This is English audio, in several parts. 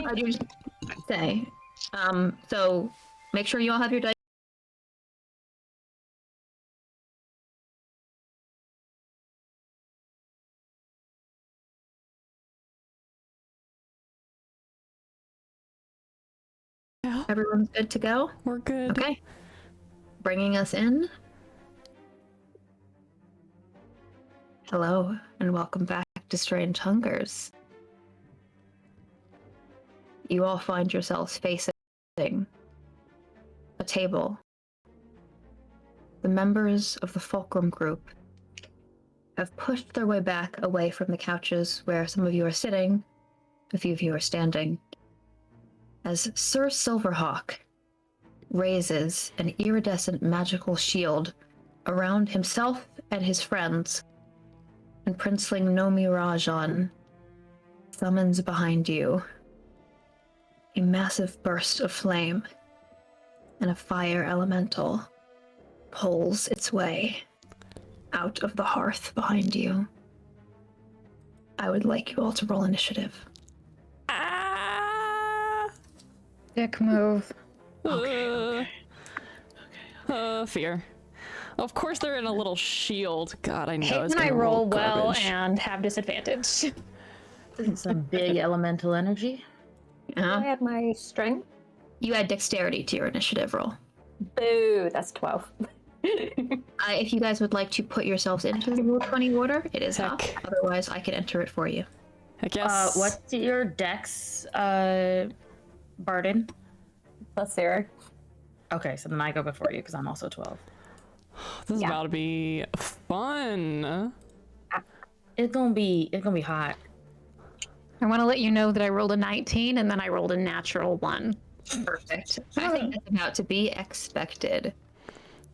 I do say. So make sure you all have your dice. Yeah, Everyone's good to go? we're good. Okay. Bringing us in. Hello, and welcome back to Strange Hungers. You all find yourselves facing a table. The members of the Fulcrum group have pushed their way back away from the couches where some of you are sitting, a few of you are standing, as Sir Silverhawk raises an iridescent magical shield around himself and his friends, and Princeling Nomi Rajan summons behind you a massive burst of flame, and a fire elemental pulls its way out of the hearth behind you. I would like you all to roll initiative. Dick move. Okay. Fear. Of course they're in a little shield. God, I know. Hate It's when I gonna roll well garbage. and have disadvantage. Some big elemental energy. Uh-huh. I had my strength. You add dexterity to your initiative roll. Boo, that's 12. If you guys would like to put yourselves into the Roll20 order, it is up. Heck. Otherwise, I can enter it for you. I guess. What's your dex, Barden? Plus 0. Okay, so then I go before you because I'm also 12. This is Yeah. about to be fun. It's gonna be hot. I want to let you know that I rolled a 19 and then I rolled a natural 1. Perfect. I think that's about to be expected.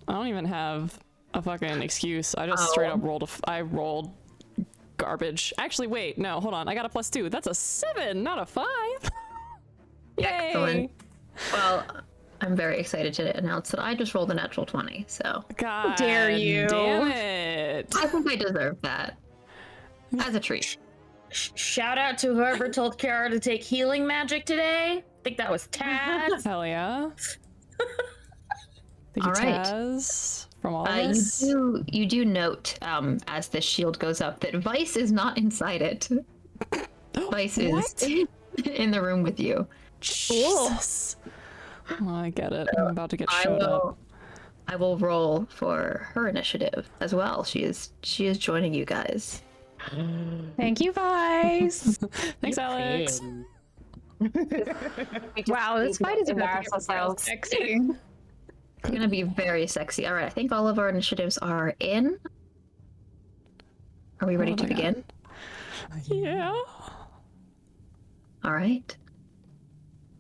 I don't even have a fucking excuse. I just straight up rolled I rolled garbage. Actually, wait, no, hold on. I got a +2. That's a 7, not a 5. Yay! Excellent. Well, I'm very excited to announce that I just rolled a natural 20, so God dare you. Damn it. I think I deserve that. As a treat. Shout out to whoever told Kara to take healing magic today. I think that was Taz. Hell yeah. Thank you, All right. Taz, from all of us. You do note, as this shield goes up, that Vice is not inside it. Vice is in the room with you. Jesus. Oh, I get it. I'm about to get showed up. I will roll for her initiative as well. She is joining you guys. Thank you, Vice. Thanks, Alex. Wow, this fight is about to embarrass get real ourselves. sexy. It's gonna be very sexy. All right, I think all of our initiatives are in. Are we ready Oh to my begin? Yeah. All right.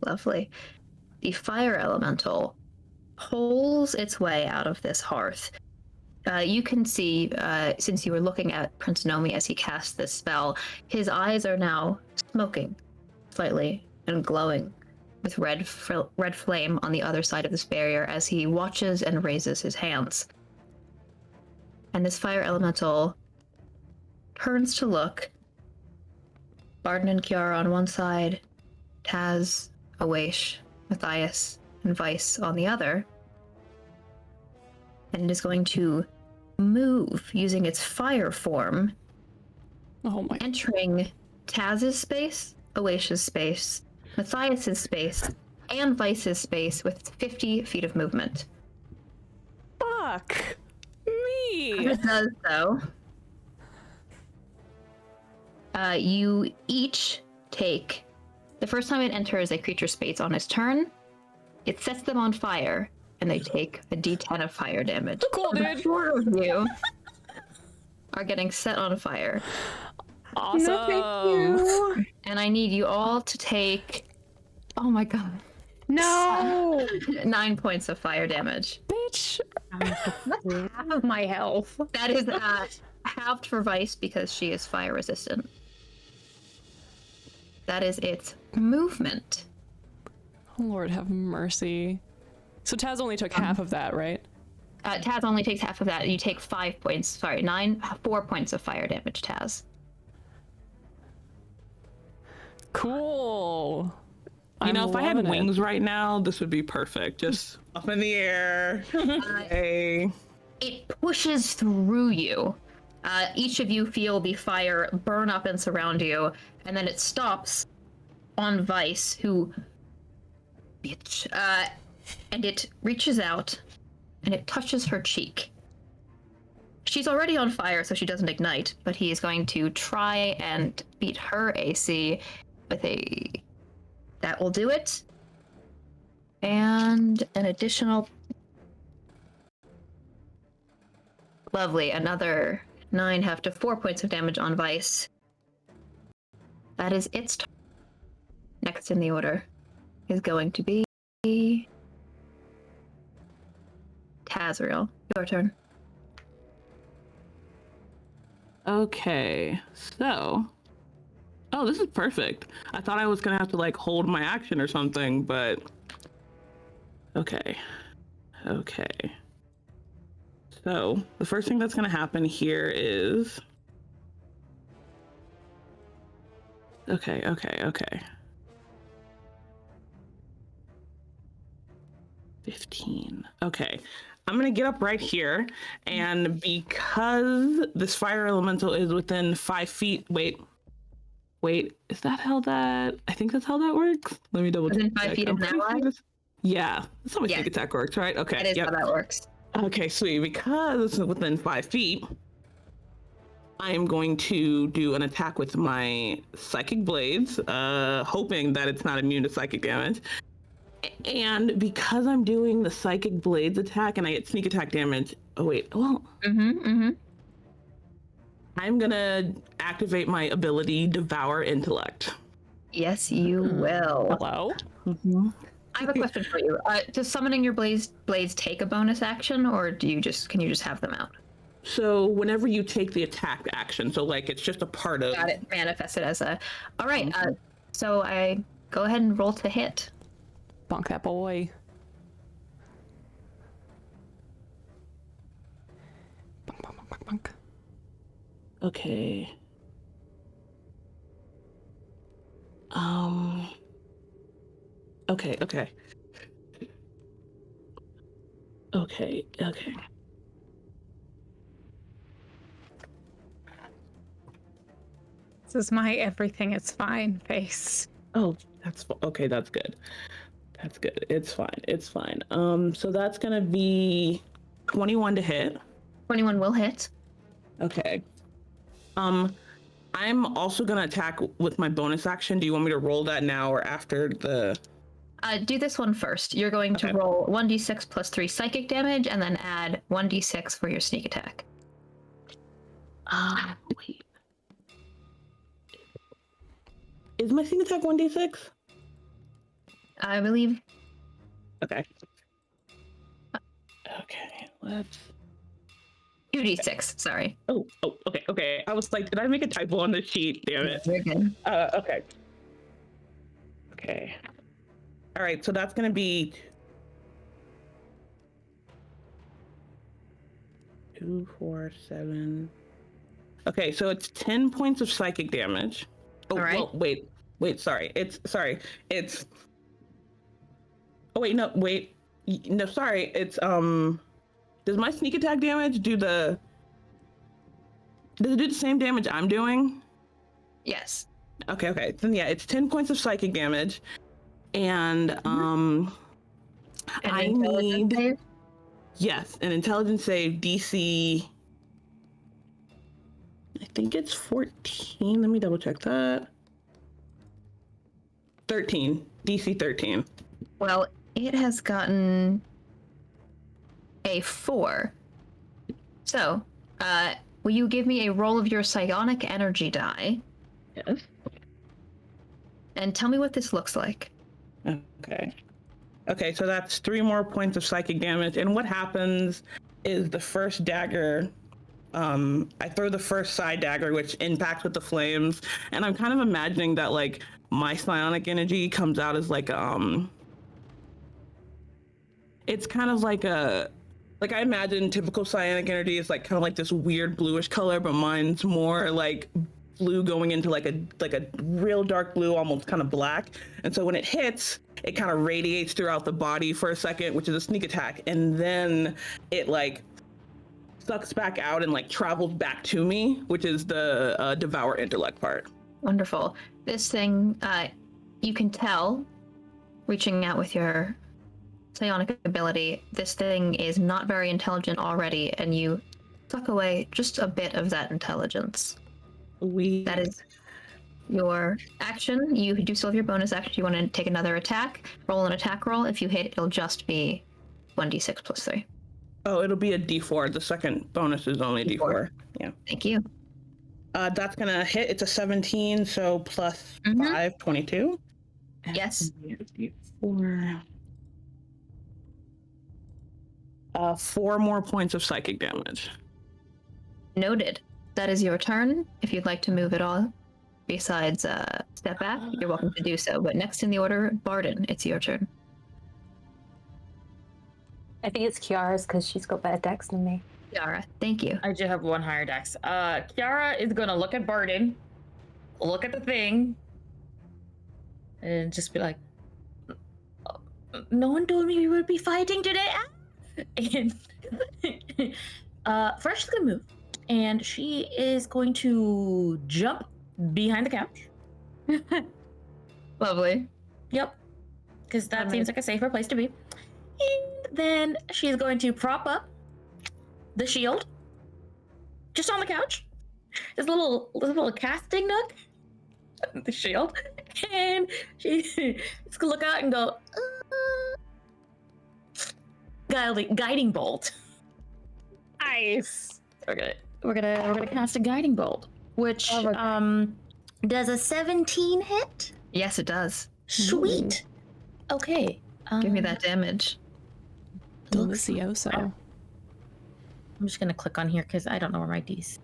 Lovely. The fire elemental pulls its way out of this hearth. You can see, since you were looking at Prince Nomi as he cast this spell, his eyes are now smoking slightly and glowing with red flame on the other side of this barrier as he watches and raises his hands. And this fire elemental turns to look. Barden and Kiara on one side, Taz, Awaish, Matthias, and Vice on the other. And it is going to move using its fire form, Oh my. entering Taz's space, Awaish's space, Matthias's space, and Vice's space with 50 feet of movement. Fuck As me. it does so, you each take, the first time it enters a creature's space on its turn, it sets them on fire, and they take a d10 of fire damage. Cool, The dude. 4 of you are getting set on fire. Awesome. No, thank you. And I need you all to take, oh my god, No, 9 points of fire damage. Bitch. half of my health. That is halved for Vice because she is fire resistant. That is its movement. Lord have mercy. So Taz only took half of that, right? Taz only takes half of that. You take 4 points of fire damage, Taz. Cool. You know, if I had loving it. wings right now, this would be perfect. Just up in the air. Hey. It pushes through you. Each of you feel the fire burn up and surround you, and then it stops on Vice, who... Bitch. And it reaches out, and it touches her cheek. She's already on fire, so she doesn't ignite, but he is going to try and beat her AC with a... That will do it. And an additional... Lovely, another 9 half to 4 points of damage on Vice. That is its turn. Next in the order is going to be Tazriel. Your turn. Okay, so... Oh, this is perfect. I thought I was gonna have to, like, hold my action or something, but... Okay. Okay. So, the first thing that's gonna happen here is... Okay. 15. Okay. I'm gonna get up right here, and because this fire elemental is within 5 feet... Wait, is that how that... I think that's how that works? Let me double check. Within 5 feet of an ally? Yeah, that's how my Yeah. sneak attack works, right? Okay, That is how that works. Okay, sweet. Because it's within 5 feet, I am going to do an attack with my psychic blades, hoping that it's not immune to psychic damage. And because I'm doing the psychic blades attack and I get sneak attack damage... Oh, wait. Well... I'm gonna activate my ability Devour Intellect. Yes, you will. Hello? I have a question for you. Does summoning your blades take a bonus action, or can you just have them out? So whenever you take the attack action, so like it's just a part of... Got it. Manifest it as a... All right. So I go ahead and roll to hit. Bonk that boy. Bonk, bonk, bonk, bonk, bonk. Okay. Okay. This is my everything is fine face. Oh, okay, that's good. That's good. It's fine. So that's gonna be 21 to hit. 21 will hit. Okay. I'm also gonna attack with my bonus action. Do you want me to roll that now or after the... Do this one first. You're going to roll 1d6 plus 3 psychic damage, and then add 1d6 for your sneak attack. Wait. Is my sneak attack 1d6? I believe. Okay. Let's... 2d6, sorry. Oh, okay. I was like, did I make a typo on the sheet? Damn it. Very good. Okay. All right, so that's gonna be 2, 4, 7. Okay, so it's 10 points of psychic damage. Oh, all right. Well, wait, sorry. It's... Oh, wait, no, sorry. It's, does my sneak attack damage does it do the same damage I'm doing? Yes. Okay. Then yeah, it's 10 points of psychic damage. And I need... Save? Yes, an intelligence save DC... I think it's 14. Let me double check that. 13. DC 13. Well, it has gotten a 4. So, will you give me a roll of your psionic energy die? Yes. And tell me what this looks like. Okay, so that's 3 more points of psychic damage. And what happens is the first dagger, I throw the first side dagger, which impacts with the flames. And I'm kind of imagining that, like, my psionic energy comes out as, like, it's kind of like a... Like, I imagine typical psionic energy is, like, kind of like this weird bluish color, but mine's more, like, blue going into like a real dark blue, almost kind of black. And so when it hits, it kind of radiates throughout the body for a second, which is a sneak attack, and then it like sucks back out and like travels back to me, which is the devour intellect part. Wonderful. This thing, you can tell, reaching out with your psionic ability, this thing is not very intelligent already, and you suck away just a bit of that intelligence. That is your action. You do still have your bonus action. You want to take another attack, roll an attack roll. If you hit, it'll just be 1d6 plus 3. Oh, it'll be a d4. The second bonus is only d4. Yeah. Thank you. That's gonna hit. It's a 17, so plus 5, 22. Yes. D4. 4 more points of psychic damage. Noted. That is your turn. If you'd like to move at all, besides step back, you're welcome to do so. But next in the order, Barden, it's your turn. I think it's Kiara's because she's got better dex than me. Yara, thank you. I do have one higher dex. Kiara is gonna look at Barden, look at the thing, and just be like, "No one told me we would be fighting today." And first she's gonna move, and she is going to jump behind the couch. Lovely. Yep, because that seems like a safer place to be. And then she's going to prop up the shield just on the couch. This little casting nook, the shield, and she's gonna look out and go, guiding bolt. Nice. We're gonna cast a guiding bolt, which does a 17 hit. Yes, it does. Sweet. Okay. Give me that damage. Delicioso. I'm just gonna click on here because I don't know where my D's.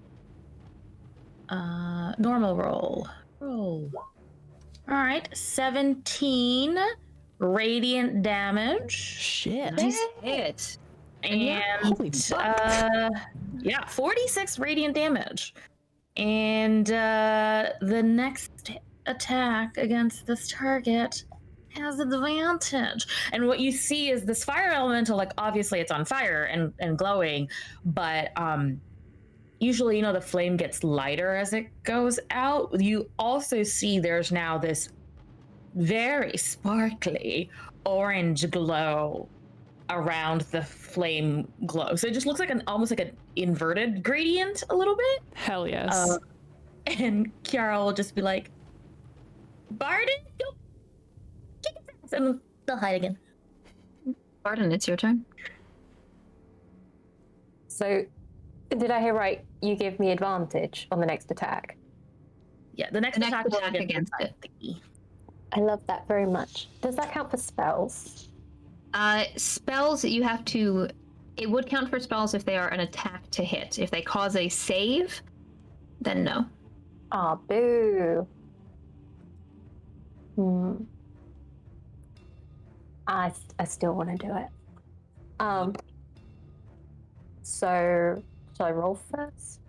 Normal roll. All right, 17 radiant damage. Shit. Nice hit. And Holy fuck. 46 radiant damage. And the next attack against this target has advantage. And what you see is this fire elemental, like obviously it's on fire and glowing, but usually, the flame gets lighter as it goes out. You also see there's now this very sparkly orange glow around the flame glow. So it just looks like almost like an inverted gradient a little bit. Hell yes. And Kiara will just be like, Barden, go kick his ass, and they'll hide again. Barden, it's your turn. So, did I hear right? You give me advantage on the next attack. Yeah, the next attack will against it. I love that very much. Does that count for spells? Spells, you have to... It would count for spells if they are an attack to hit. If they cause a save, then no. Ah, boo. I still want to do it. So, shall I roll first?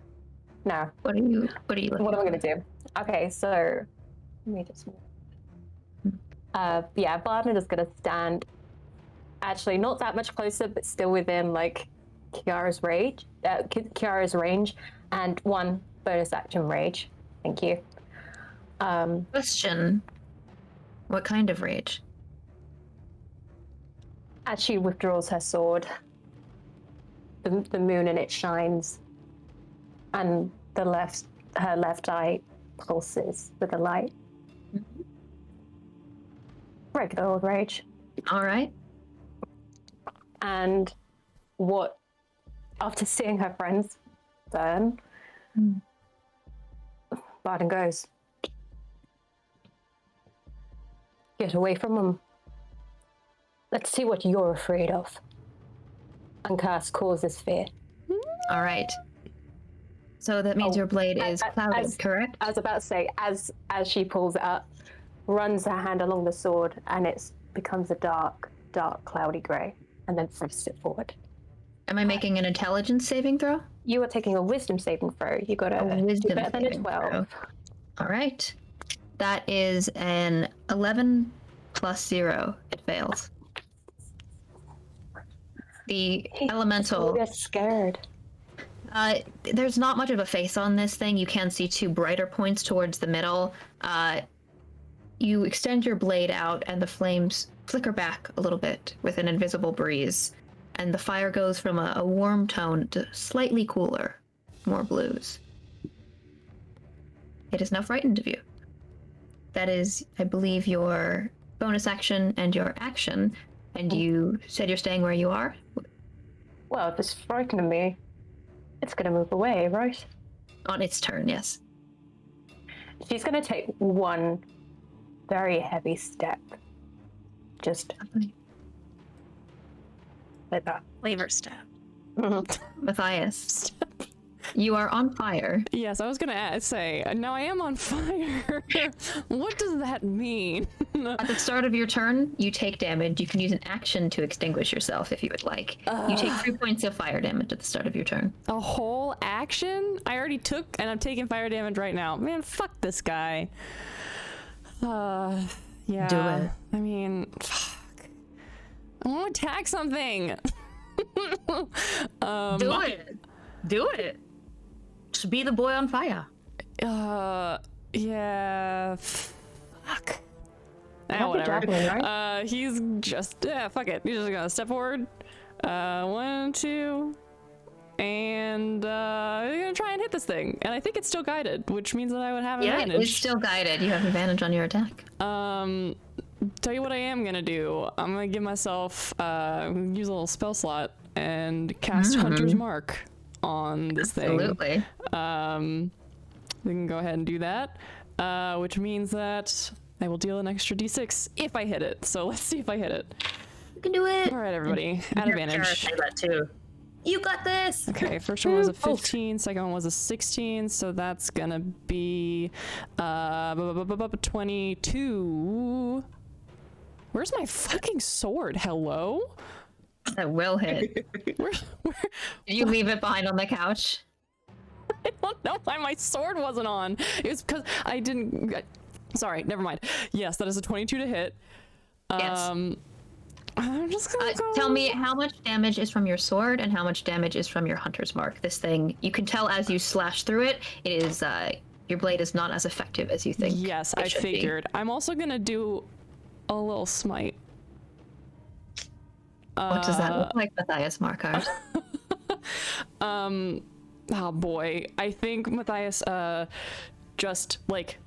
No. What are you looking What am I going to do? Okay, so let me just. Barden is going to stand. Actually, not that much closer, but still within like Kiara's range, and 1 bonus action rage. Thank you. Question. What kind of rage? As she withdraws her sword, the moon in it shines, and her left eye pulses with a light. Mm-hmm. Regular old rage. All right. And after seeing her friends burn, Barden goes, get away from them. Let's see what you're afraid of. Uncast causes fear. All right. So that means your blade is clouded, correct? I was about to say, as she pulls it up, runs her hand along the sword, and it becomes a dark, cloudy grey, and then thrusts it forward. Am I making an intelligence saving throw? You are taking a wisdom saving throw. You got A a wisdom better than a saving 12. throw. All right. That is an 11 plus 0. It fails. The elemental. We're scared. There's not much of a face on this thing. You can see 2 brighter points towards the middle. You extend your blade out, and the flames flicker back a little bit with an invisible breeze. And the fire goes from a warm tone to slightly cooler, more blues. It is now frightened of you. That is, I believe, your bonus action and your action. And you said you're staying where you are? Well, if it's frightening me, it's going to move away, right? On its turn, yes. She's going to take one very heavy step. Just like that. Flavor step. Matthias, you are on fire. Yes, I was gonna say, now I am on fire. What does that mean? At the start of your turn, you take damage. You can use an action to extinguish yourself if you would like. You take 3 points of fire damage at the start of your turn. A whole action? I already took, and I'm taking fire damage right now. Man, fuck this guy. Yeah. Do it. I mean, fuck. I want to attack something. Do it. Do it. Just be the boy on fire. Yeah. Fuck. Have a Whatever. javelin, right? He's just, fuck it. He's just gonna step forward. 1, 2. And I'm gonna try and hit this thing. And I think it's still guided, which means that I would have advantage. Yeah, it's still guided. You have advantage on your attack. Tell you what I am gonna do. I'm gonna give myself use a little spell slot and cast Hunter's Mark on this thing. Absolutely. We can go ahead and do that, which means that I will deal an extra d6 if I hit it. So let's see if I hit it. You can do it. All right, everybody, at advantage. Say that too. You got this. Okay, first one was a 15, second one was a 16, so that's gonna be 22. Where's my fucking sword? Hello? That will hit. Where, Did you leave it behind on the couch? I don't know why my sword wasn't on. It's because I didn't. Sorry, never mind. Yes, that is a 22 to hit. Yes. I'm just gonna go. Tell me how much damage is from your sword and how much damage is from your hunter's mark. This thing, you can tell as you slash through it, it is, your blade is not as effective as you think. Yes, it I should be. figured. I'm also gonna do a little smite. What does that look like, Matthias Markart? Oh boy, I think Matthias just like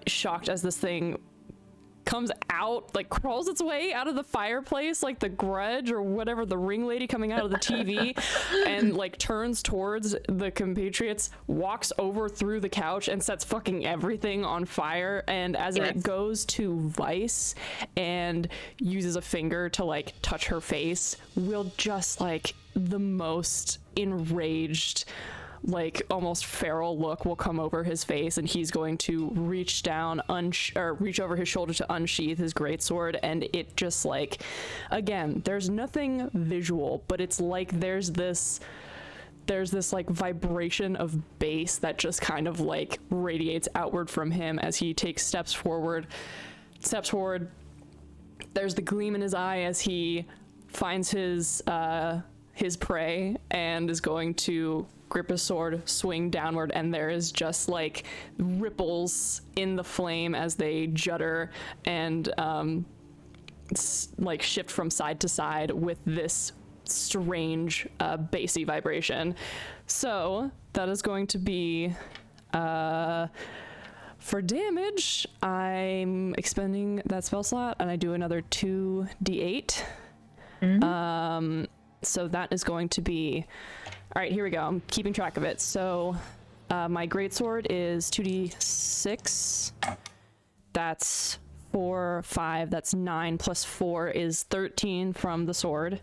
shocked as this thing comes out, like crawls its way out of the fireplace like the Grudge or whatever, the ring lady coming out of the TV, and like turns towards the compatriots, walks over through the couch and sets fucking everything on fire. And as it goes to Vice and uses a finger to like touch her face, will just like the most enraged, like almost feral look will come over his face, and he's going to reach down, reach over his shoulder to unsheath his greatsword, and it just like, again, there's nothing visual, but it's like there's this like vibration of bass that just kind of like radiates outward from him as he takes steps forward. There's the gleam in his eye as he finds his prey and is going to grip his sword, swing downward, and there is just like ripples in the flame as they judder and like shift from side to side with this strange bassy vibration. So that is going to be for damage. I'm expending that spell slot and I do another 2d8. So that is going to be, all right, here we go. I'm keeping track of it. So my greatsword is 2d6. That's 4, 5, that's 9, plus 4 is 13 from the sword.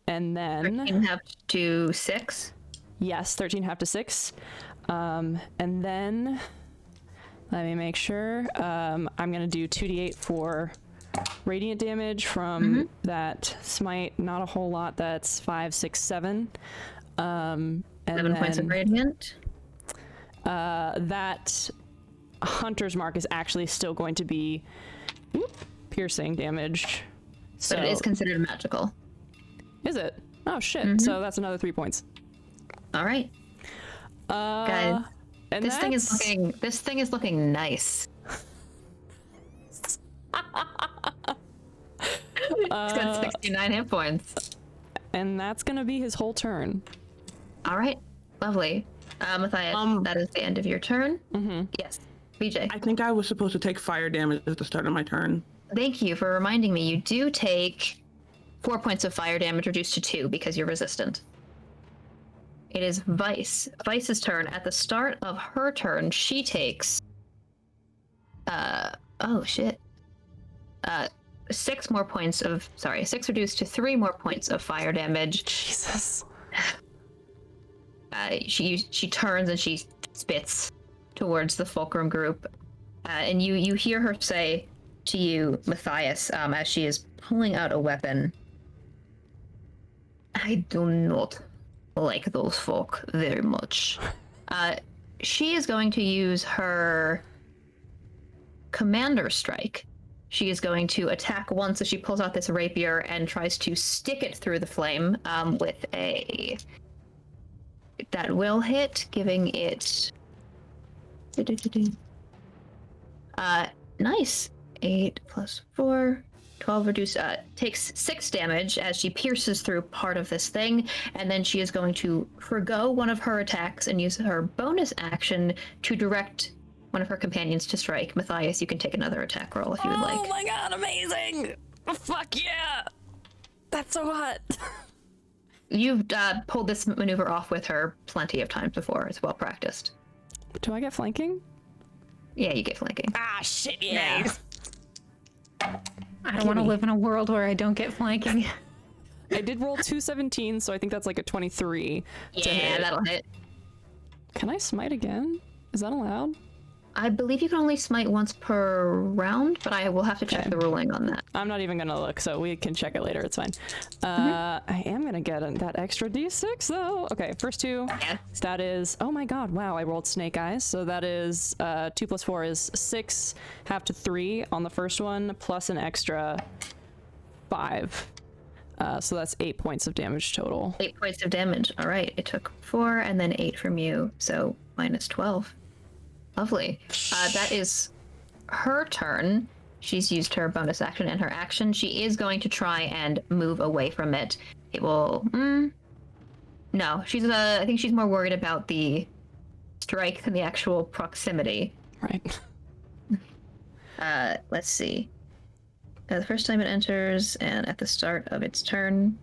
And then 13 half to 6. Yes, 13 half to 6. And then let me make sure. I'm gonna do 2d8 for Radiant damage from that smite, not a whole lot. That's 5, 6, 7. And 7 points of radiant. That hunter's mark is actually still going to be piercing damage. So But it is considered magical. is it? Oh shit! So that's another 3 points. All right, guys. And This thing is looking nice. It's got 69 hit points. and that's gonna be his whole turn. All right, lovely. Matthias, that is the end of your turn. Yes, BJ. I think I was supposed to take fire damage at the start of my turn. Thank you for reminding me. You do take 4 points of fire damage, reduced to 2 because you're resistant. It is Vice's turn. At the start of her turn, she takes 6 more points of 6 reduced to 3 more points of fire damage. Jesus. She turns and she spits towards the Fulcrum group, and you hear her say to you, Matthias, as she is pulling out a weapon, "I do not like those folk very much." She is going to use her commander strike. She is going to attack once as she pulls out this rapier and tries to stick it through the flame with a... That will hit, giving it... nice. 8 plus 4... 12 reduced, takes 6 damage as she pierces through part of this thing, and then she is going to forgo one of her attacks and use her bonus action to direct one of her companions to strike. Matthias, you can take another attack roll if you would like. Oh my god, amazing! Fuck yeah! That's so hot! You've pulled this maneuver off with her plenty of times before. It's well practiced. Do I get flanking? Yeah, you get flanking. Ah, shit, yeah! I don't want to live in a world where I don't get flanking. I did roll 2 17s, so I think that's like a 23 to Yeah, hit. that'll hit. Can I smite again? Is that allowed? I believe you can only smite once per round, but I will have to check Okay. the ruling on that. I'm not even gonna look, so we can check it later. It's fine. I am gonna get that extra d6 though. Okay, first 2. Yeah. That is, oh my god, wow, I rolled snake eyes. So that is 2 plus 4 is 6, half to 3 on the first one, plus an extra 5. So that's 8 points of damage total. 8 points of damage. All right. It took 4 and then 8 from you, so minus 12. Lovely. That is her turn. She's used her bonus action and her action. She is going to try and move away from it. It will... No, she's I think she's more worried about the strike than the actual proximity. Right. Let's see. The first time it enters and at the start of its turn.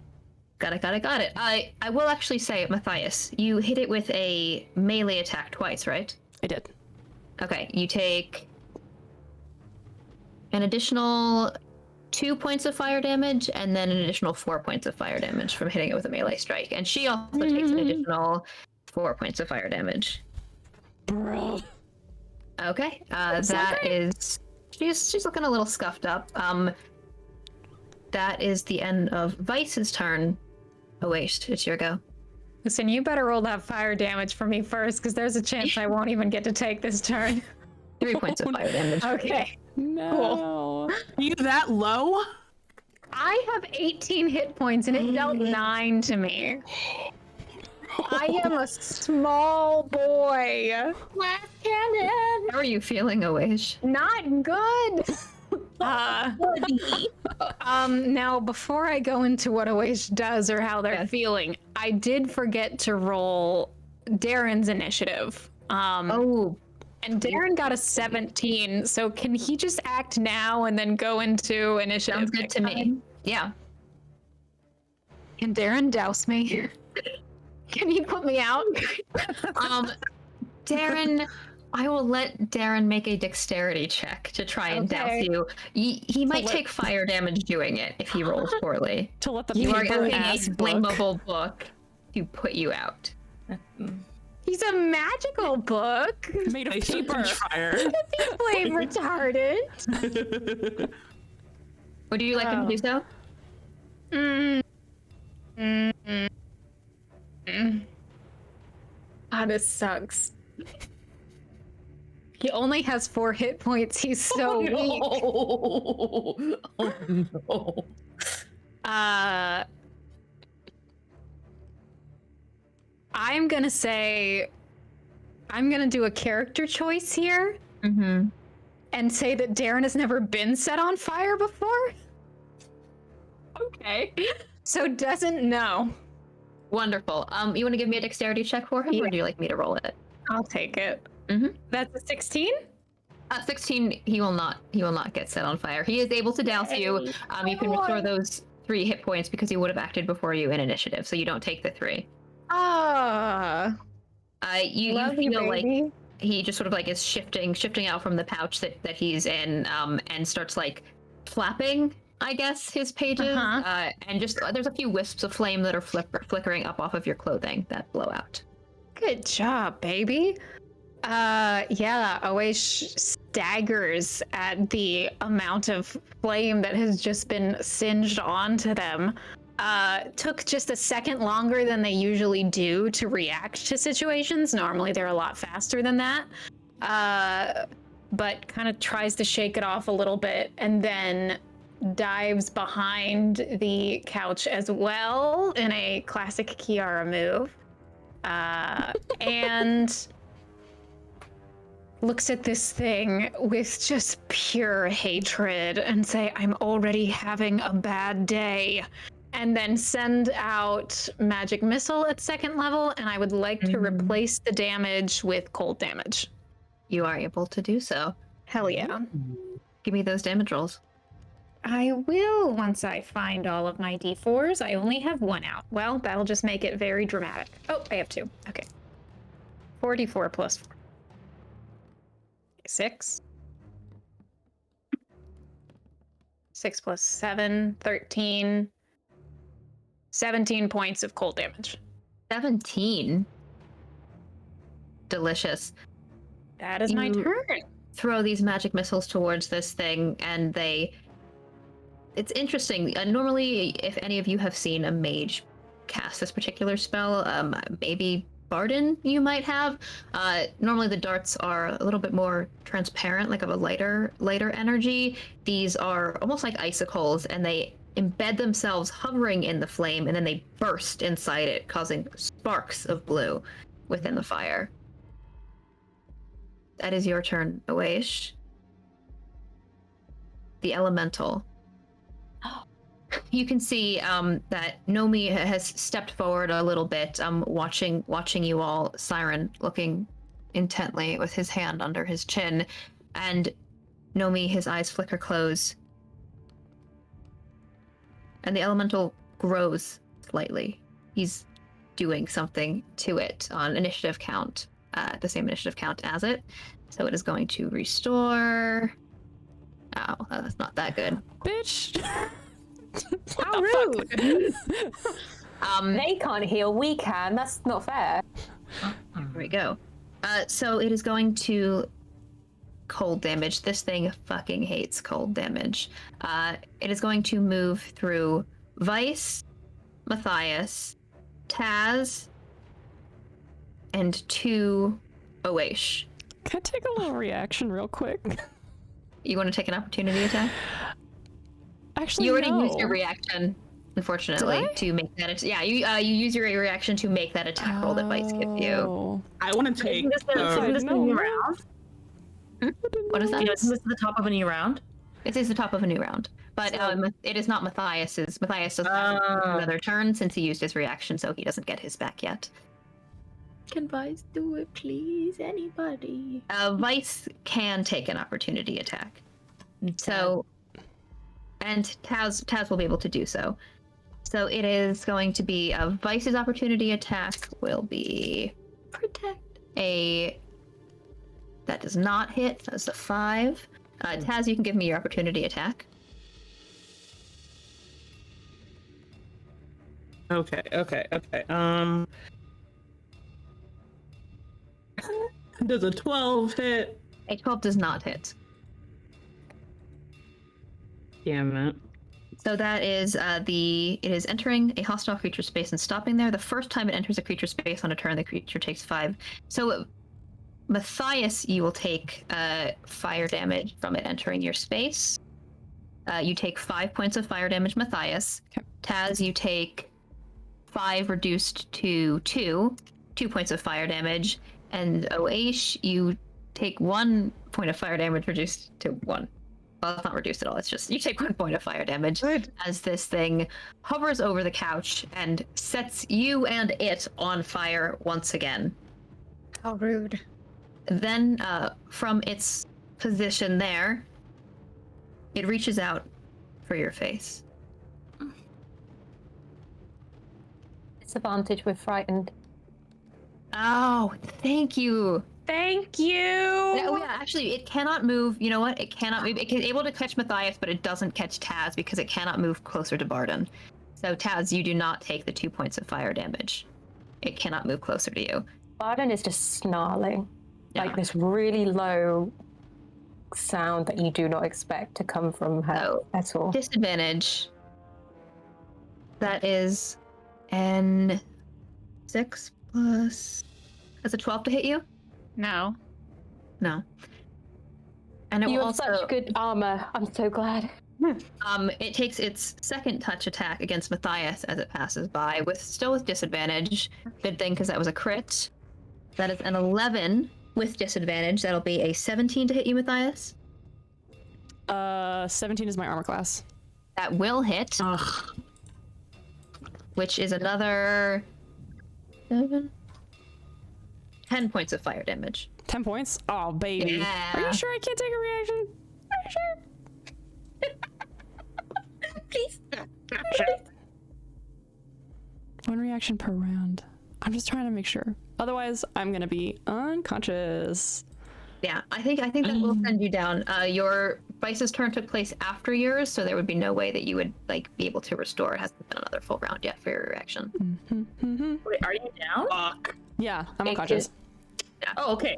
Got it. I will actually say, Matthias, you hit it with a melee attack twice, right? I did. Okay, you take an additional 2 points of fire damage and then an additional 4 points of fire damage from hitting it with a melee strike. And she also takes an additional 4 points of fire damage. Bro. Okay, that is... She's looking a little scuffed up. That is the end of Vice's turn. Oh, wait, it's your go. Listen, you better roll that fire damage for me first, because there's a chance I won't even get to take this turn. 3 points of fire damage. Okay. No. You that low? I have 18 hit points and it dealt 9 to me. I am a small boy. Glass cannon. How are you feeling, Oish? Not good. Now, before I go into what Oish does or how they're feeling, I did forget to roll Darren's initiative. Oh, And Darren got a 17, so can he just act now and then go into initiative? sounds good to me. Yeah. Can Darren douse me? Can you put me out? Darren, I will let Darren make a dexterity check to try and douse you. He might take fire damage doing it if he rolls poorly. To let the You are paper using a ass book. flammable book to put you out. He's a magical book. Made of I paper. fire. Flame retardant. Would you like him to do so? Ah, this sucks. He only has 4 hit points. He's so weak. Oh no. I'm gonna say I'm gonna do a character choice here Mm-hmm. and say that Darren has never been set on fire before, Okay. so doesn't know. Wonderful. You want to give me a dexterity check for him, or Yeah. do you like me to roll it? I'll take it. Mhm. That's a 16. 16. He will not. He will not get set on fire. He is able to douse you. You can restore those 3 hit points because he would have acted before you in initiative, so you don't take the 3. Ah, You love you, feel like baby. he just sort of like is shifting out from the pouch that he's in, and starts like flapping, I guess, his pages, and just there's a few wisps of flame that are flickering up off of your clothing that blow out. Good job, baby. Yeah, Oish staggers at the amount of flame that has just been singed onto them. Took just a second longer than they usually do to react to situations. Normally they're a lot faster than that. But kind of tries to shake it off a little bit and then dives behind the couch as well in a classic Kiara move. And looks at this thing with just pure hatred and say, I'm already having a bad day. And then send out magic missile at 2nd level, and I would like to replace the damage with cold damage. You are able to do so. Hell yeah. Give me those damage rolls. I will once I find all of my d4s. I only have 1 out. Well, that'll just make it very dramatic. Oh, I have 2. Okay. 44 plus 4. 6. 6 plus 7, 13. 17 points of cold damage. 17. Delicious. That is my You- turn. Throw these magic missiles towards this thing, and it's interesting. Normally, if any of you have seen a mage cast this particular spell, maybe Barden you might have. Normally the darts are a little bit more transparent, like of a lighter energy. These are almost like icicles, and they embed themselves hovering in the flame, and then they burst inside it, causing sparks of blue within the fire. That is your turn, Awaish. The elemental. You can see that Nomi has stepped forward a little bit, watching you all. Siren looking intently with his hand under his chin, and Nomi, his eyes flicker close, and the elemental grows slightly. He's doing something to it on initiative count, the same initiative count as it. So it is going to restore. Oh, that's not that good. Bitch! How rude! They can't heal, we can. That's not fair. Here we go. So it is going to cold damage. This thing fucking hates cold damage. It is going to move through Vice, Matthias, Taz, and 2 Oish. Can I take a little reaction real quick? You want to take an opportunity attack? Actually, You already no. used your reaction, unfortunately, Did I? to make that. Yeah, you use your reaction to make that attack roll that Vice gives you. Oh. I want to take. Isn't this a No. new round? What is that? Isn't this the top of a new round? It is the top of a new round, but it is not Matthias's. Matthias doesn't have another turn since he used his reaction, so he doesn't get his back yet. Can Vice do it, please? Anybody? Vice can take an opportunity attack. So, and Taz will be able to do so. So it is going to be Vice's opportunity attack will be protect. That does not hit. That's a 5. Taz, you can give me your opportunity attack. Okay. Does a 12 hit? A 12 does not hit. Damn it. So that is it is entering a hostile creature space and stopping there. The first time it enters a creature space on a turn, the creature takes 5. So Matthias, you will take fire damage from it entering your space. You take 5 points of fire damage, Matthias. Okay. Taz, you take 5 reduced to 2 points of fire damage. And Oish, you take 1 point of fire damage reduced to 1. Well, it's not reduced at all. It's just you take 1 point of fire damage as this thing hovers over the couch and sets you and it on fire once again. How rude. Then, from its position there, it reaches out for your face. Disadvantage with frightened. Oh, thank you. Thank you. Oh, yeah, actually, it cannot move. You know what? It cannot move. It is able to catch Matthias, but it doesn't catch Taz because it cannot move closer to Barden. So, Taz, you do not take the 2 points of fire damage. It cannot move closer to you. Barden is just snarling. Yeah. Like this really low sound that you do not expect to come from her Oh. at all. Disadvantage. That is an 6 plus. That's a 12 to hit you? No. No. And it You will have also. such good armor. I'm so glad. It takes its second touch attack against Matthias as it passes by, still with disadvantage. Good thing, because that was a crit. That is an 11 with disadvantage. That'll be a 17 to hit you, Matthias. 17 is my armor class. That will hit, Ugh. which is another 7, 10 points of fire damage. 10 points? Oh, baby. Yeah. Are you sure I can't take a reaction? Are you sure? Please. 1 reaction per round. I'm just trying to make sure. Otherwise, I'm gonna be unconscious. Yeah, I think that will send you down. Your Vice's turn took place after yours, so there would be no way that you would be able to restore. It hasn't been another full round yet for your reaction. Wait, are you down? Fuck. Yeah, I'm It unconscious. Oh, okay.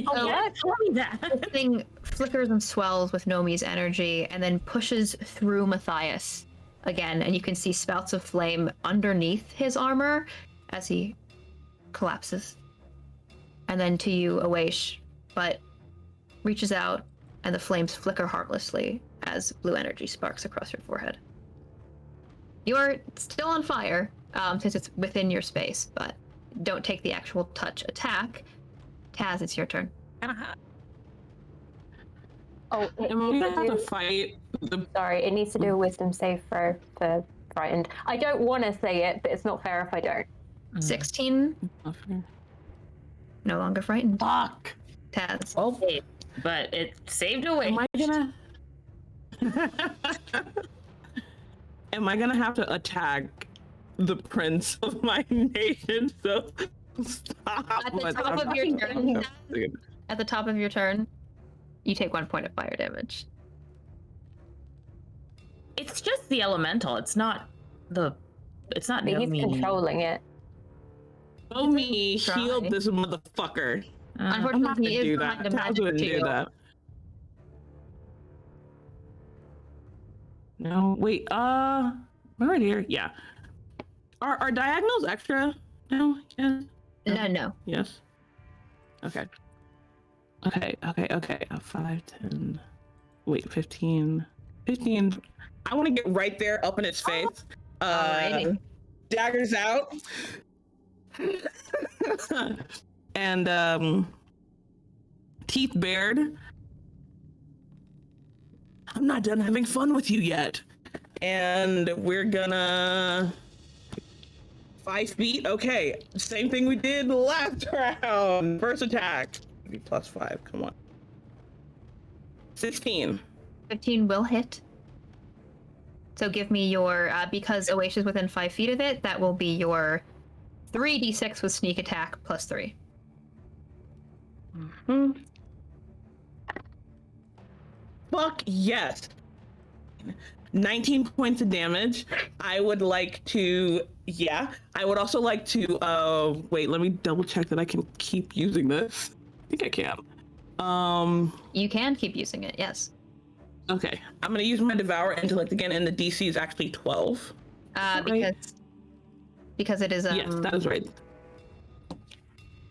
Oh, yeah, tell me that. The thing flickers and swells with Nomi's energy and then pushes through Matthias again, and you can see spouts of flame underneath his armor as he collapses. And then to you, Awaish, but reaches out and the flames flicker heartlessly as blue energy sparks across your forehead. You're still on fire, since it's within your space, but don't take the actual touch attack. Taz, it's your turn. Oh, it Am I needs gonna have to to do, fight the sorry, it needs to do a wisdom save throw for frightened. I don't want to say it, but it's not fair if I don't. 16, no longer frightened. Fuck. Taz. Okay, but it saved away. Am I gonna Am I gonna have to attack the prince of my nation? So stop. At the top of your turn, at the top of your turn, you take 1 point of fire damage. It's just the elemental. It's not But he's Nomi. controlling it. Show me Try. shield this motherfucker. I'm not Unfortunately, gonna he is do behind that. a Taz magic wouldn't do shield. that. No, wait, we're right here. Yeah. Are diagonals extra? No, yes. No. Yes. Okay. Okay. 5, 10. Wait, 15. 15. I want to get right there, up in its face. Alrighty. Daggers out. And teeth bared. I'm not done having fun with you yet. And we're gonna 5 feet. Okay, same thing we did last round. First attack. +5. Come on. 16. 15 will hit. So give me your, because Oasis is within 5 feet of it, that will be your 3d6 with sneak attack +3. Fuck yes. 19 points of damage. I would like to, I would also like to, wait, let me double check that I can keep using this. I think I can. You can keep using it, yes. Okay, I'm gonna use my Devour Intellect again, and the DC is actually 12. Right? Because it is Yes, that is right.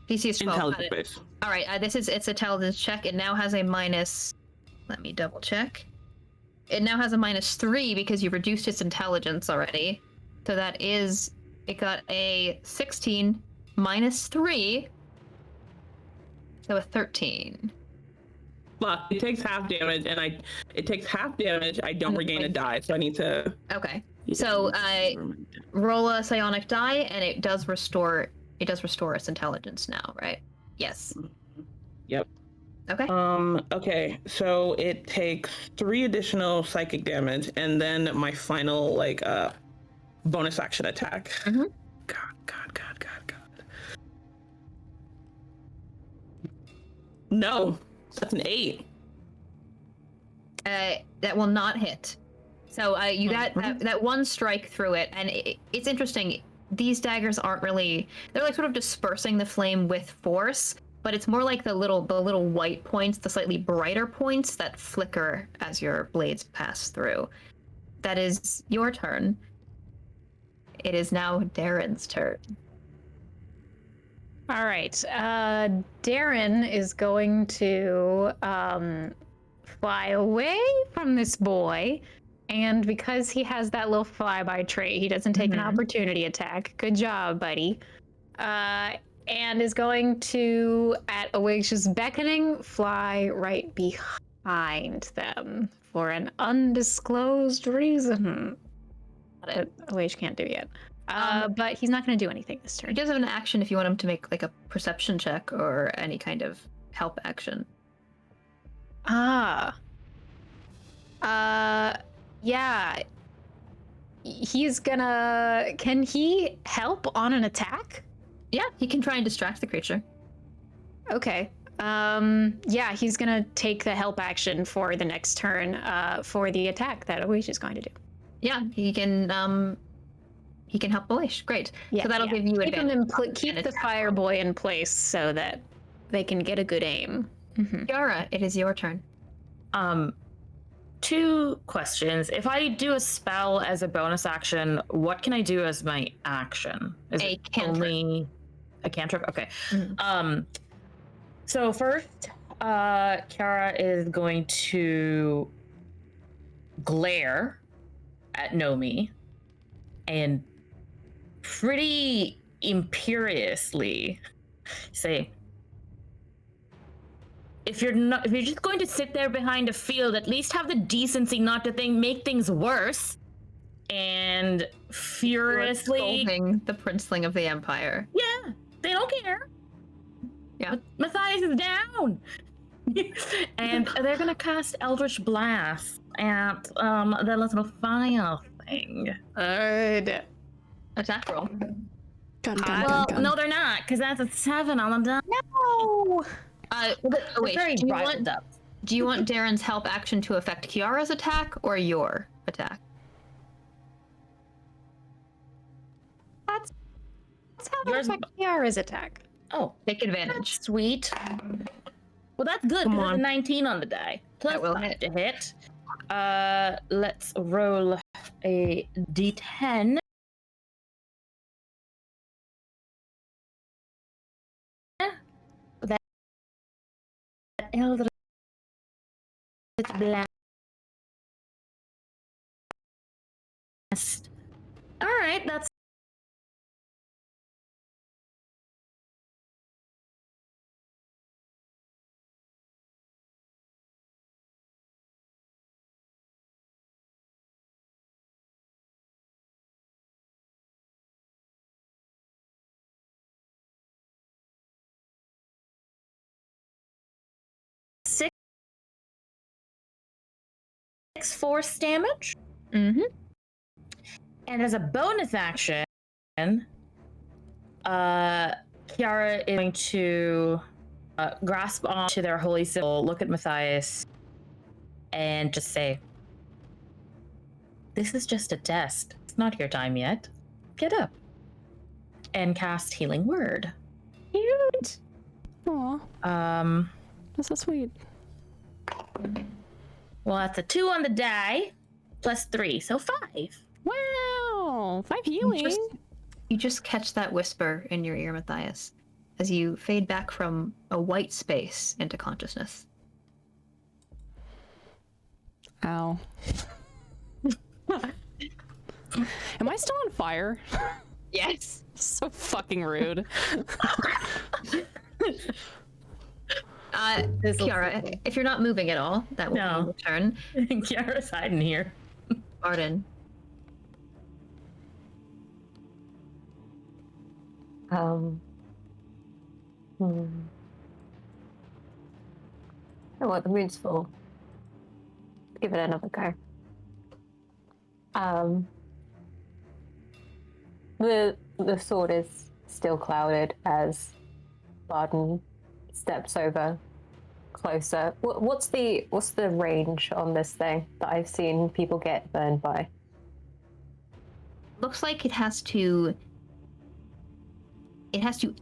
DC is 12. Intelligence base. All right, it's intelligence check. It now has a minus. Let me double check. It now has a -3 because you reduced its intelligence already. So that is, it got a 16 -3, so a 13. But it takes half damage, and it takes half damage. I don't regain a die, so I need to. Okay. So roll a psionic die, and it does restore. It does restore its intelligence now, right? Yes. Yep. Okay. Okay, so it takes 3 additional psychic damage, and then my final bonus action attack. Mm-hmm. God. No, that's an 8. That will not hit. So you got that one strike through it, and it's interesting. These daggers aren't really, they're like sort of dispersing the flame with force, but it's more like the little white points, the slightly brighter points that flicker as your blades pass through. That is your turn. It is now Darren's turn. All right. Darren is going to fly away from this boy. And because he has that little flyby trait, he doesn't take an opportunity attack. Good job, buddy. And is going to, at Awake's beckoning, fly right behind them for an undisclosed reason that Awake can't do yet. But he's not going to do anything this turn. He does have an action if you want him to make like a perception check or any kind of help action. Yeah. He's gonna... Can he help on an attack? Yeah, he can try and distract the creature. Okay. Yeah, he's gonna take the help action for the next turn, for the attack that Awish is going to do. Yeah, he can help Awish. Great. Yeah, so that'll give you advantage. Keep the fire boy in place so that they can get a good aim. Yara, it is your turn. 2 questions. If I do a spell as a bonus action, what can I do as my action? Is A it cantrip. only a cantrip? Okay. So first, Kiara is going to glare at Nomi and pretty imperiously say, if you're just going to sit there behind a field, at least have the decency not to make things worse. And furiously scolding the princeling of the empire. Yeah, they don't care. Yeah. Matthias is down. And they're gonna cast Eldritch Blast at the little fire thing. Good. Attack roll. Gun. No, they're not, because that's a 7 on the die. No! Wait, very do riled up. you want Darren's help action to affect Kiara's attack or your attack? That's how that affects Kiara's attack. Oh, Take advantage. sweet. Well, that's good. Come Because on. it's a 19 on the die. Plus That will 5 hit. to hit. Let's roll a d10. That Eldritch Blast. All right, that's six force damage. Mm-hmm. And as a bonus action, Kiara is going to grasp onto their holy symbol, look at Matthias, and just say, "This is just a test. It's not your time yet. Get up." And cast Healing Word. Cute. Aw, that's so sweet. Well, that's a 2 on the die, plus 3, so 5. Wow, 5 healing. You just catch that whisper in your ear, Matthias, as you fade back from a white space into consciousness. Ow. Am I still on fire? Yes. So fucking rude. Kiara, if you're not moving at all, that will be your turn. Kiara's hiding here. Arden. Oh, what the moon's full. Give it another go. The sword is still clouded as Barden steps over closer. What's the range on this thing that I've seen people get burned by? Looks like it has to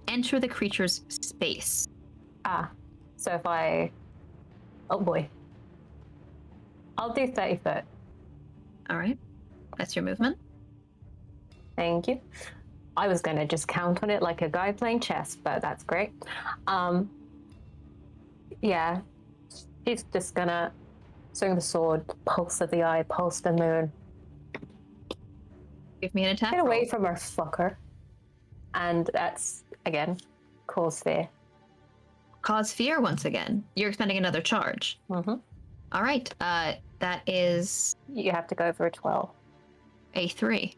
enter the creature's space. So if I... Oh boy. I'll do 30 foot. All right. That's your movement. Thank you. I was going to just count on it like a guy playing chess, but that's great. Yeah. She's just going to swing the sword, pulse of the eye, pulse the moon. Give me an attack Get away roll. from her, fucker. And that's, again, cause fear. Cause fear once again. You're expending another charge. Mm-hmm. All right. That is You have to go for a 12. a 3.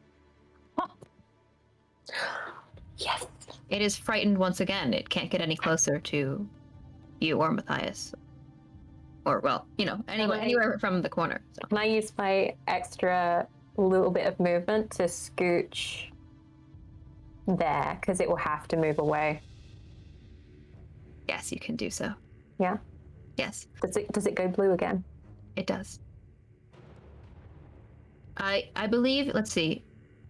Yes. It is frightened once again. It can't get any closer to you or Matthias. Or, well, anywhere from the corner. So. Can I use my extra little bit of movement to scooch there? Because it will have to move away. Yes, you can do so. Yeah? Yes, Does it go blue again? it does. I believe, let's see.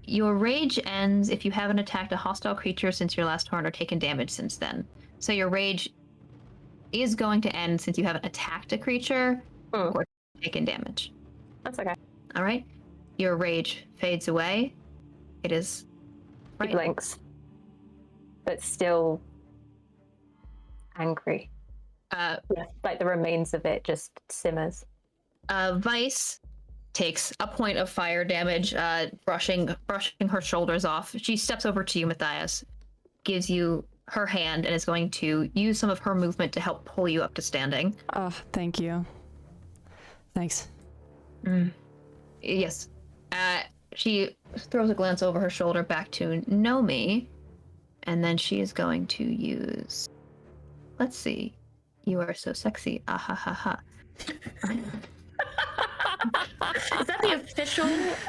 Your rage ends if you haven't attacked a hostile creature since your last turn or taken damage since then. So your rage is going to end since you haven't attacked a creature or taken damage. That's okay. All right. Your rage fades away. It is He blinks. But still angry. Like the remains of it just simmers. Vice takes a point of fire damage, brushing her shoulders off. She steps over to you, Matthias, gives you her hand, and is going to use some of her movement to help pull you up to standing. Oh, thank you. Thanks. Yes. She throws a glance over her shoulder back to Nomi, and then she is going to use... Let's see. You are so sexy. Ah ha ha ha. Is that the official?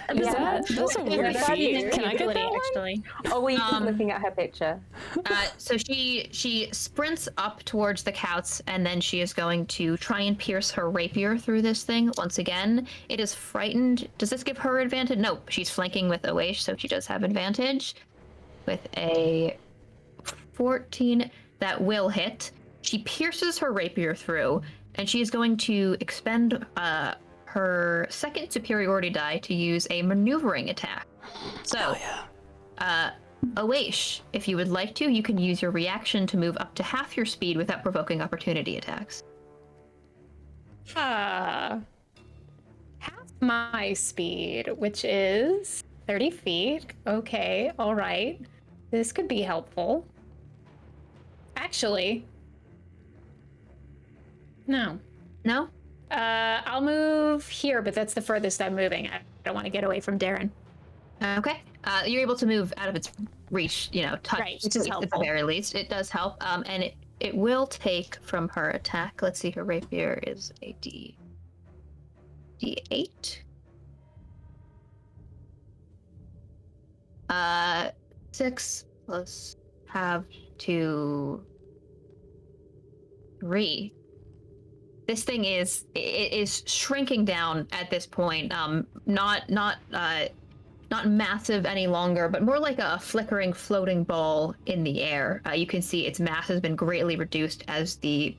That's a weird feat. Can I get that one? Actually. Oh, were you just looking at her picture? So she sprints up towards the couch, and then she is going to try and pierce her rapier through this thing once again. It is frightened. Does this give her advantage? No, she's flanking with Oesh, so she does have advantage. With a 14, that will hit. She pierces her rapier through, and she is going to expend her second superiority die to use a maneuvering attack. So, Oesh, if you would like to, you can use your reaction to move up to half your speed without provoking opportunity attacks. Half my speed, which is 30 feet. Okay, all right. This could be helpful. Actually, no. No? I'll move here, but that's the furthest I'm moving. I don't want to get away from Darren. Okay. You're able to move out of its reach, touch, Right, which is at the helpful. very least. It does help. And it will take from her attack. Let's see, her rapier is a D8. 6 plus have to 3. This thing is shrinking down at this point. Not massive any longer, but more like a flickering, floating ball in the air. You can see its mass has been greatly reduced as the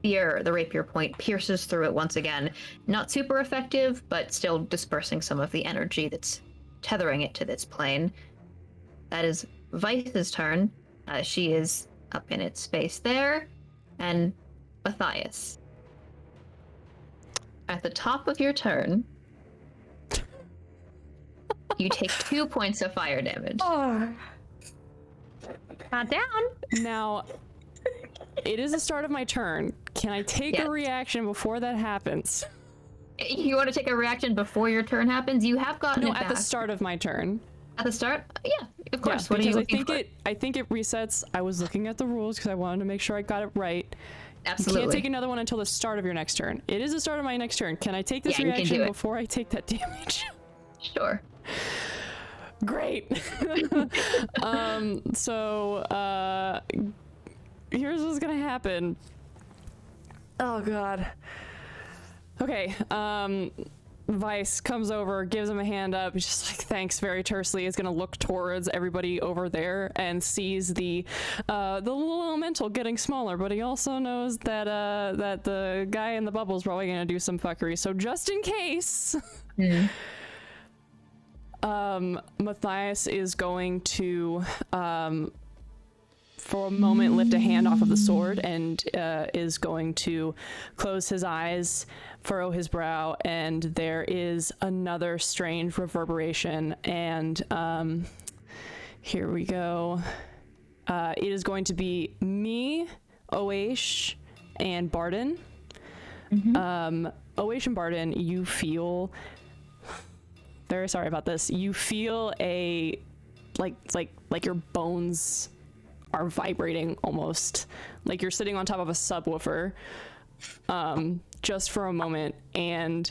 the rapier point pierces through it once again. Not super effective, but still dispersing some of the energy that's tethering it to this plane. That is Vice's turn. She is up in its space there. And Matthias. At the top of your turn, you take 2 points of fire damage. Oh. Not down. Now, it is the start of my turn. Can I take Yes. a reaction before that happens? You want to take a reaction before your turn happens? You have gotten No, it at back. the start of my turn. At the start? Yeah, of course. Yeah, What are you because looking for? I think it resets. I was looking at the rules because I wanted to make sure I got it right. You Absolutely. can't take another one until the start of your next turn. It is the start of my next turn. Can I take this Yeah, you can reaction do it. before I take that damage? Sure. Great. So here's what's gonna happen. Oh god. Okay, Vice comes over, gives him a hand up. He's just like, thanks, very tersely. Is gonna look towards everybody over there and sees the little elemental getting smaller, but he also knows that that the guy in the bubble is probably gonna do some fuckery. So just in case, Matthias is going to for a moment lift a hand off of the sword and is going to close his eyes, furrow his brow, and there is another strange reverberation. And here we go. It is going to be me, Oesh, and Barden. Oesh and Barden, you feel... Very sorry about this. You feel a... like your bones are vibrating almost. Like you're sitting on top of a subwoofer just for a moment, and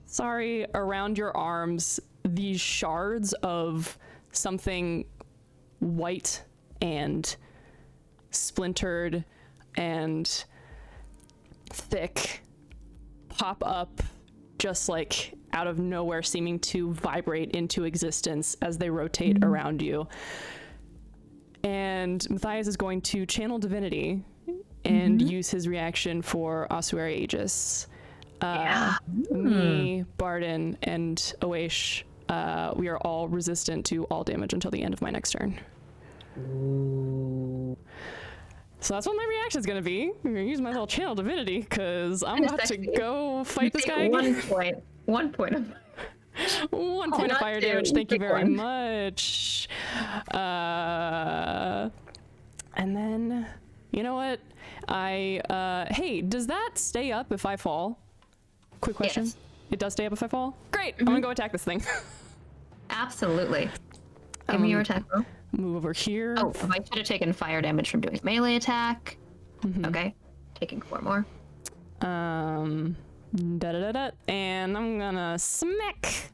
sorry, around your arms, these shards of something white and splintered and thick pop up just like out of nowhere, seeming to vibrate into existence as they rotate around you. And Matthias is going to channel divinity and use his reaction for Ossuary Aegis. Me, Barden, and Oesh, we are all resistant to all damage until the end of my next turn. So that's what my reaction is going to be. I'm going to use my little channel divinity because I'm about to go fight this guy again. 1 point of 1 point of fire damage. Thank you very much. And then, you know what? Hey, does that stay up if I fall? Quick question. Yes. It does stay up if I fall? Great. I'm gonna go attack this thing. Absolutely. Give me your attack roll. Move over here. Oh, I should have taken fire damage from doing a melee attack. Okay. Taking 4 more. And I'm gonna smack.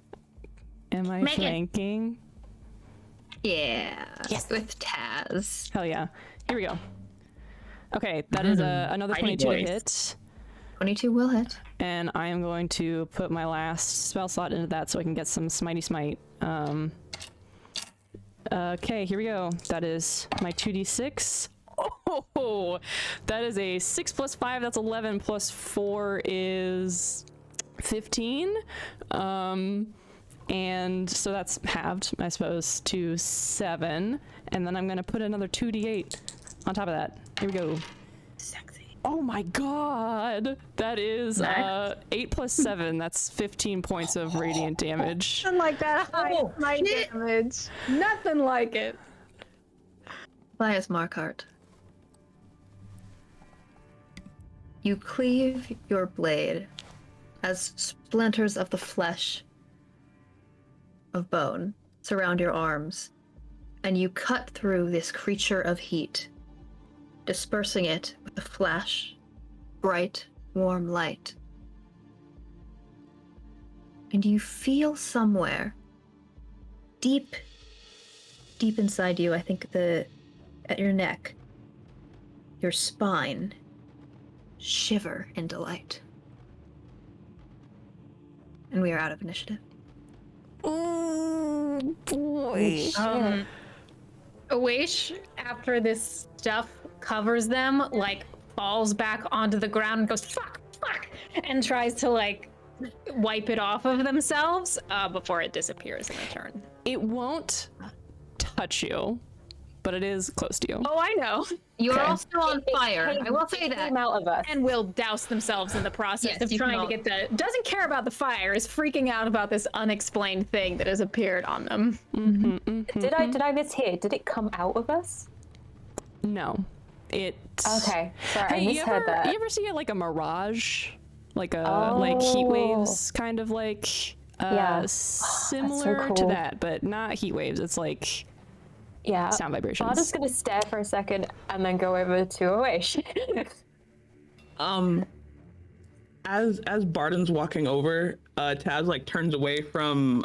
Am I flanking? Yeah. Yes. With Taz. Hell yeah. Here we go. Okay, that is another 22 to hit. 22 will hit. And I am going to put my last spell slot into that so I can get some smitey smite. Okay, here we go. That is my 2d6. Oh, that is a 6 plus 5, that's 11, plus 4 is 15. And so that's halved, I suppose, to 7. And then I'm gonna put another 2d8 on top of that. Here we go. Sexy. Oh my god! That is 8 plus 7, that's 15 points of radiant damage. Nothing like that high smite damage. Nothing like it. Elias Markart. You cleave your blade as splinters of the flesh of bone surround your arms, and you cut through this creature of heat, dispersing it with a flash, bright, warm light. And you feel somewhere, deep inside you, I think at your neck, your spine, shiver in delight. And we are out of initiative. Oh boy. Oesh, after this stuff covers them, like falls back onto the ground and goes, fuck, and tries to like wipe it off of themselves before it disappears in a turn. It won't touch you, but it is close to you. Oh, I know. You're also on fire. I will say that. Came out of us. And will douse themselves in the process Yes, of you trying to can get the... Doesn't care about the fire, is freaking out about this unexplained thing that has appeared on them. Did I mishear? Did it come out of us? No. It... Okay. Sorry, I Hey, misheard that. you ever see like a mirage? Like a like heat waves, kind of like similar to cool. that, but not heat waves. It's like sound vibrations. I'm just gonna stare for a second and then go over to Oish. As Barden's walking over, Taz like turns away from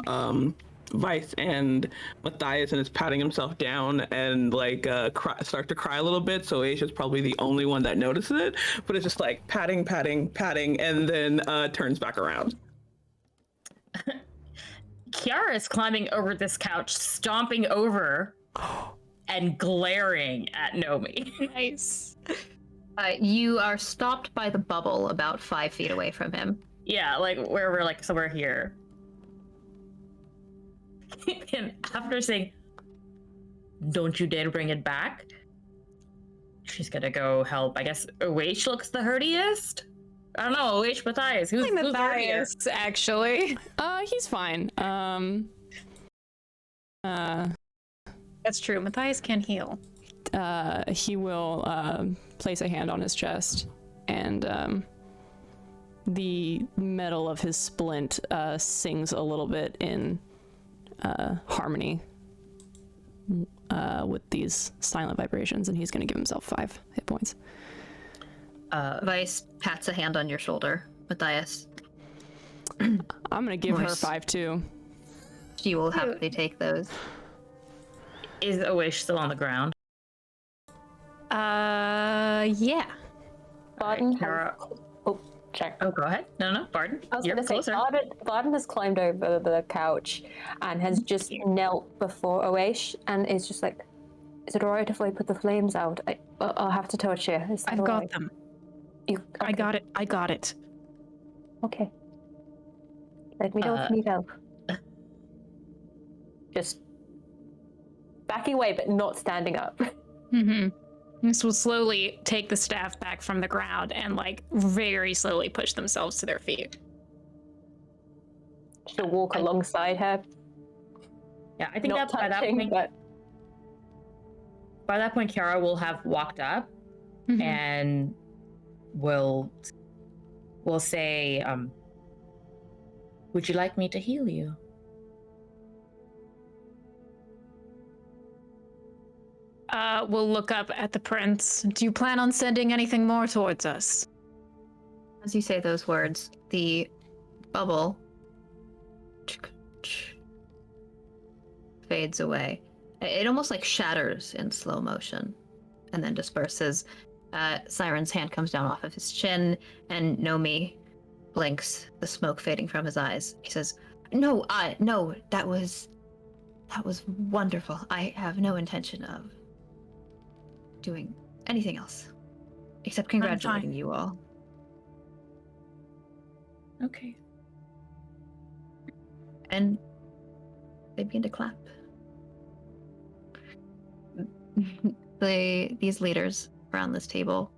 Vice and Matthias and is patting himself down and like start to cry a little bit. So Aisha's probably the only one that notices it, but it's just like patting, and then turns back around. Kiara is climbing over this couch, stomping over and glaring at Nomi. Nice. You are stopped by the bubble about 5 feet away from him. Yeah, like where we're like somewhere here. And after saying, "Don't you dare bring it back," she's gonna go help. I guess Oish looks the hurtiest. I don't know, Oish, Matthias. Who's Matthias, actually. He's fine. That's true. Matthias can heal. He will place a hand on his chest, and the metal of his splint sings a little bit in harmony with these silent vibrations, and he's going to give himself 5 hit points. Vice pats a hand on your shoulder. Matthias. I'm going to give her Nice. 5 too. She will happily take those. Is Oish still on the ground? Yeah. Barden Kara- check. Oh, go ahead. No, Barden. I was You're going to say, closer. Barden has climbed over the couch and has just knelt before Oish and is just like, "Is it alright if I put the flames out? I'll have to touch you." Is that I've got alright? them. You, I okay. got it. I got it. Okay. Let me know if you need help. Just backing away, but not standing up. Mm-hmm. This will slowly take the staff back from the ground and, like, very slowly push themselves to their feet. She'll walk alongside her. Yeah, I think Not that by that touching, point, but by that point, Kiara will have walked up and will say, "Would you like me to heal you?" We'll look up at the prince. Do you plan on sending anything more towards us? As you say those words, the bubble fades away. It almost like shatters in slow motion and then disperses. Siren's hand comes down off of his chin, and Nomi blinks, the smoke fading from his eyes. He says, no, that was wonderful. I have no intention of doing anything else except congratulating you all." Okay. And they begin to clap. These leaders around this table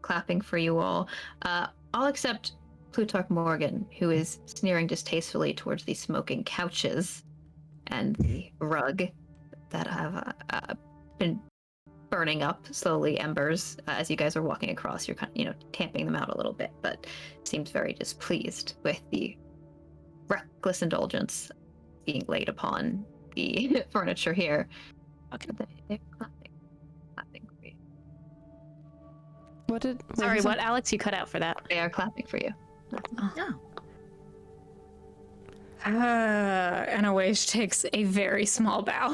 clapping for you all, all except Plutarch Morgan, who is sneering distastefully towards the smoking couches and the rug that have been burning up slowly, embers. As you guys are walking across, you're kind of, tamping them out a little bit, but seems very displeased with the reckless indulgence being laid upon the furniture here. Okay, they're clapping for you. Sorry, what, Alex? You cut out for that. They are clapping for you. And Oish takes a very small bow.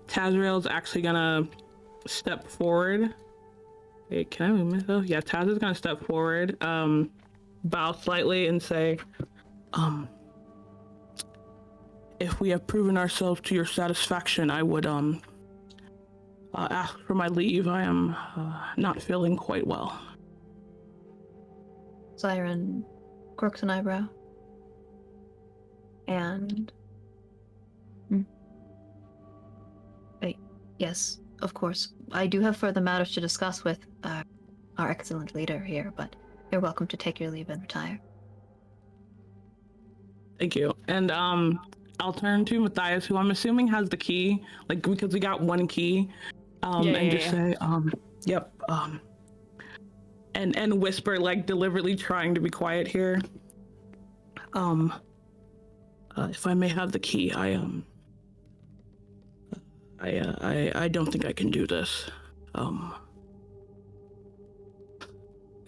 Tazrael's actually gonna step forward. Wait, can I move myself? Yeah, Taz is gonna step forward, bow slightly and say, if we have proven ourselves to your satisfaction, I would ask for my leave. I am not feeling quite well. Siren quirks an eyebrow. And... yes, of course. I do have further matters to discuss with our excellent leader here, but you're welcome to take your leave and retire. Thank you. And I'll turn to Matthias, who I'm assuming has the key, like, because we got one key. Say, yep. And whisper, like, deliberately trying to be quiet here. If I may have the key, I don't think I can do this.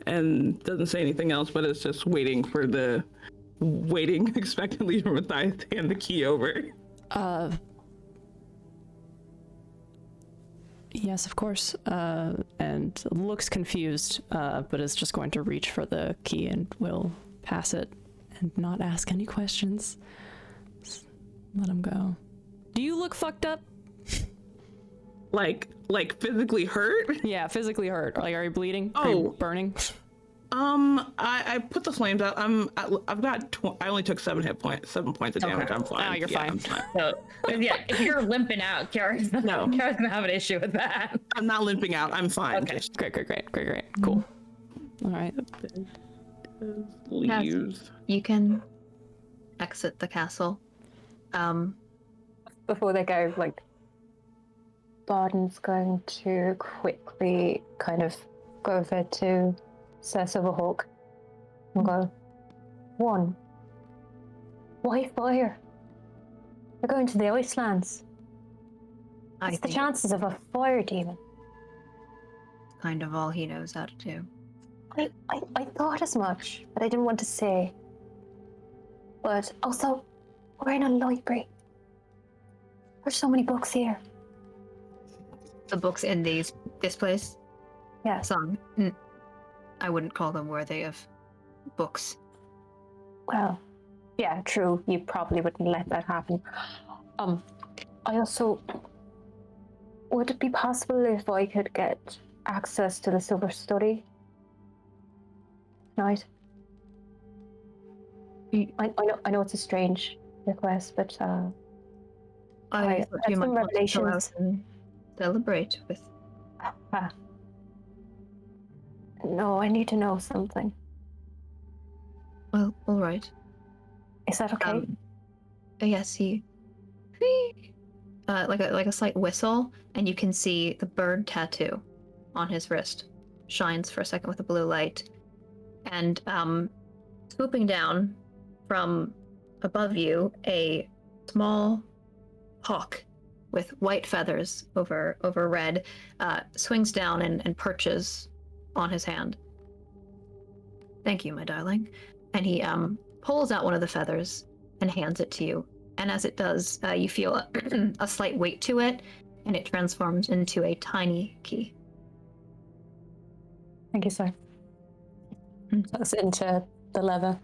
And doesn't say anything else, but it's just waiting expectantly for Matthias to hand the key over. Yes, of course. And looks confused, but is just going to reach for the key and will pass it and not ask any questions. Just let him go. Do you look fucked up? Like physically hurt? Yeah, physically hurt. Like, are you bleeding? Oh. Are you burning? I put the flames out. I've got. I only took 7 points of damage. I'm fine. Oh, you're fine. I'm fine. So, yeah, if you're limping out, Kiara's gonna have an issue with that. I'm not limping out. I'm fine. Okay. Just Great. Cool. All right. leaves. You can exit the castle. Before they go, like, Barden's going to quickly kind of go over to Sir Silverhawk and go, "One, why fire? They're going to the Icelands. What's the chances of a fire demon?" Kind of all he knows how to do. I thought as much, but I didn't want to say. But also, we're in a library. There's so many books here. The books in this place? Yeah. I wouldn't call them worthy of books. Well, yeah, true. You probably wouldn't let that happen. I also... Would it be possible if I could get access to the Silver Study tonight? I know it's a strange request, but I had thought you some might want to go out revelations. and celebrate with. No, I need to know something. Well, all right. Is that okay? Yes, he. Like a slight whistle, and you can see the bird tattoo on his wrist shines for a second with a blue light, and swooping down from above you, a small hawk with white feathers over red swings down and perches on his hand. "Thank you, my darling." And he pulls out one of the feathers and hands it to you. And as it does, you feel a slight weight to it, and it transforms into a tiny key. Thank you, sir. That's into the leather.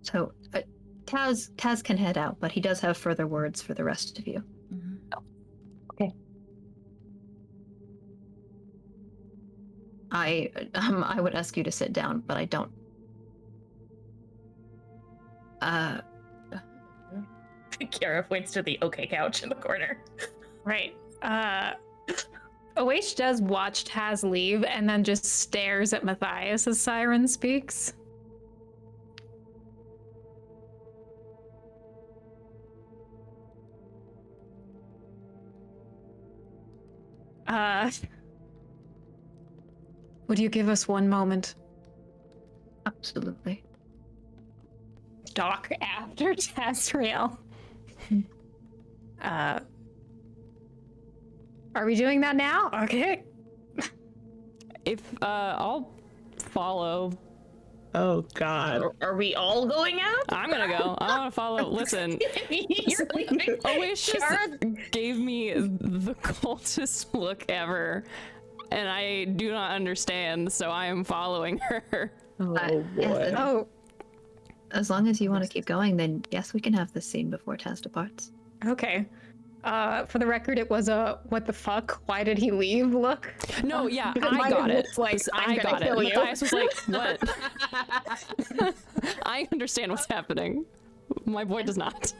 So Kaz can head out, but he does have further words for the rest of you. Oh, okay. I would ask you to sit down, but I don't. Kiara points to the okay couch in the corner. Right. Oish does watch Taz leave and then just stares at Matthias as Siren speaks. Would you give us one moment? Absolutely. Doc after Tasriel. Are we doing that now? Okay. If I'll follow. Oh God. Are we all going out? I'm gonna go. I want to follow. Listen. You're leaving. Oish just gave me the coldest look ever, and I do not understand, so I am following her. Boy. As long as you want to keep going, then yes, we can have this scene before Taz departs. Okay. For the record, it was a "what the fuck? Why did he leave?" look. No, yeah, Because I mine got it. was like, I'm I gonna got it. kill you. Matthias was like, what? I understand what's happening. My boy does not.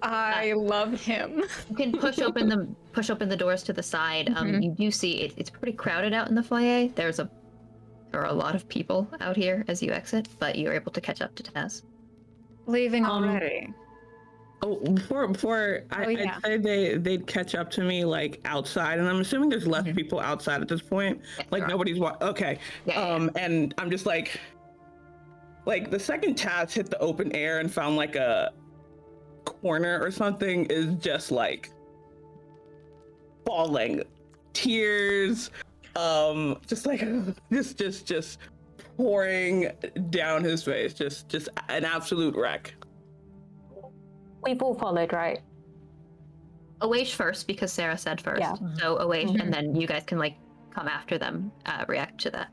I love him. You can push open the doors to the side. You do see it's pretty crowded out in the foyer. There are a lot of people out here as you exit, but you're able to catch up to Taz. Leaving already. Oh, before yeah. I'd say they'd catch up to me like outside, and I'm assuming there's less people outside at this point. Yeah, Like there are. nobody's okay. Yeah. And I'm just like the second Taz hit the open air and found like a corner or something is just like bawling, tears, just like just pouring down his face, just an absolute wreck. We've all followed, right? Awaish first because Sarah said first. Yeah. So Awaish, and then you guys can like come after them, react to that.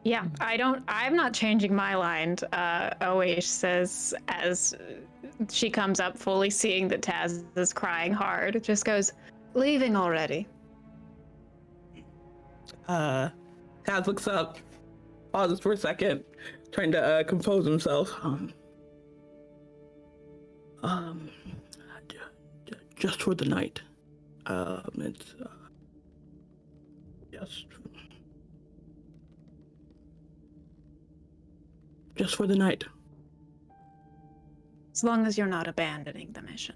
Yeah, I'm not changing my line. Oish says as she comes up, fully seeing that Taz is crying hard. It just goes, leaving already. Taz looks up, pauses for a second, trying to compose himself. Just for the night. It's just for the night. As long as you're not abandoning the mission.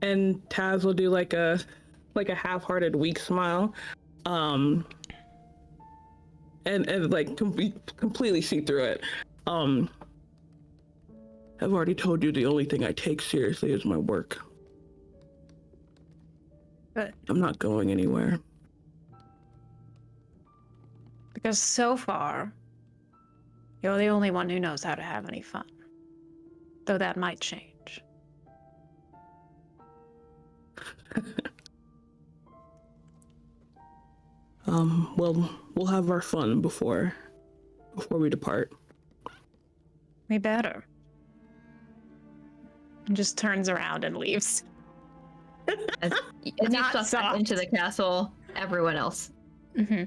And Taz will do like a half-hearted weak smile, and like completely see through it. I've already told you the only thing I take seriously is my work. But I'm not going anywhere. because so far, you're the only one who knows how to have any fun. Though that might change. Well, we'll have our fun before we depart. We better. And just turns around and leaves. As you Not step soft. into the castle, everyone else. Mm-hmm.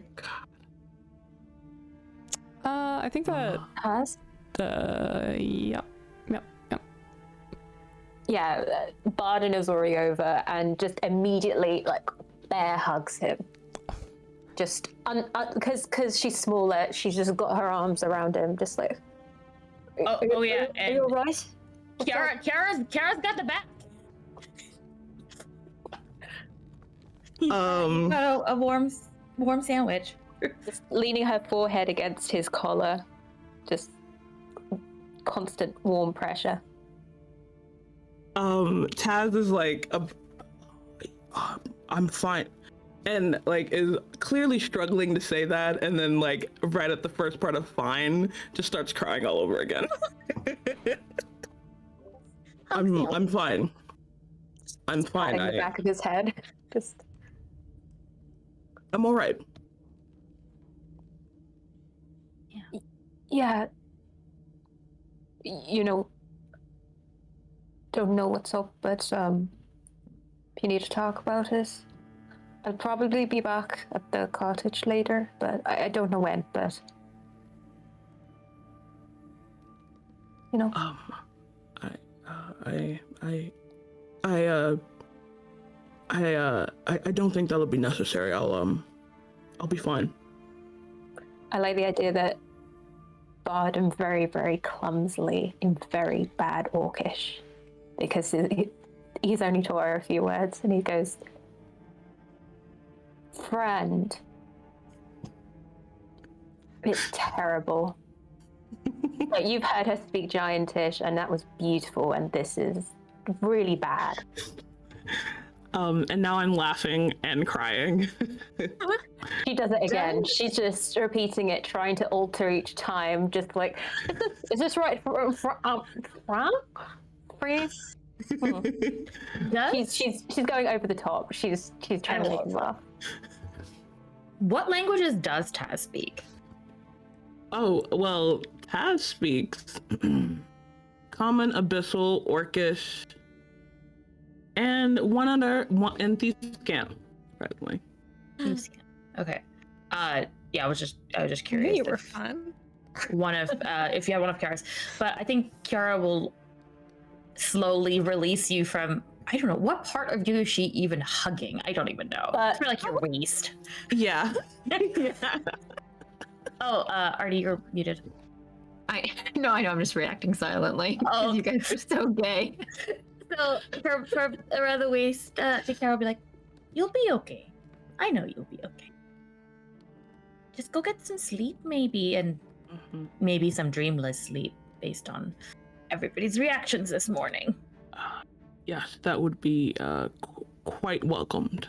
I think that Has? yep. Yeah, Barden is already over and just immediately like bear hugs him. Just because she's smaller, she's just got her arms around him, just like. Oh yeah, Are you alright? Kara's got the back. Um, A warm sandwich. Just leaning her forehead against his collar, just constant warm pressure. Taz is like, I'm fine, and like is clearly struggling to say that, and then like right at the first part of fine, just starts crying all over again. I'm fine. I'm fine. Patting the back of his head, just. I'm all right. Yeah. You know, don't know what's up, but if you need to talk about it, I'll probably be back at the cottage later, but I don't know when, but you know. I don't think that'll be necessary. I'll be fine. I like the idea that Barden very, very clumsily in very bad Orcish, because he's only taught her a few words, and he goes, "Friend." It's terrible. Like, you've heard her speak Giantish, and that was beautiful, and this is really bad. And now I'm laughing and crying. She does it again. She's just repeating it, trying to alter each time. Just like, is this right? Freeze. She's going over the top. She's trying to make us laugh. What languages does Taz speak? Oh, well, Taz speaks Common, Abyssal, Orcish, and one thief scan, surprisingly. Okay. Yeah, I was just I knew curious. you were if fun. One of if you have one of Kiara's, but I think Kiara will slowly release you from. I don't know what part of you is she even hugging. I don't even know. It's more like your waist. Yeah. Yeah. Oh, Artie, you're muted. I know. I'm just reacting silently. Oh. You guys are so gay. So for around the waist, Kiara will be like, "You'll be okay. I know you'll be okay. Just go get some sleep, maybe, and maybe some dreamless sleep based on everybody's reactions this morning." Yes, that would be quite welcomed.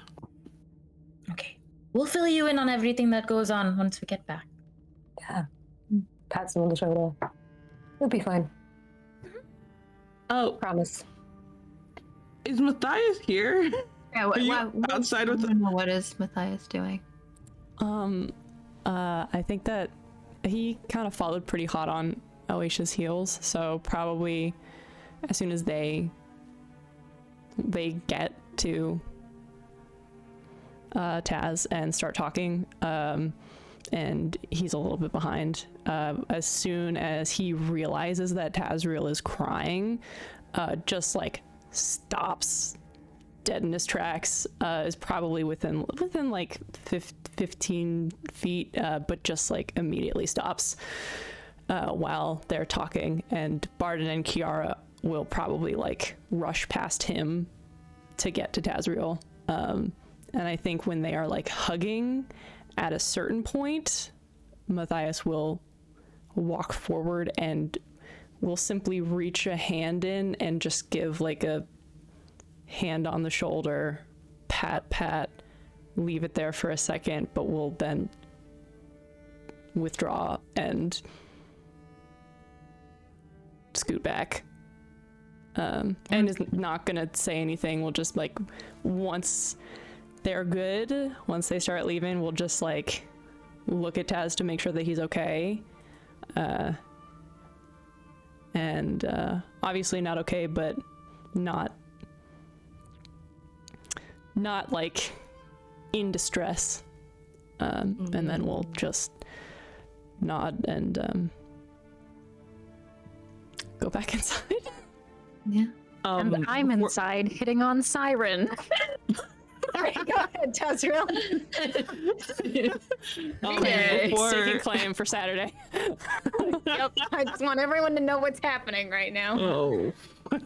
Okay. We'll fill you in on everything that goes on once we get back. Yeah. Pats him on the shoulder. We'll be fine. Oh, Promise. is Matthias here? Yeah, Are you outside with what is Matthias doing? I think that he kind of followed pretty hot on Oasia's heels, so probably as soon as they get to Taz and start talking, and he's a little bit behind. As soon as he realizes that Tazriel is crying, just like stops dead in his tracks, is probably within like 15 feet, but just like immediately stops while they're talking, and Barden and Kiara will probably like rush past him to get to Tazriel. And I think when they are like hugging at a certain point, Matthias will walk forward and will simply reach a hand in and just give like a hand on the shoulder, pat, leave it there for a second, but will then withdraw and scoot back. And is not gonna say anything. We'll just like, once they're good, once they start leaving, we'll just like look at Taz to make sure that he's okay. And obviously not okay, but not like in distress. And then we'll just nod and go back inside. Yeah. And I'm inside hitting on Siren. Sorry, go ahead, Tazriel. Taking claim for Saturday. Yep, I just want everyone to know what's happening right now. Oh,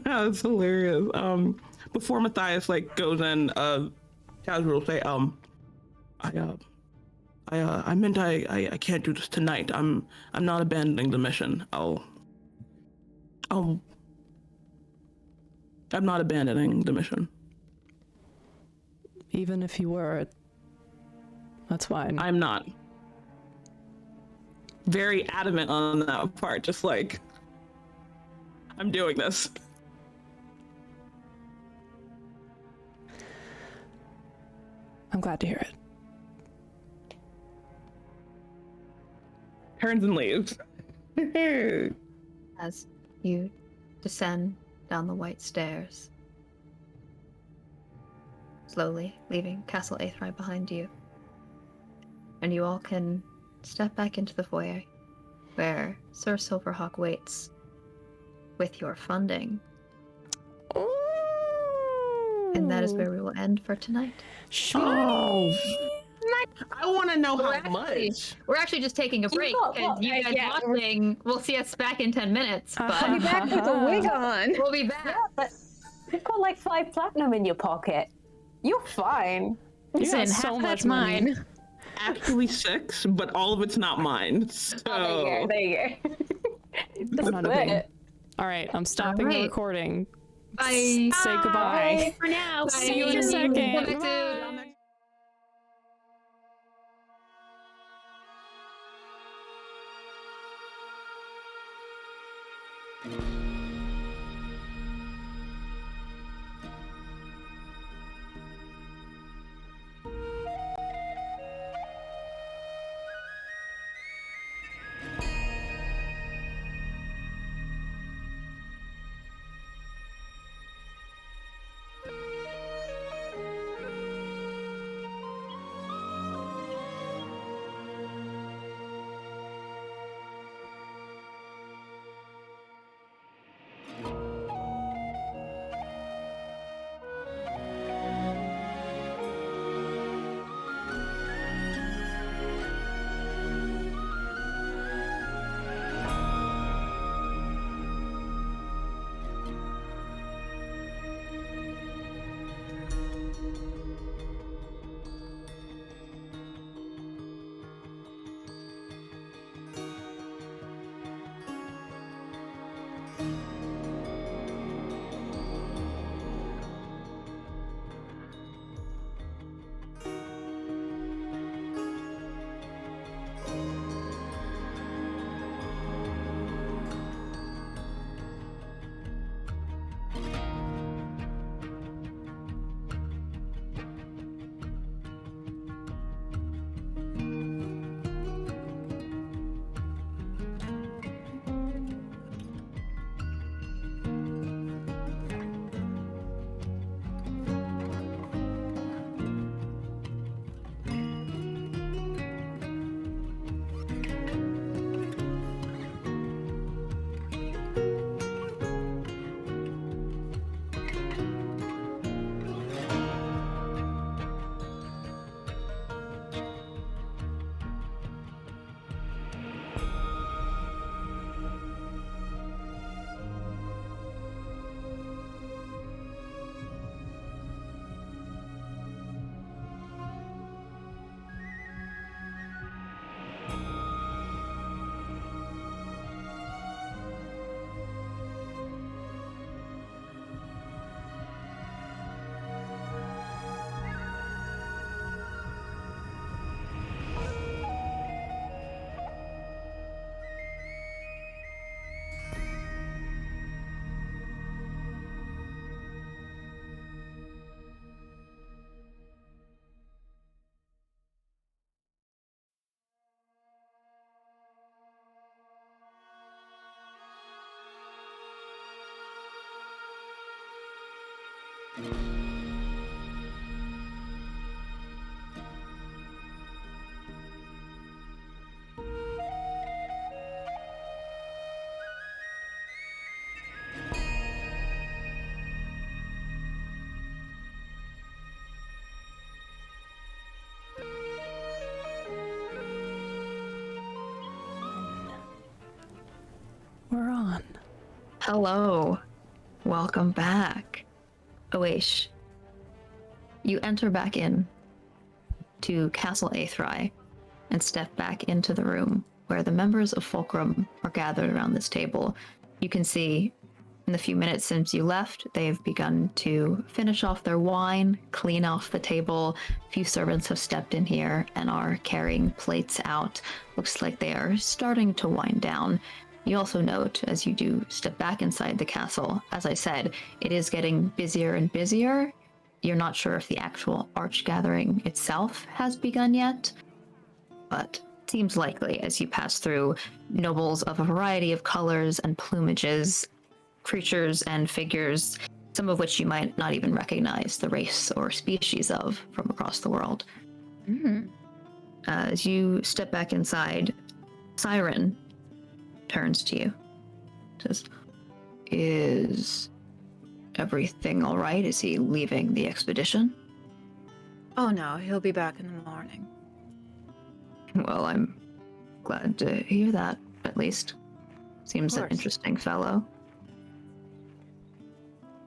that's hilarious. Before Matthias like goes in, Taz will say, I meant I can't do this tonight. I'm not abandoning the mission. I'm not abandoning the mission. Even if you were, that's fine. I'm not. Very adamant on that part, just like, I'm doing this. I'm glad to hear it. Turns and leaves. As you descend down the white stairs, slowly leaving Castle Aethrai behind you, and you all can step back into the foyer where Sir Silverhawk waits with your funding. And that is where we will end for tonight. Oh, I want to know how much. We're actually just taking a break because you guys watching. We'll see us back in 10 minutes. But I'll be back with a wig on. we'll be back. Yeah, but you've got like 5 platinum in your pocket. You're fine. Listen, got half so that's much money. mine. Actually 6, but all of it's not mine. So Oh, there you go. That's not a big. Split. All right, I'm stopping the right. recording. Bye. Say goodbye. For now. See you in a second. Come back Bye. soon. We're on. Hello. Welcome back. Oish, you enter back in to Castle Aethrai and step back into the room where the members of Fulcrum are gathered around this table. You can see in the few minutes since you left, they've begun to finish off their wine, clean off the table. A few servants have stepped in here and are carrying plates out. Looks like they are starting to wind down. You also note, as you do step back inside the castle, as I said, it is getting busier and busier. You're not sure if the actual arch gathering itself has begun yet, but it seems likely as you pass through nobles of a variety of colors and plumages, creatures and figures, some of which you might not even recognize the race or species of from across the world. As you step back inside, Siren turns to you, says, "Is everything all right? Is he leaving the expedition?" Oh no, he'll be back in the morning. Well, I'm glad to hear that, at least. Seems an interesting fellow.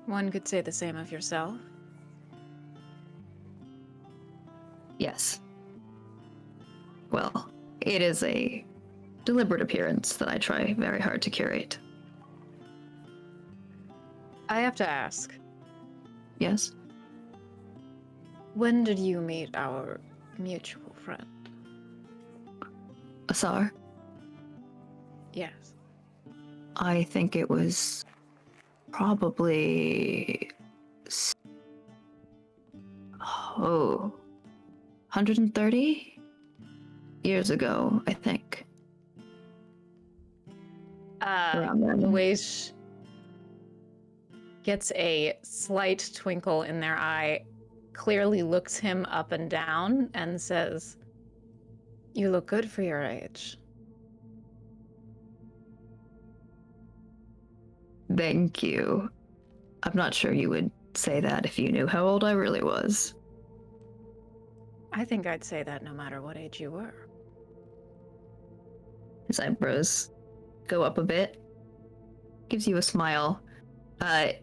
One could say the same of yourself. Yes. Well, it is a deliberate appearance that I try very hard to curate. I have to ask, Yes? when did you meet our mutual friend? Asar? Yes. I think it was probably 130 years ago, I think. Around then. Luis gets a slight twinkle in their eye, clearly looks him up and down, and says, "You look good for your age." Thank you. I'm not sure you would say that if you knew how old I really was. I think I'd say that no matter what age you were. His eyebrows go up a bit, gives you a smile.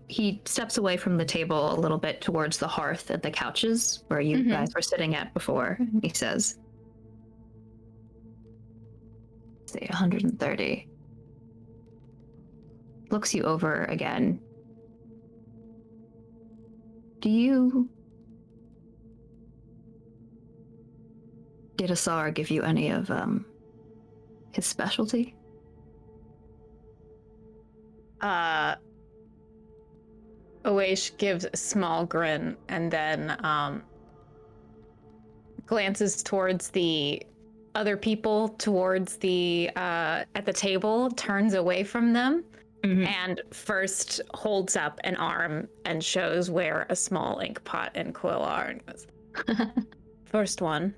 He steps away from the table a little bit towards the hearth and the couches where you guys were sitting at before. He says, say 130. Looks you over again. Did Asar give you any of his specialty? Oish gives a small grin and then glances towards the other people towards the at the table, turns away from them, and first holds up an arm and shows where a small ink pot and quill are and goes, "First one."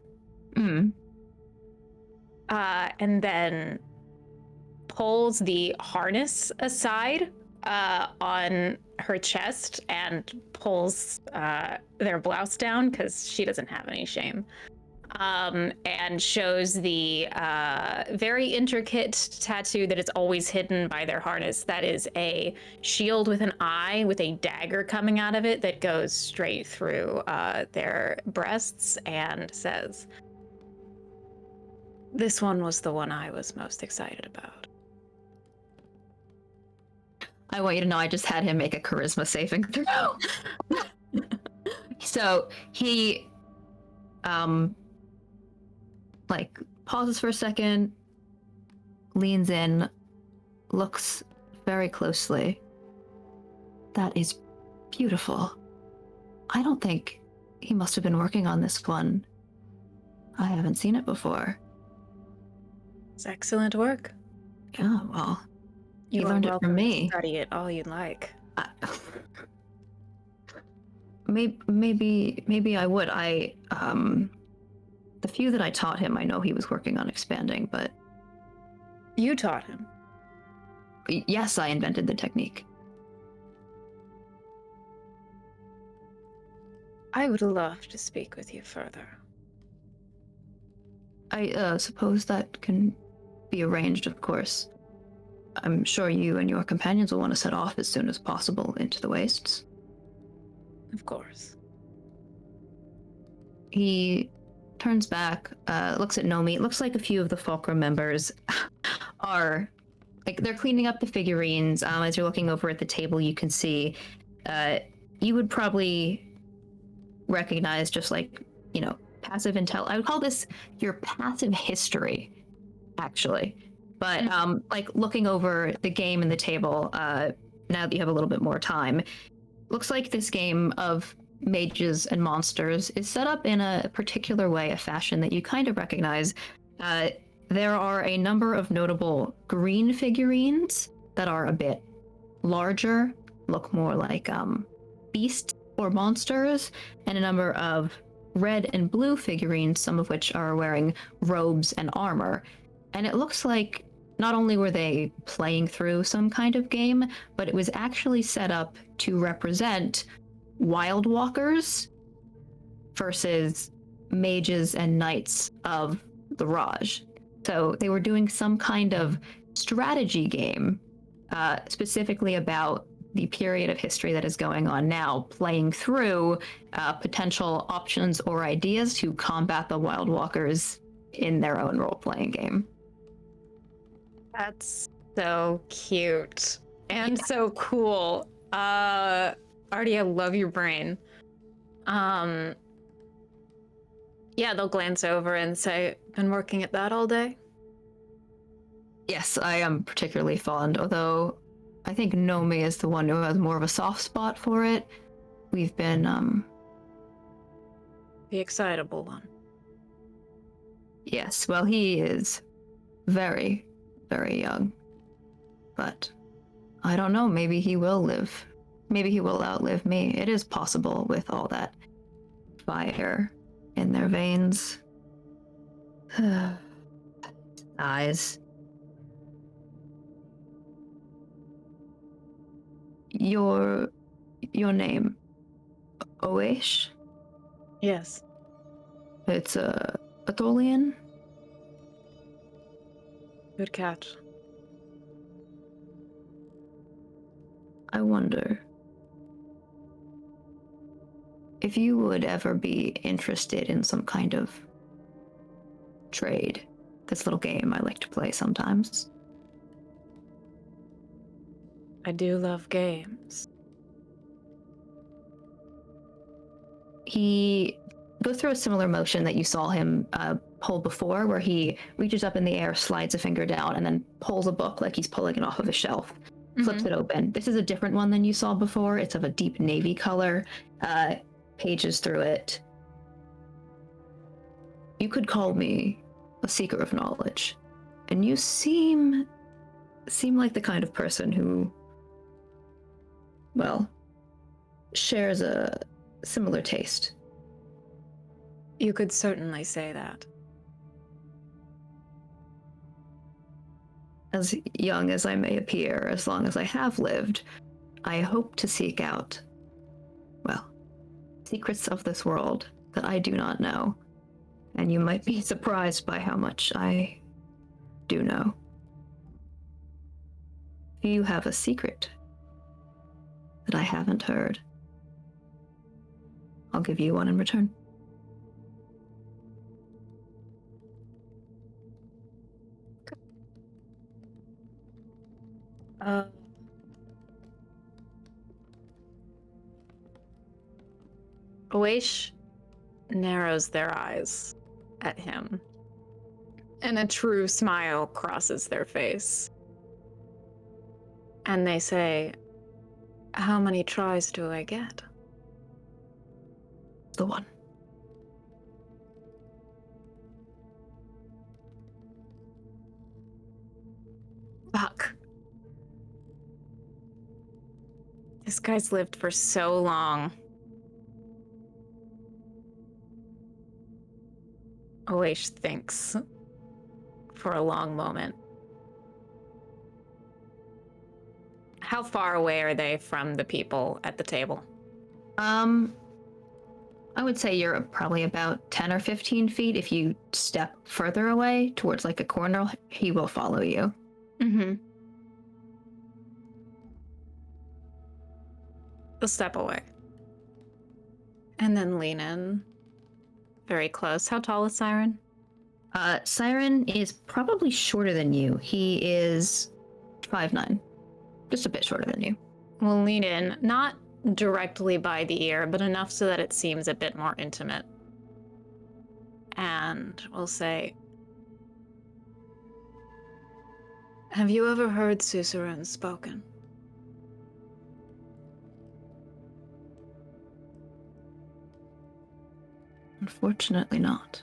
And then pulls the harness aside on her chest and pulls their blouse down because she doesn't have any shame, and shows the very intricate tattoo that is always hidden by their harness. That is a shield with an eye with a dagger coming out of it that goes straight through their breasts, and says, "This one was the one I was most excited about." I want you to know I just had him make a charisma saving throw. So he pauses for a second, leans in, looks very closely. That is beautiful. I don't think he must have been working on this one. I haven't seen it before. It's excellent work. Yeah, well, You he are learned it welcome from to me. study it all you'd like. Maybe I would. The few that I taught him, I know he was working on expanding, but You taught him. yes, I invented the technique. I would love to speak with you further. I suppose that can be arranged, of course. I'm sure you and your companions will want to set off as soon as possible into the wastes. Of course. He turns back, looks at Nomi. It looks like a few of the Fulcrum members are, like, they're cleaning up the figurines. As you're looking over at the table, you can see, you would probably recognize just like, passive intel. I would call this your passive history, actually. But like looking over the game and the table, now that you have a little bit more time, looks like this game of mages and monsters is set up in a particular way, a fashion that you kind of recognize. There are a number of notable green figurines that are a bit larger, look more like beasts or monsters, and a number of red and blue figurines, some of which are wearing robes and armor. And it looks like not only were they playing through some kind of game, but it was actually set up to represent wild walkers versus mages and knights of the Raj. So they were doing some kind of strategy game, specifically about the period of history that is going on now, playing through potential options or ideas to combat the wild walkers in their own role-playing game. That's so cute and so cool. Artie, I love your brain. Yeah, they'll glance over and say, "Been working at that all day?" Yes, I am particularly fond, although I think Nomi is the one who has more of a soft spot for it. We've been, The excitable one. yes, well, he is very, very young. But I don't know, maybe he will live. Maybe he will outlive me. It is possible with all that fire in their veins. Eyes. Your name, Oesh? Yes. It's Atholian? Good catch. I wonder if you would ever be interested in some kind of trade. This little game I like to play sometimes. I do love games. He goes through a similar motion that you saw him pull before, where he reaches up in the air, slides a finger down, and then pulls a book like he's pulling it off of a shelf. Flips it open. This is a different one than you saw before. It's of a deep navy color. Pages through it. You could call me a seeker of knowledge, and you seem like the kind of person who, well, shares a similar taste. You could certainly say that. As young as I may appear, as long as I have lived, I hope to seek out, well, secrets of this world that I do not know. And you might be surprised by how much I do know. If you have a secret that I haven't heard, I'll give you one in return. Oesh narrows their eyes at him, and a true smile crosses their face. And they say, "How many tries do I get?" The one. Fuck. This guy's lived for so long. Oish thinks for a long moment. How far away are they from the people at the table? I would say you're probably about 10 or 15 feet. If you step further away towards like a corner, he will follow you. Mm-hmm. He'll step away. And then lean in. Very close. How tall is Siren? Siren is probably shorter than you. He is 5'9". Just a bit shorter than you. We'll lean in, not directly by the ear, but enough so that it seems a bit more intimate. And we'll say, have you ever heard Suzerain spoken? Unfortunately not.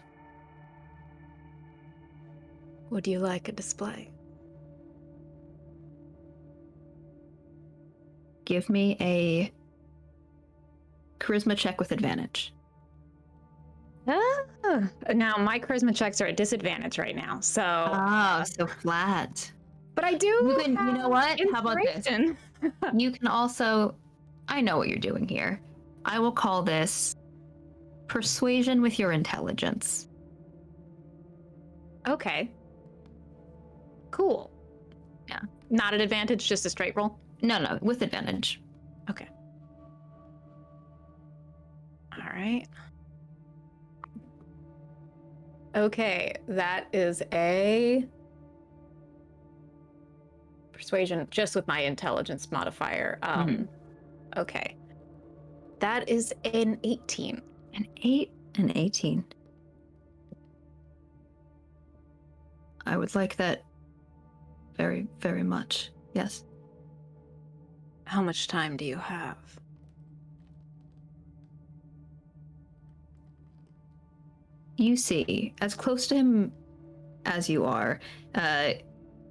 Would you like a display? Give me a charisma check with advantage. Now, my charisma checks are at disadvantage right now, so... So flat. But I do You know what? How about this? inspiration. You can also... I know what you're doing here. I will call this persuasion with your intelligence. Okay. Cool. Yeah. Not an advantage, just a straight roll? No, with advantage. Okay. All right. Okay, that is a persuasion just with my intelligence modifier. Okay. That is an 18. An 8 and 18. I would like that very, very much. Yes. How much time do you have? You see, as close to him as you are,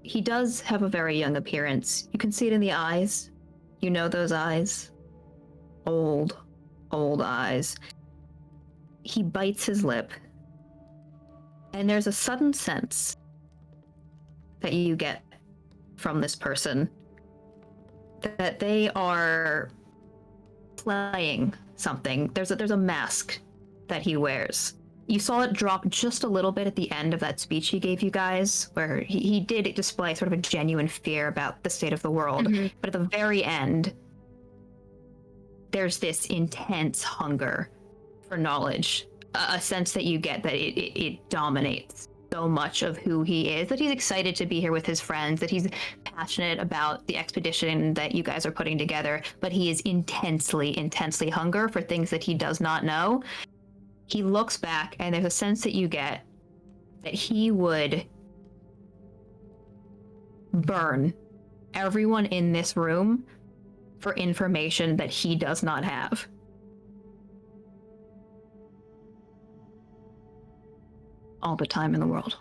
he does have a very young appearance. You can see it in the eyes. You know those eyes. Old eyes. He bites his lip. And there's a sudden sense that you get from this person that they are playing something. There's a mask that he wears. You saw it drop just a little bit at the end of that speech he gave you guys, where he did display sort of a genuine fear about the state of the world. Mm-hmm. But at the very end, there's this intense hunger for knowledge, a sense that you get that it dominates so much of who he is, that he's excited to be here with his friends, that he's passionate about the expedition that you guys are putting together, but he is intensely hunger for things that he does not know. He looks back, and there's a sense that you get that he would burn everyone in this room for information that he does not have. All the time in the world.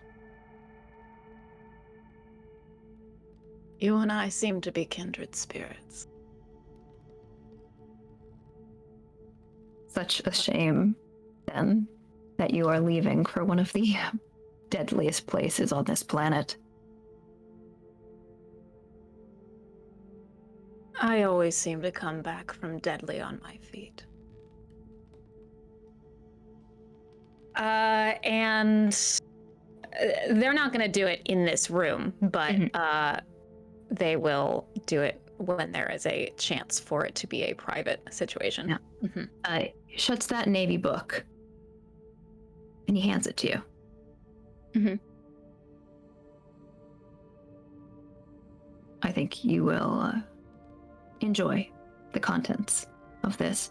You and I seem to be kindred spirits. Such a shame, then, that you are leaving for one of the deadliest places on this planet. I always seem to come back from deadly on my feet. And they're not going to do it in this room, but they will do it when there is a chance for it to be a private situation. Yeah. Mm-hmm. Shuts that Navy book, and he hands it to you. Mm-hmm. I think you will enjoy the contents of this.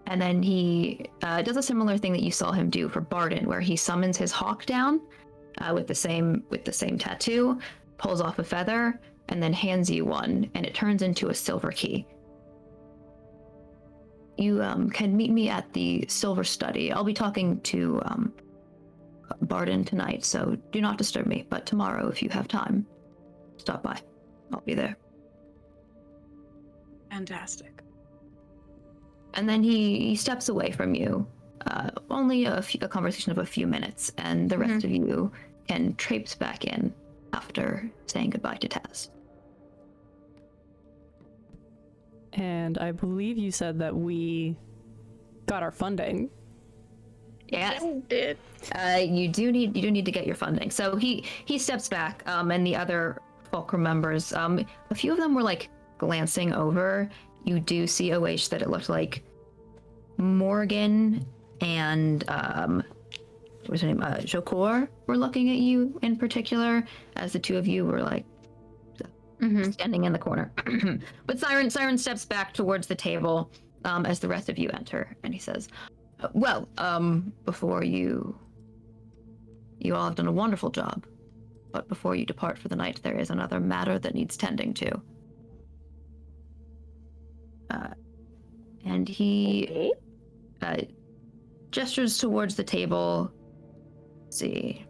And then he does a similar thing that you saw him do for Barden, where he summons his hawk down with the same tattoo, pulls off a feather, and then hands you one, and it turns into a silver key. You can meet me at the Silver Study. I'll be talking to Barden tonight, so do not disturb me. But tomorrow, if you have time, stop by. I'll be there. Fantastic. And then he steps away from you, only a conversation of a few minutes, and the rest of you can traipse back in after saying goodbye to Taz. And I believe you said that we got our funding. Yes. Did. You do need to get your funding. So he steps back, and the other Fulcrum members, a few of them were like glancing over. You do see Oish that it looked like Morgan and what was her name? Jokor were looking at you in particular, as the two of you were like standing in the corner. But Siren steps back towards the table as the rest of you enter, and he says, well, before you all have done a wonderful job, but before you depart for the night, there is another matter that needs tending to. And he gestures towards the table. Let's see.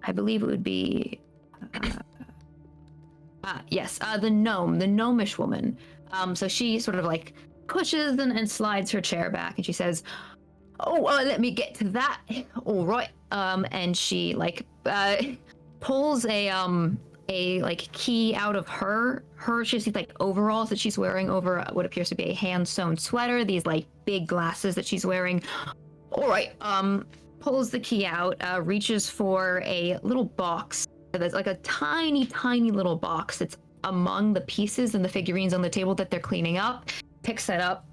I believe it would be... yes, the gnomish woman. So she sort of like pushes and slides her chair back, and she says, let me get to that. All right. And she like pulls a like key out of her she's like overalls that she's wearing over what appears to be a hand-sewn sweater, these like big glasses that she's wearing. All right. Pulls the key out, reaches for a little box that's like a tiny little box that's among the pieces and the figurines on the table that they're cleaning up. Picks it up,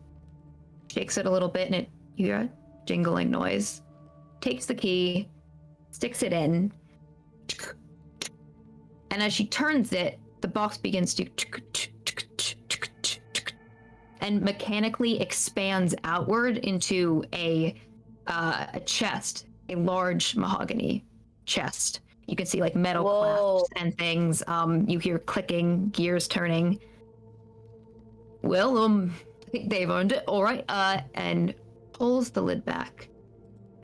shakes it a little bit, and you hear a jingling noise. Takes the key, sticks it in, and as she turns it, the box begins to and mechanically expands outward into a chest, a large mahogany chest. You can see like metal clasps and things. You hear clicking, gears turning. Well, I think they've earned it. All right. And pulls the lid back,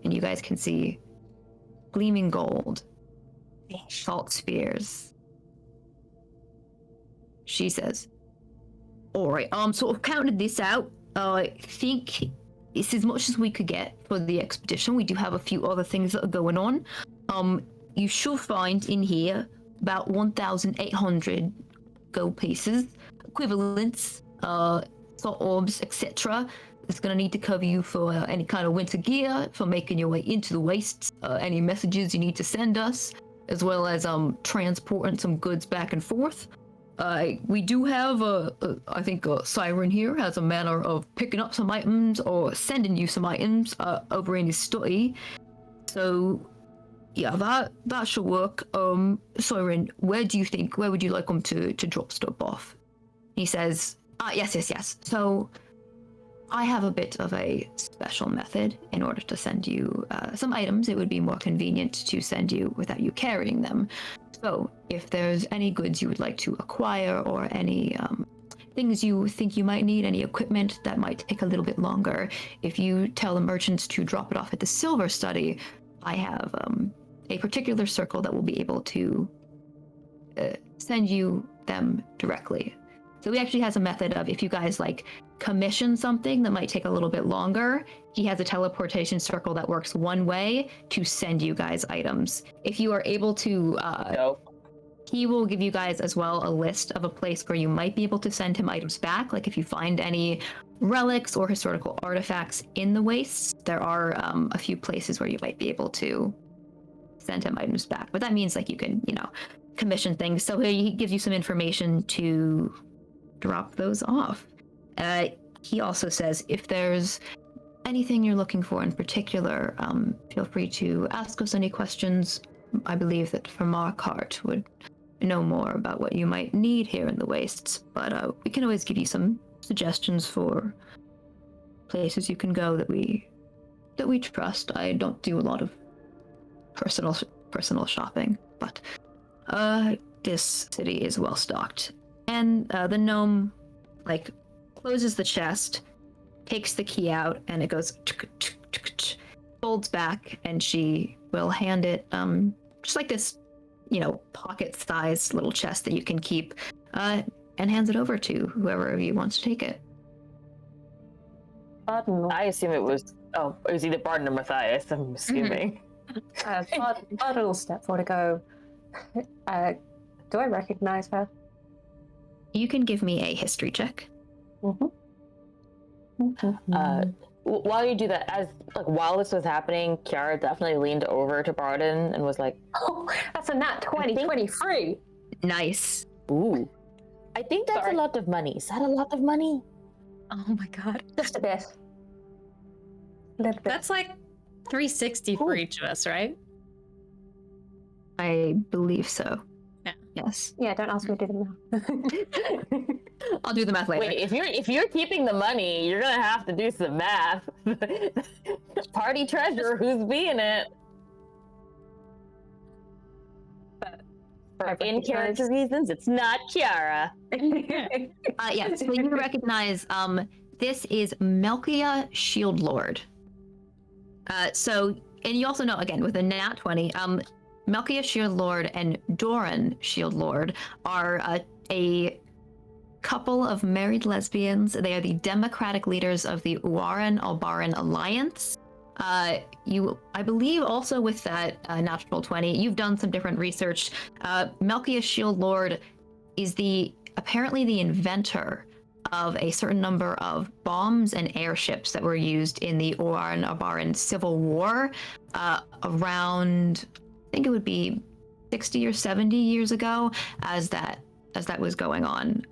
and you guys can see gleaming gold, salt spheres. She says, all right, sort of counted this out. I think it's as much as we could get for the expedition. We do have a few other things that are going on. You should find in here about 1,800 gold pieces, equivalents, salt orbs, etc. It's going to need to cover you for any kind of winter gear, for making your way into the wastes, any messages you need to send us, as well as transporting some goods back and forth. We do have, I think Siren here has a manner of picking up some items or sending you some items over in his study. So, yeah, that should work. Siren, where would you like him to drop stuff off? He says, yes. So, I have a bit of a special method in order to send you some items. It would be more convenient to send you without you carrying them. So, if there's any goods you would like to acquire or any things you think you might need, any equipment that might take a little bit longer, if you tell the merchants to drop it off at the Silver Study, I have a particular circle that will be able to send you them directly. So he actually has a method of, if you guys like commission something that might take a little bit longer, he has a teleportation circle that works one way to send you guys items. If you are able to, he will give you guys as well a list of a place where you might be able to send him items back. Like if you find any relics or historical artifacts in the wastes, there are a few places where you might be able to send him items back. But that means like you can, commission things. So he gives you some information to drop those off. He also says if there's anything you're looking for in particular, feel free to ask us any questions. I believe that Markart would know more about what you might need here in the wastes, but we can always give you some suggestions for places you can go that we trust. I don't do a lot of personal shopping, but this city is well stocked. And the gnome closes the chest, takes the key out, and it goes folds back, and she will hand it just like this pocket-sized little chest that you can keep, and hands it over to whoever of you wants to take it. Barden. I assume it was. Oh, it was either Barden or Matthias. I'm assuming. Barden will step forward and go. Do I recognize her? You can give me a history check. While you do that, while this was happening, Kiara definitely leaned over to Barden and was like, "Oh, that's a nat 23. Nice. Ooh, I think that's a lot of money. Is that a lot of money? Oh my god. Just a bit. A little bit. That's like 360 for each of us, right? I believe so. Yeah. Yes. Yeah, don't ask me to do the math. I'll do the math later. Wait, if you're keeping the money, you're gonna have to do some math. Party treasurer, who's being it? For in-character reasons, it's not Kiara. Yeah, so you recognize this is Melkia Shieldlord. And you also know, again, with a nat 20, Melkia Shieldlord and Doran Shieldlord are a couple of married lesbians. They are the democratic leaders of the Uaran-Albaran Alliance. I believe also with that natural 20, you've done some different research. Melkia Shieldlord is apparently the inventor of a certain number of bombs and airships that were used in the Uaran-Albaran Civil War around, I think it would be 60 or 70 years ago as that was going on.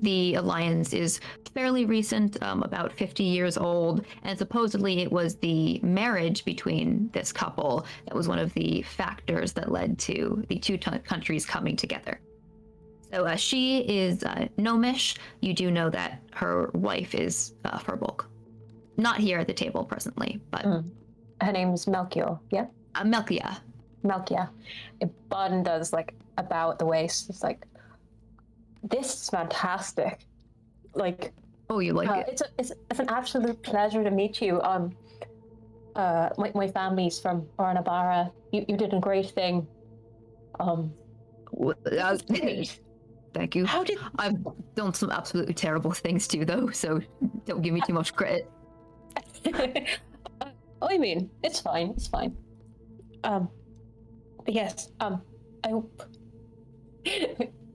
The alliance is fairly recent, about 50 years old, and supposedly it was the marriage between this couple that was one of the factors that led to the two countries coming together. So she is gnomish. You do know that her wife is Furbulk. Not here at the table presently, but... Her name's Melchior, yeah? Melkia. Melkia. Barden does like a bow at the waist. It's like, this is fantastic. Like, oh, you like it? It's an absolute pleasure to meet you. My family's from Barnabara. You did a great thing. Thank you. I've done some absolutely terrible things too, though, so don't give me too much credit. I mean, it's fine. It's fine. Yes. I hope.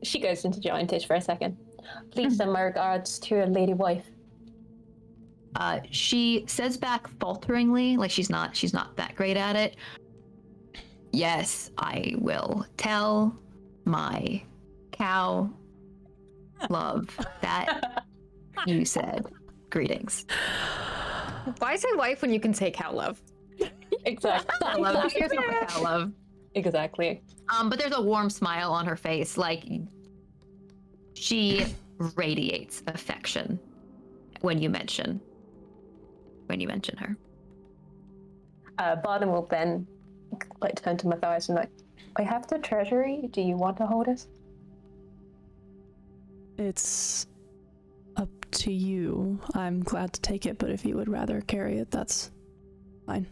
She goes into Giantish for a second. Please send my regards to your lady wife. She says back falteringly, like she's not that great at it. Yes, I will tell my cow love that you said. Greetings. Why say wife when you can say cow love? Exactly. Cow love. Here's my cow love. Exactly. But there's a warm smile on her face, like she radiates affection when you mention her. Barden will then turn to Matthias and I have the treasury. Do you want to hold it? It's up to you. I'm glad to take it, but if you would rather carry it, that's fine.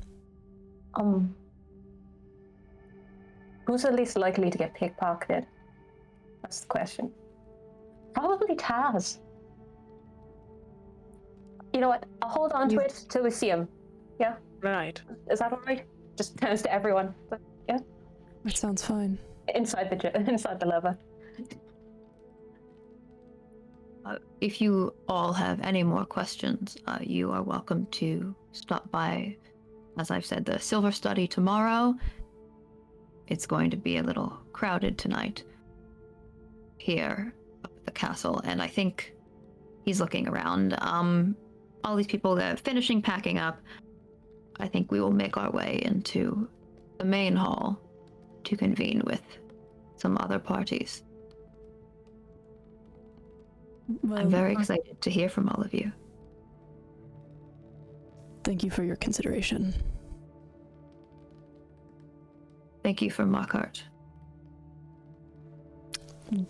Who's the least likely to get pickpocketed? That's the question. Probably Taz. You know what? I'll hold on to it till we see him. Yeah? Right. Is that alright? Just turns to everyone. Yeah? That sounds fine. Inside the lever. If you all have any more questions, you are welcome to stop by. As I've said, the Silver Study tomorrow. It's going to be a little crowded tonight here up at the castle, and I think he's looking around. All these people that are finishing packing up. I think we will make our way into the main hall to convene with some other parties. Well, I'm very excited to hear from all of you. Thank you for your consideration. Thank you for Markart.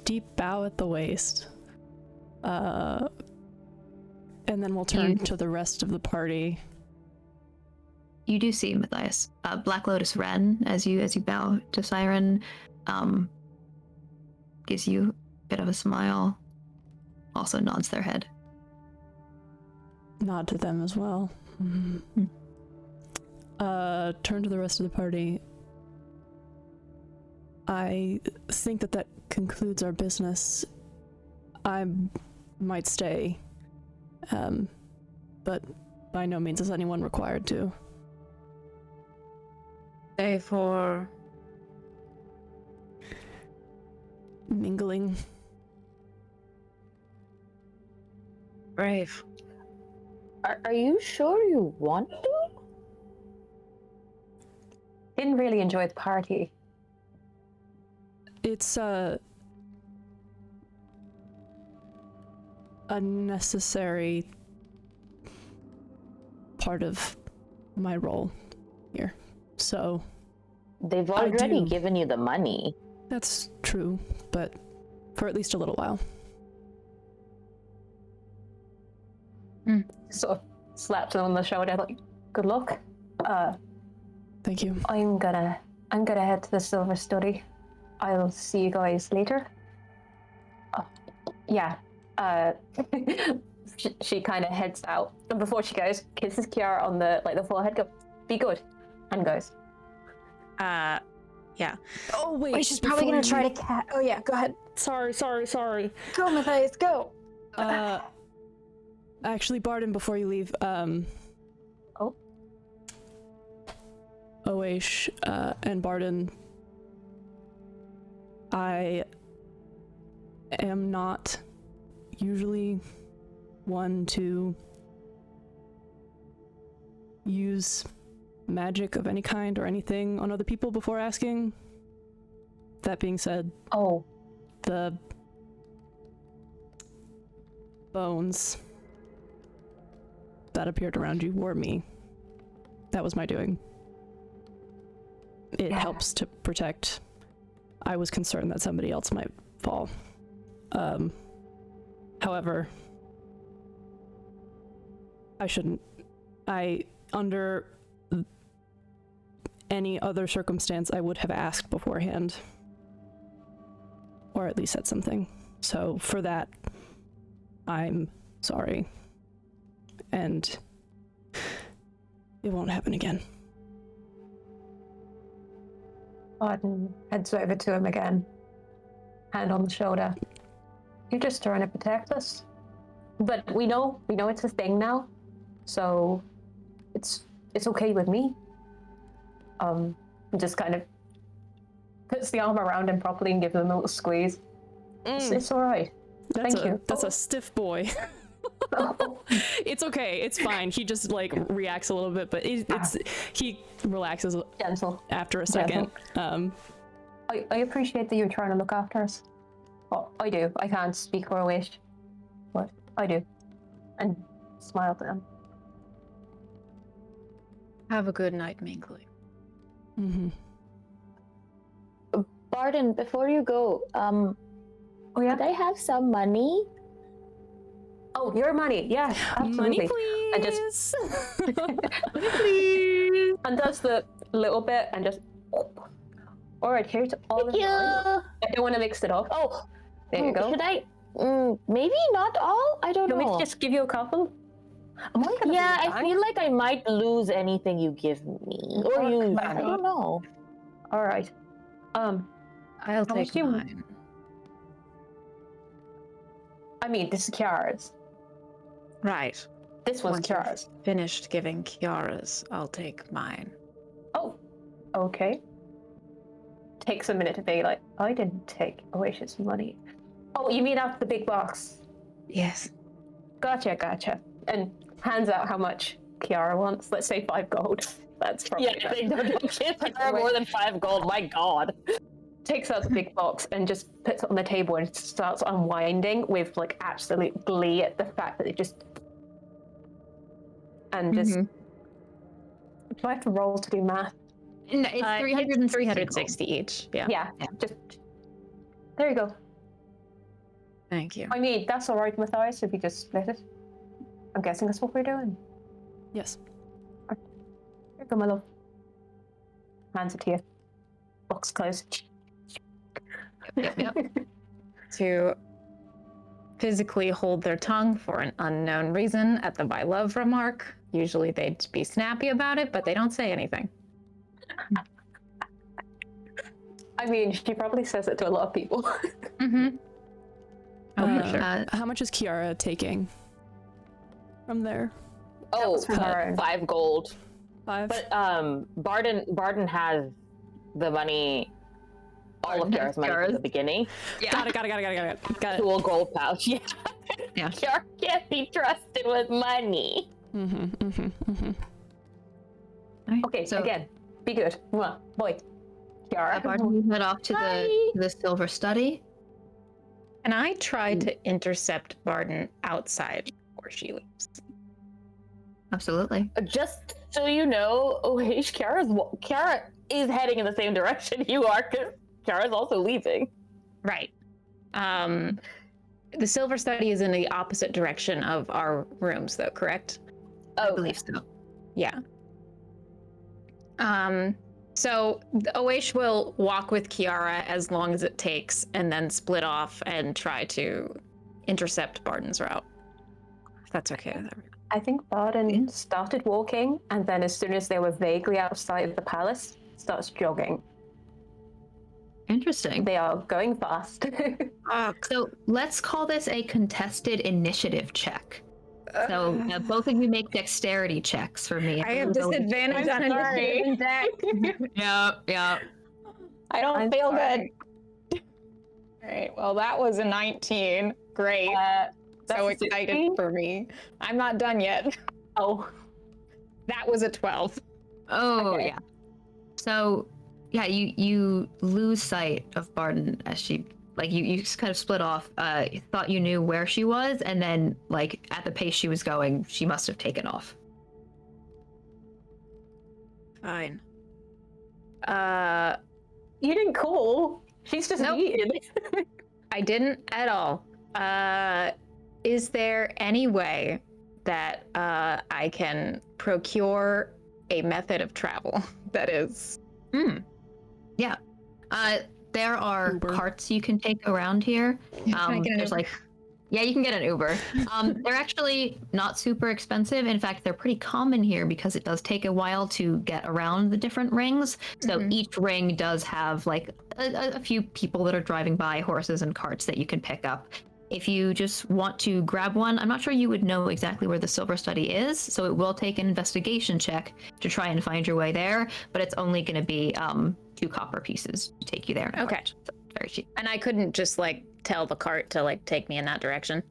Deep bow at the waist. And then we'll turn to the rest of the party. You do see Matthias. Black Lotus Wren, as you bow to Siren, gives you a bit of a smile. Also nods their head. nod to them as well. Turn to the rest of the party. I think that concludes our business. I might stay, but by no means is anyone required to. Stay for mingling. brave. Are you sure you want to? Didn't really enjoy the party. It's a necessary part of my role here. So They've already do. given you the money. That's true, but for at least a little while. Sort of slaps him on the shoulder, like, good luck. Thank you. I'm gonna head to the Silver Study. I'll see you guys later. Yeah. She kind of heads out, and before she goes, kisses Kiara on the forehead. Go, be good, and goes. Yeah. Oh wait, Wait, she's probably gonna try to Oh yeah, go ahead. Sorry. Go, Matthias, go. Actually, Barden, before you leave, Oesh, and Barden, I am not usually one to use magic of any kind or anything on other people before asking. That being said, the bones that appeared around you were me. That was my doing. It helps to protect. I was concerned that somebody else might fall. However, I shouldn't. Under any other circumstance, I would have asked beforehand. Or at least said something. So for that, I'm sorry. And it won't happen again. Arden heads over to him again. Hand on the shoulder. You're just trying to protect us. But we know it's a thing now. So it's okay with me. Just kind of puts the arm around him properly and gives him a little squeeze. It's all right. Thank you. That's a stiff boy. It's okay. It's fine. He just like reacts a little bit, but he relaxes gentle after a second. I appreciate that you're trying to look after us. Well, I do. I can't speak for a wish, but I do. And smile to them. Have a good night, mingling. Mm-hmm. Barden, before you go, could I have some money? Oh, your money. Yeah, absolutely. Money, please. And just money, please. And does the little bit and just. All right, here's all of you. I don't want to mix it up. Oh, there you go. Should I? Maybe not all. I don't know. Can we just give you a couple? Yeah, I feel like I might lose anything you give me, or you. I don't know. All right. I'll take mine. I mean, this is Kiara's. Right. This was Once Kiara's. you've finished giving Kiara's, I'll take mine. Oh, okay. Takes a minute to be like, I didn't take Oasis money. Oh, you mean out the big box? Yes. Gotcha. And hands out how much Kiara wants. Let's say 5 gold. That's probably they don't give Kiara more than 5 gold. My God. Takes out the big box and just puts it on the table and starts unwinding with like absolute glee at the fact that it just and just. Do I have to roll to do math? No, it's 300 and 360 each. Yeah. Just there you go. Thank you. I mean, that's all right, Matthias, if you just split it. I'm guessing that's what we're doing. Yes. Here you go, my love. Hands it to you. Box closed. Yep. To physically hold their tongue for an unknown reason at the "I love" remark. Usually they'd be snappy about it, but they don't say anything. I mean, she probably says it to a lot of people. Mm-hmm. Oh, for sure. How much is Kiara taking from there? Oh, was from her own. 5 gold. 5? But Barden has the money, all of Barden has Kiara's money from Kiara's. the beginning. Got it. To a gold pouch. Yeah. Yeah. Kiara can't be trusted with money. Alright, Okay, so again, be good. Mwah. Boy. Kiara. Barton, you head off to the silver study. And I try to intercept Barden outside before she leaves. Absolutely. Just so you know, Kiara is heading in the same direction you are, because Kiara's also leaving. Right. The silver study is in the opposite direction of our rooms, though, correct? I believe so. Yeah. So Oish will walk with Kiara as long as it takes, and then split off and try to intercept Barden's route. If that's okay with everyone. I think Barden started walking, and then as soon as they were vaguely outside of the palace, starts jogging. Interesting. They are going fast. So let's call this a contested initiative check. So both of you make dexterity checks for me. I have disadvantage on initiative check. Yeah. I don't I'm feel sorry. good. All right. Well, that was a 19. Great. So That's a excited 16? for me. I'm not done yet. Oh, That was a 12. Oh, Okay. yeah. So, yeah, you lose sight of Barden as she, like, you just kind of split off. Thought you knew where she was, and then, like, at the pace she was going, she must have taken off. Fine. you didn't call. She's just Nope. eating. I didn't at all. Is there any way that I can procure a method of travel that is... Yeah. There are Uber. carts you can take around here. Can I get an There's Uber? like, yeah, you can get an Uber. They're actually not super expensive. In fact, they're pretty common here because it does take a while to get around the different rings. So each ring does have like a few people that are driving by, horses and carts that you can pick up. If you just want to grab one, I'm not sure you would know exactly where the silver study is, so it will take an investigation check to try and find your way there, but it's only going to be 2 copper pieces to take you there. in a Okay. cart. So, very cheap. And I couldn't just like tell the cart to like take me in that direction.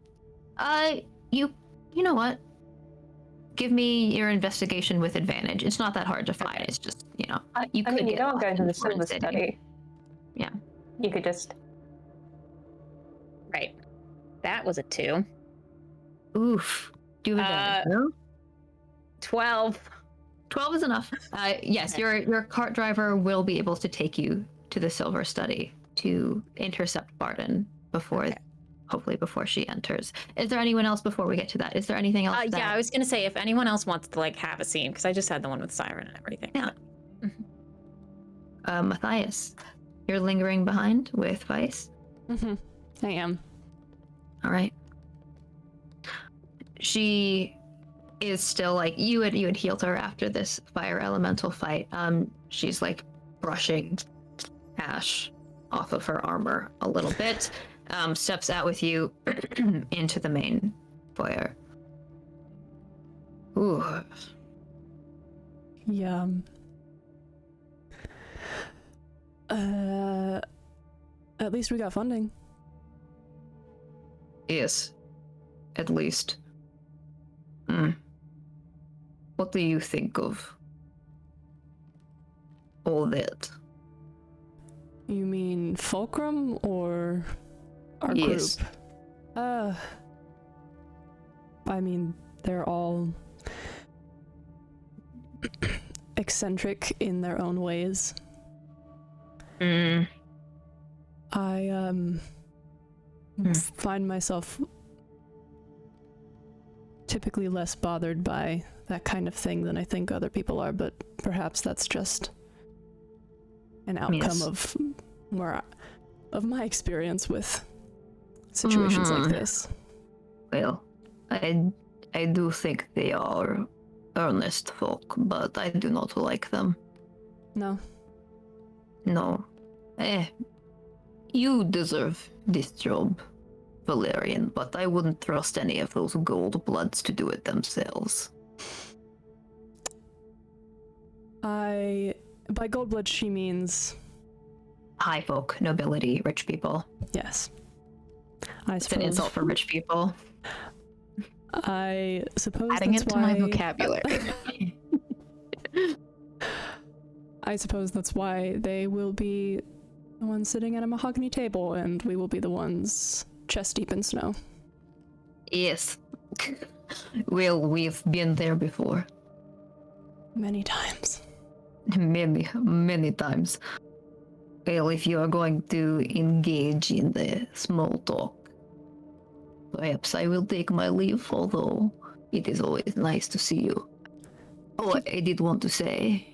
You know what? Give me your investigation with advantage. It's not that hard to find. Okay. It's just, you know, I you could mean, you get don't lost go into in the foreign silver city. study. Yeah. You could just. Right. That was a 2. Oof. Do you have advantage? No? 12. 12 is enough. Yes, your cart driver will be able to take you to the silver study to intercept Barden before, hopefully before she enters. Is there anyone else before we get to that? Is there anything else? Yeah, I was gonna say if anyone else wants to like have a scene, because I just had the one with Siren and everything. Yeah. Matthias, you're lingering behind with Vice. I am. All right. She is still like you had healed her after this fire elemental fight. She's like brushing ash off of her armor a little bit. Steps out with you into the main foyer. Ooh. Yeah. At least we got funding. Yes. At least. What do you think of all that? You mean Fulcrum or our Yes. group? I mean, they're all eccentric in their own ways. I find myself typically less bothered by that kind of thing than I think other people are, but perhaps that's just an outcome Yes. of my experience with situations like this. Well, I do think they are earnest folk, but I do not like them. No. No. You deserve this job, Valerian, but I wouldn't trust any of those gold bloods to do it themselves. By gold blood, she means... High folk, nobility, rich people. Yes. It's an insult for rich people. I suppose Adding that's it to why... my vocabulary. I suppose that's why they will be the ones sitting at a mahogany table, and we will be the ones chest deep in snow. Yes. Well, we've been there before. Many times. Many times. Well, if you are going to engage in the small talk, perhaps I will take my leave, although it is always nice to see you. Oh, I did want to say,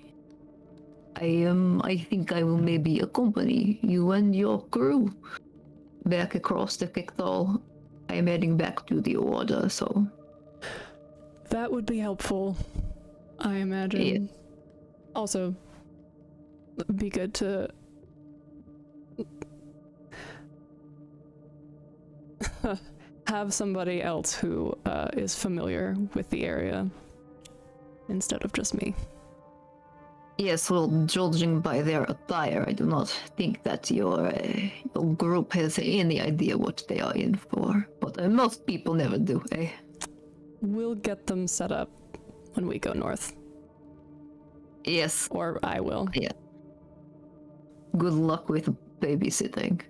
I think I will maybe accompany you and your crew back across the Kiktal. I am heading back to the Order, so... That would be helpful, I imagine. Yeah. Also, it'd be good to... have somebody else who is familiar with the area instead of just me. Yes, well, judging by their attire, I do not think that your group has any idea what they are in for. But most people never do, eh? We'll get them set up when we go north. Yes. Or I will. Yeah. Good luck with babysitting.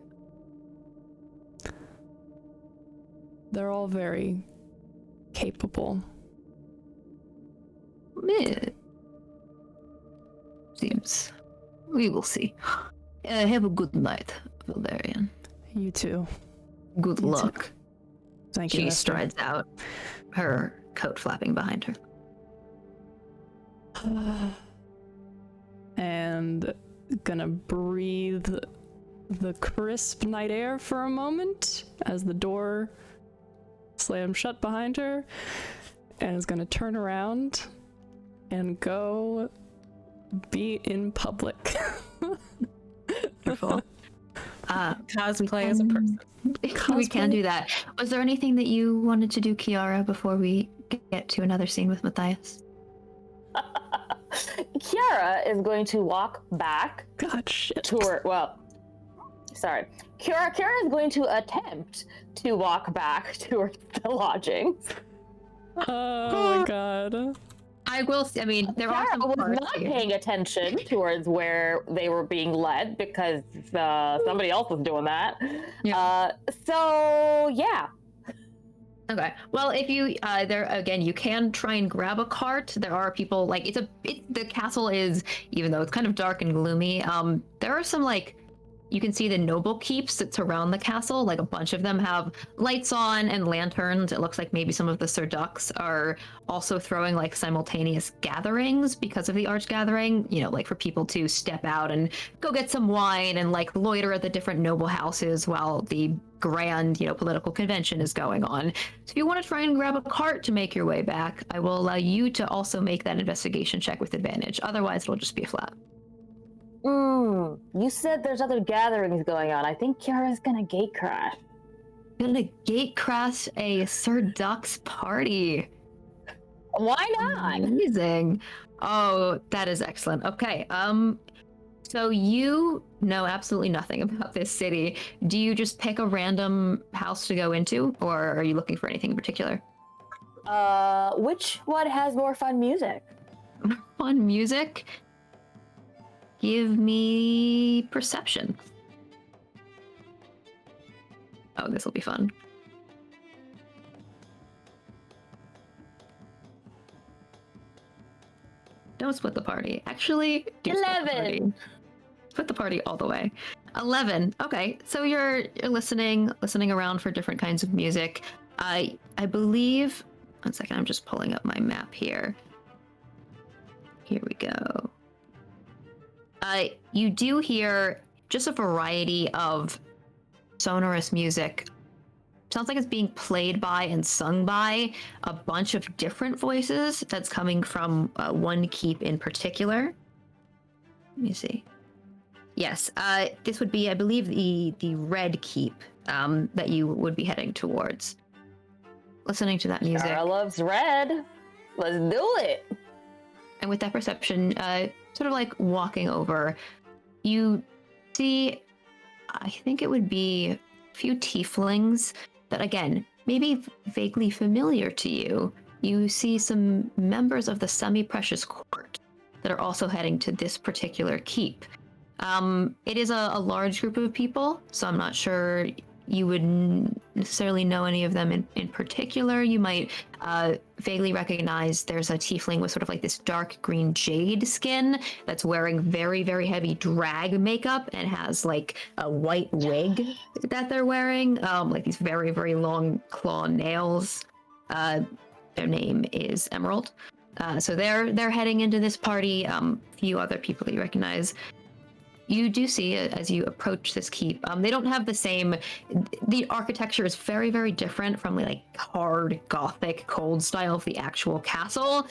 They're all very capable. Yeah. Seems. We will see. Have a good night, Valerian. You too. Good You luck. too. Thank you, She Esther. strides out, her coat flapping behind her. And gonna breathe the crisp night air for a moment as the door slams shut behind her, and is gonna turn around and go be in public. Wonderful. Cosplay as a person. We can do that. Was there anything that you wanted to do, Kiara, before we get to another scene with Matthias? Kiara is going to walk back God, shit. toward, well, sorry. Kiara is going to attempt to walk back towards the lodgings. Oh my god. I will. I mean, there are some Kiara was parts not here. paying attention towards where they were being led because somebody else was doing that. Yeah. So yeah. Okay. Well, if you there again, you can try and grab a cart. There are people like the castle is, even though it's kind of dark and gloomy. There are some like. You can see the noble keeps that surround the castle. Like a bunch of them have lights on and lanterns. It looks like maybe some of the Sir Ducks are also throwing like simultaneous gatherings because of the arch gathering, you know, like for people to step out and go get some wine and like loiter at the different noble houses while the grand, you know, political convention is going on. So if you want to try and grab a cart to make your way back, I will allow you to also make that investigation check with advantage. Otherwise, it'll just be a flat. You said there's other gatherings going on. I think Kiara's gonna gate crash. Gonna gate crash a Sir Ducks party. Why not? Amazing. Oh, that is excellent. Okay. So you know absolutely nothing about this city. Do you just pick a random house to go into, or are you looking for anything in particular? Which one has more fun music? Fun music? Give me perception. Oh, this will be fun. Don't split the party. Actually, do split the 11. party. Split the party all the way. 11. Okay, so you're listening around for different kinds of music. I believe. One second, I'm just pulling up my map here. Here we go. You do hear just a variety of sonorous music sounds like it's being played by and sung by a bunch of different voices that's coming from one keep in particular. Let me see. Yes, this would be, I believe, the red keep that you would be heading towards. Listening to that music. Kara loves red. Let's do it. And with that perception, sort of like walking over, you see, I think it would be a few tieflings that, again, maybe vaguely familiar to you. You see some members of the semi-precious court that are also heading to this particular keep. It is a large group of people, so I'm not sure you would necessarily know any of them in particular. You might vaguely recognize there's a tiefling with sort of like this dark green jade skin that's wearing very, very heavy drag makeup and has like a white wig that they're wearing, like these very, very long claw nails. Their name is Emerald. So they're heading into this party. Few other people that you recognize. You do see, as you approach this keep, they don't have the same. The architecture is very, very different from the like hard Gothic cold style of the actual castle.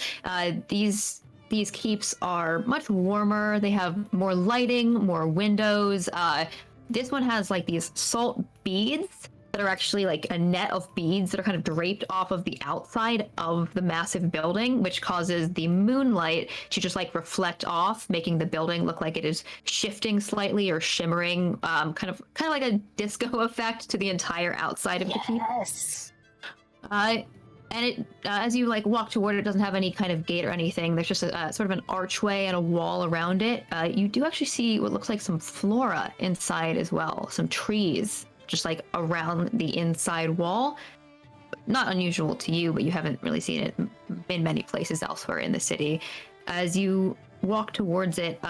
These keeps are much warmer. They have more lighting, more windows. This one has like these salt beads that are actually like a net of beads that are kind of draped off of the outside of the massive building, which causes the moonlight to just like reflect off, making the building look like it is shifting slightly or shimmering, kind of like a disco effect to the entire outside of the keep. Yes. And it, as you like walk toward it, doesn't have any kind of gate or anything. There's just a sort of an archway and a wall around it. You do actually see what looks like some flora inside as well, some trees just like around the inside wall. Not unusual to you, but you haven't really seen it in many places elsewhere in the city. As you walk towards it,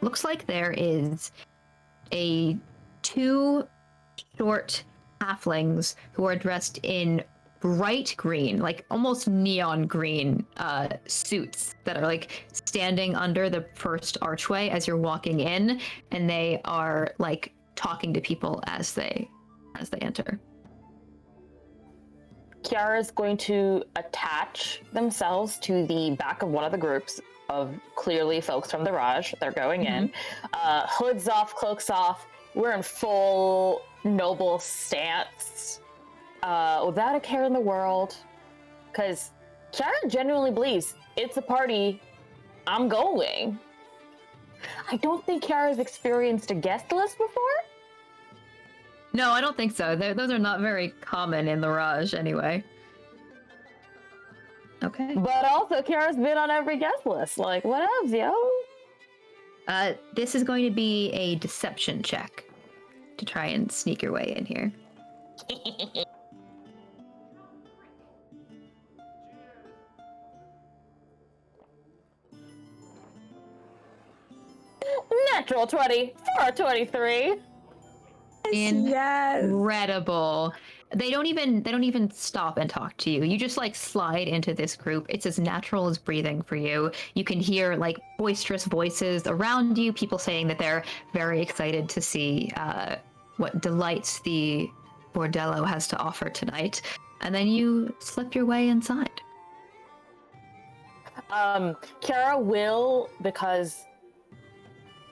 looks like there is two short halflings who are dressed in bright green, like almost neon green suits that are like standing under the first archway as you're walking in, and they are like talking to people as they enter. Kiara's going to attach themselves to the back of one of the groups of clearly folks from the Raj. They're going in. Hoods off, cloaks off. We're in full noble stance. Without a care in the world. Because Kiara genuinely believes it's a party. I'm going. I don't think Kiara's experienced a guest list before. No, I don't think so. Those are not very common in the Raj, anyway. Okay. But also, Kiara's been on every guest list. Like, what else, yo? This is going to be a deception check to try and sneak your way in here. Natural 20 for a 23. Incredible. They don't even stop and talk to you. You just like slide into this group. It's as natural as breathing for you. You can hear like boisterous voices around you, people saying that they're very excited to see what delights the bordello has to offer tonight. And then you slip your way inside. Kiara will, because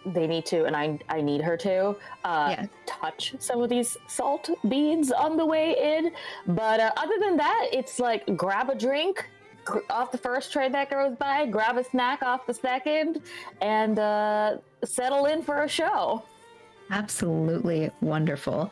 they need to, and I need her to, touch some of these salt beads on the way in. But other than that, it's like grab a drink off the first tray that goes by, grab a snack off the second, and settle in for a show. Absolutely wonderful.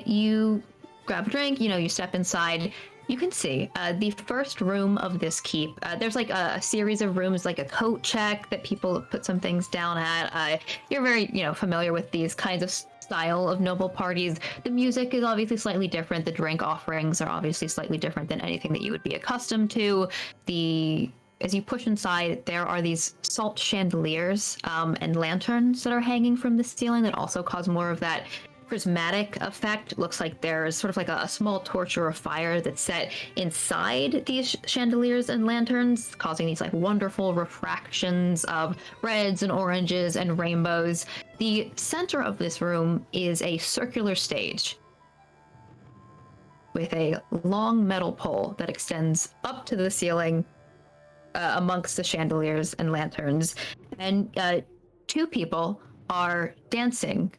You grab a drink, you step inside. You can see the first room of this keep. There's like a series of rooms, like a coat check that people put some things down at. You're very, familiar with these kinds of style of noble parties. The music is obviously slightly different. The drink offerings are obviously slightly different than anything that you would be accustomed to. As you push inside, there are these salt chandeliers and lanterns that are hanging from the ceiling that also cause more of that prismatic effect. It looks like there's sort of like a small torch or a fire that's set inside these chandeliers and lanterns, causing these like wonderful refractions of reds and oranges and rainbows. The center of this room is a circular stage with a long metal pole that extends up to the ceiling amongst the chandeliers and lanterns. And 2 people are dancing,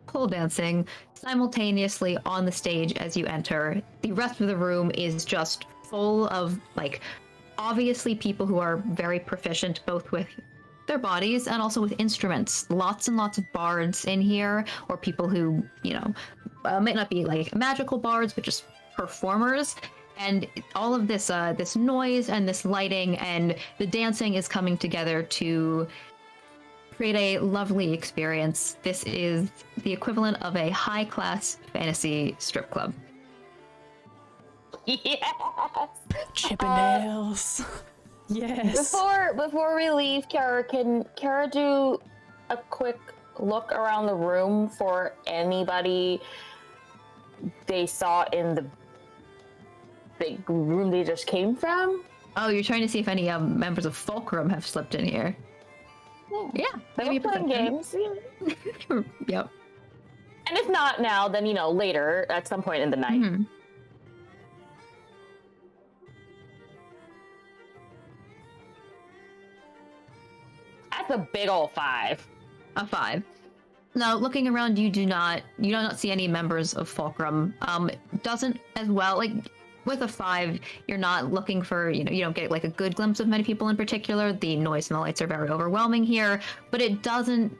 pole dancing, simultaneously on the stage as you enter. The rest of the room is just full of, like, obviously people who are very proficient both with their bodies and also with instruments. Lots and lots of bards in here, or people who, you know, might not be like magical bards, but just performers. And all of this this noise and this lighting and the dancing is coming together to create a lovely experience. This is the equivalent of a high-class fantasy strip club. Yes. Chippendales. Yes. Before we leave, Kara, can Kara do a quick look around the room for anybody they saw in the big room they just came from? Oh, you're trying to see if any members of Fulcrum have slipped in here. Yeah, They're playing games. Yep. And if not now, then, you know, later at some point in the night. Mhm. That's a big old 5. A 5. Now, looking around, you do not see any members of Fulcrum. Doesn't as well, like, with a 5, you're not looking for, you know, you don't get like a good glimpse of many people in particular. The noise and the lights are very overwhelming here, but it doesn't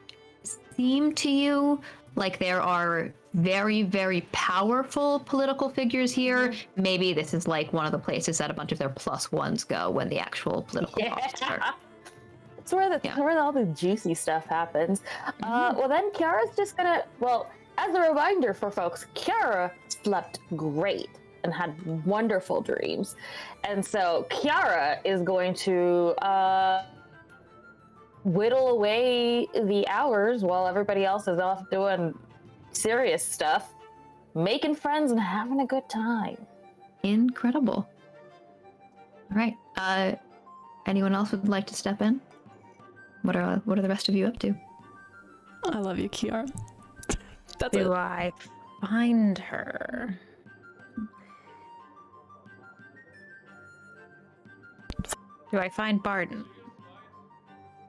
seem to you like there are very, very powerful political figures here. Maybe this is like one of the places that a bunch of their +1s go when the actual political officer. That's where all the juicy stuff happens. Well, then Kiara's just gonna, well, as a reminder for folks, Kiara slept great and had wonderful dreams. And so Kiara is going to whittle away the hours while everybody else is off doing serious stuff, making friends and having a good time. Incredible. All right. Anyone else would like to step in? What are the rest of you up to? I love you, Kiara. That's Do it. I find her? Do I find Barden?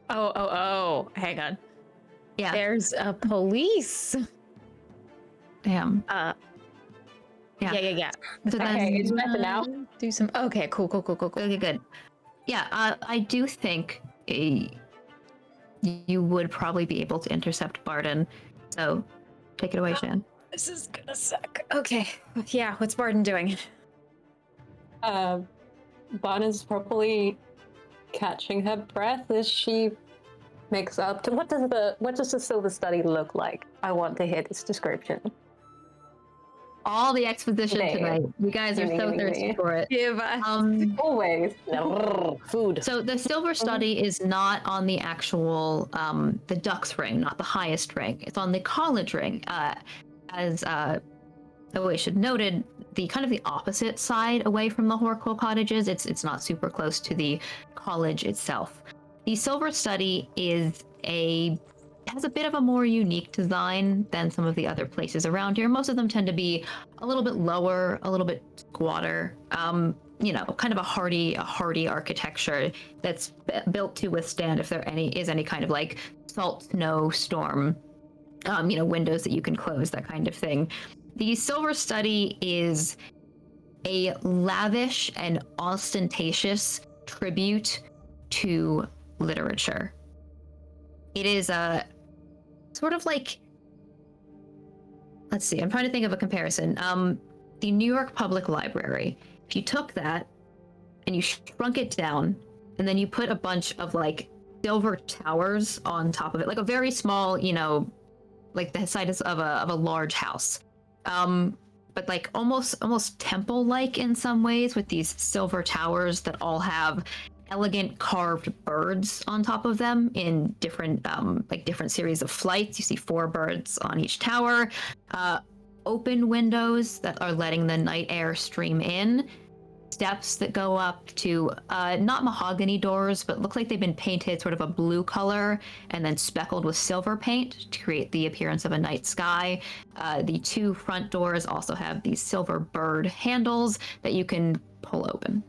Oh, hang on. Yeah. There's a police. Damn. Yeah. So then, Okay, it's better now. Do some. Okay, cool. Okay, good. Yeah, I do think you would probably be able to intercept Barden. So, take it away, Shan. This is gonna suck. Okay. Yeah, what's Barden doing? Bon is probably catching her breath as she makes up to what does the silver study look like? I want to hear this description. All the exposition Nay. tonight. You guys are so thirsty for it. Give us. Always. Food. So the silver study is not on the actual the Duck's ring, not the highest ring. It's on the college ring. As we should noted, the kind of the opposite side away from the Horkle cottages. It's not super close to the college itself. The silver study has a bit of a more unique design than some of the other places around here. Most of them tend to be a little bit lower, a little bit squatter. You know, kind of a hardy architecture that's built to withstand if there is any kind of like salt, snow, storm. You know, windows that you can close, that kind of thing. The silver study is a lavish and ostentatious tribute to literature. It is a sort of like, let's see, I'm trying to think of a comparison. The New York Public Library, if you took that and you shrunk it down and then you put a bunch of like silver towers on top of it, like a very small, you know, like the size of a large house. But like almost temple-like in some ways, with these silver towers that all have elegant carved birds on top of them in different different series of flights. You see 4 birds on each tower, open windows that are letting the night air stream in, steps that go up to not mahogany doors, but look like they've been painted sort of a blue color and then speckled with silver paint to create the appearance of a night sky. The two front doors also have these silver bird handles that you can pull open.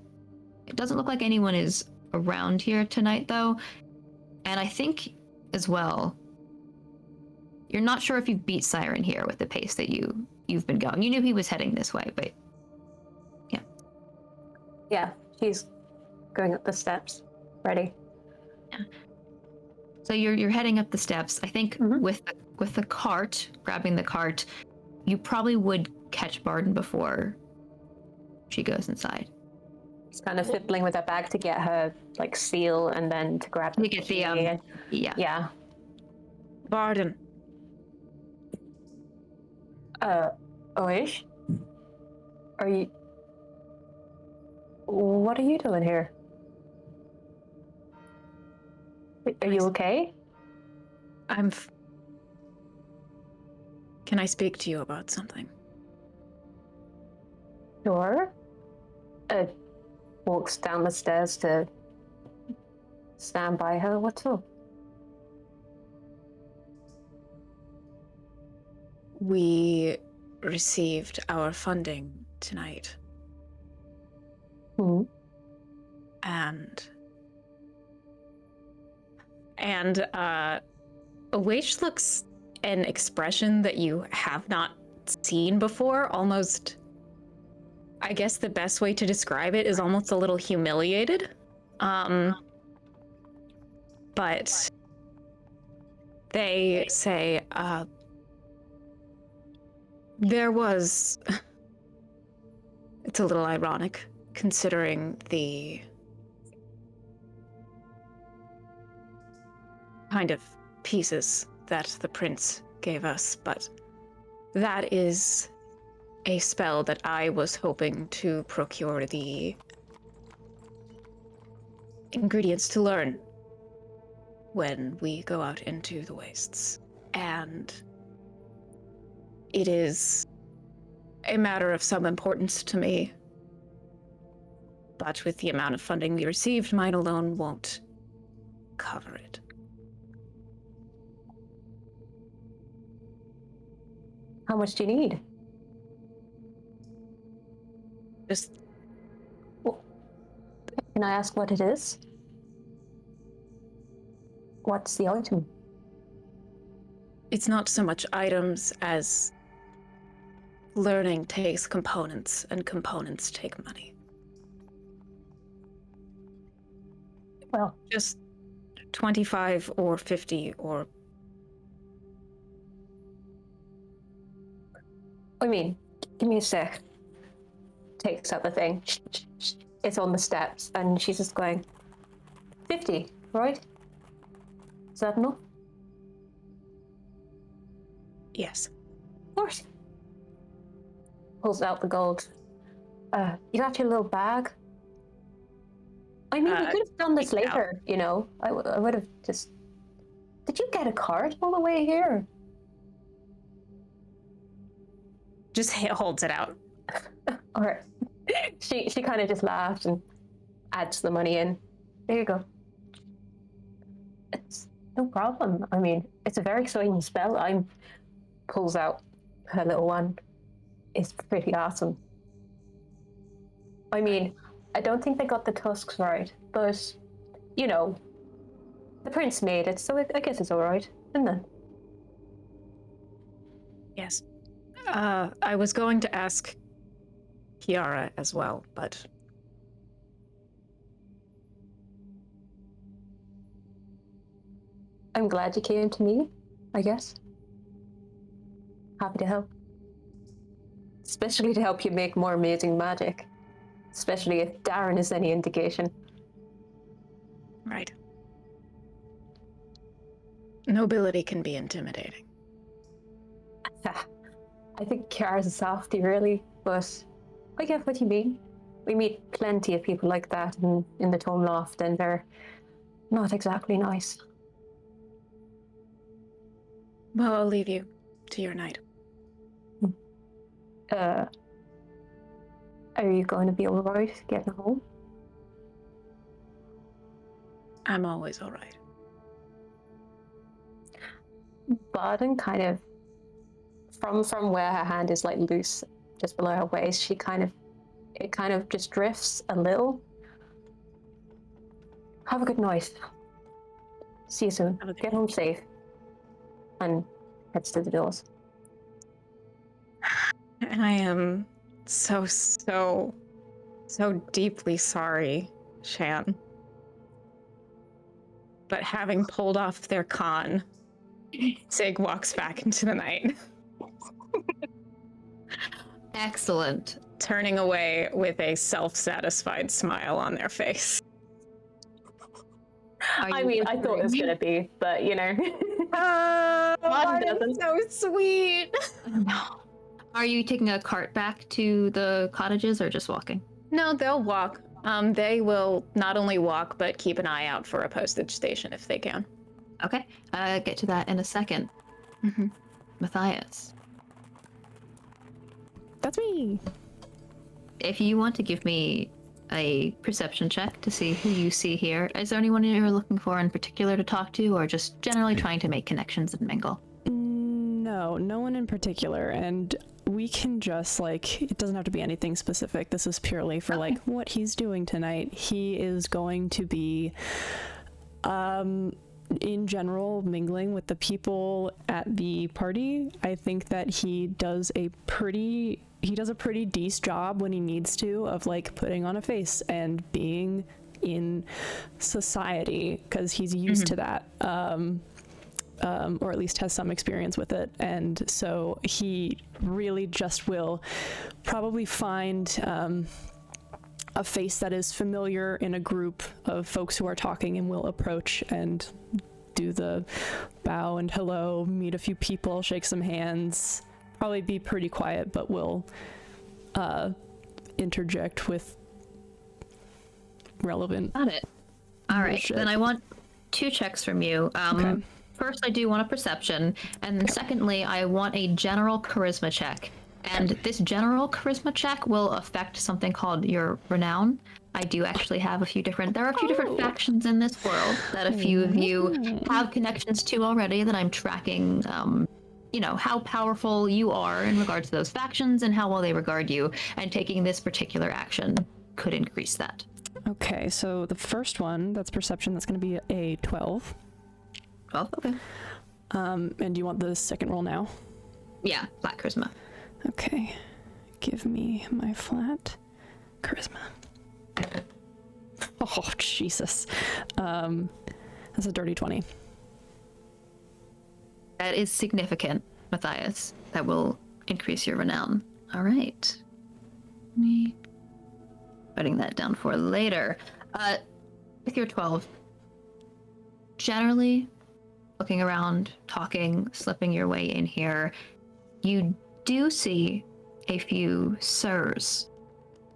It doesn't look like anyone is around here tonight, though. And I think, as well, you're not sure if you've beat Siren here with the pace that you've been going. You knew he was heading this way, but yeah. Yeah, she's going up the steps. Ready. Yeah. So you're heading up the steps. I think with the cart, grabbing the cart, you probably would catch Barden before she goes inside. She's kind of fiddling with her bag to get her like seal and then to grab To get the yeah. Barden. Oish? What are you doing here? Are you okay? Can I speak to you about something? Sure. Walks down the stairs to stand by her. What's up? We received our funding tonight. Hmm. And Awaish looks an expression that you have not seen before, almost, I guess the best way to describe it is almost a little humiliated. But they say, there was... It's a little ironic, considering the kind of pieces that the prince gave us, but that is a spell that I was hoping to procure the ingredients to learn when we go out into the wastes. And it is a matter of some importance to me, but with the amount of funding we received, mine alone won't cover it. How much do you need? Just Can I ask what it is? What's the item? it's not so much items as learning takes components, and components take money. Well, Just 25 or 50 or... I mean, give me a sec. Takes out the thing. It's on the steps, and she's just going, 50, right? Is that enough? Yes. Of course. Pulls out the gold. You got your little bag? I mean, we could have done this right now. later, you know? I would have just... Did you get a cart all the way here? Just holds it out. Or she kind of just laughs and adds the money in. There you go. It's no problem. I mean, it's a very exciting spell. Pulls out her little one. It's pretty awesome. I mean, I don't think they got the tusks right, but you know, the prince made it, so I guess it's all right, isn't it? Yes. I was going to ask Kiara as well, but... I'm glad you came to me, I guess. Happy to help. Especially to help you make more amazing magic. Especially if Darren is any indication. Right. Nobility can be intimidating. I think Kiara's a softie, really, but I get what you mean. We meet plenty of people like that in the Tome Loft, and they're not exactly nice. Well, I'll leave you to your night. Are you going to be alright getting home? I'm always all right. Barden kind of, from where her hand is like loose, just below her waist, it kind of just drifts a little. Have a good night. See you soon. Get home safe. And heads to the doors. And I am so deeply sorry, Shan. But having pulled off their con, Sig walks back into the night. Excellent. Turning away with a self-satisfied smile on their face. I mean, I thought it was gonna be, but you know. That's so sweet. No. Are you taking a cart back to the cottages or just walking? No, they'll walk. They will not only walk, but keep an eye out for a postage station if they can. Okay. Get to that in a second. Mm-hmm. Matthias. That's me. If you want to give me a perception check to see who you see here, is there anyone you're looking for in particular to talk to, or just generally trying to make connections and mingle? No, no one in particular, and we can just, like, it doesn't have to be anything specific. This is purely for, like, what he's doing tonight. He is going to be, in general, mingling with the people at the party. I think that he does a pretty decent job when he needs to of, like, putting on a face and being in society, because he's used to that. Or at least has some experience with it. And so he really just will probably find a face that is familiar in a group of folks who are talking, and will approach and do the bow and hello, meet a few people, shake some hands, probably be pretty quiet, but will interject with relevant. Got it. All right, bullshit. then I want 2 checks from you. Okay. First, I do want a perception, and then secondly, I want a general charisma check. And this general charisma check will affect something called your renown. I do actually have a few different factions in this world that a few of you have connections to already that I'm tracking, how powerful you are in regards to those factions and how well they regard you, and taking this particular action could increase that. Okay, so the first one, that's perception, that's going to be a 12. 12, okay. And do you want the second roll now? Yeah, flat charisma. Okay, give me my flat charisma. Oh, Jesus. That's a dirty 20. That is significant, Matthias. That will increase your renown. All right. Me writing that down for later. With your 12, generally looking around, talking, slipping your way in here, you do see a few sirs.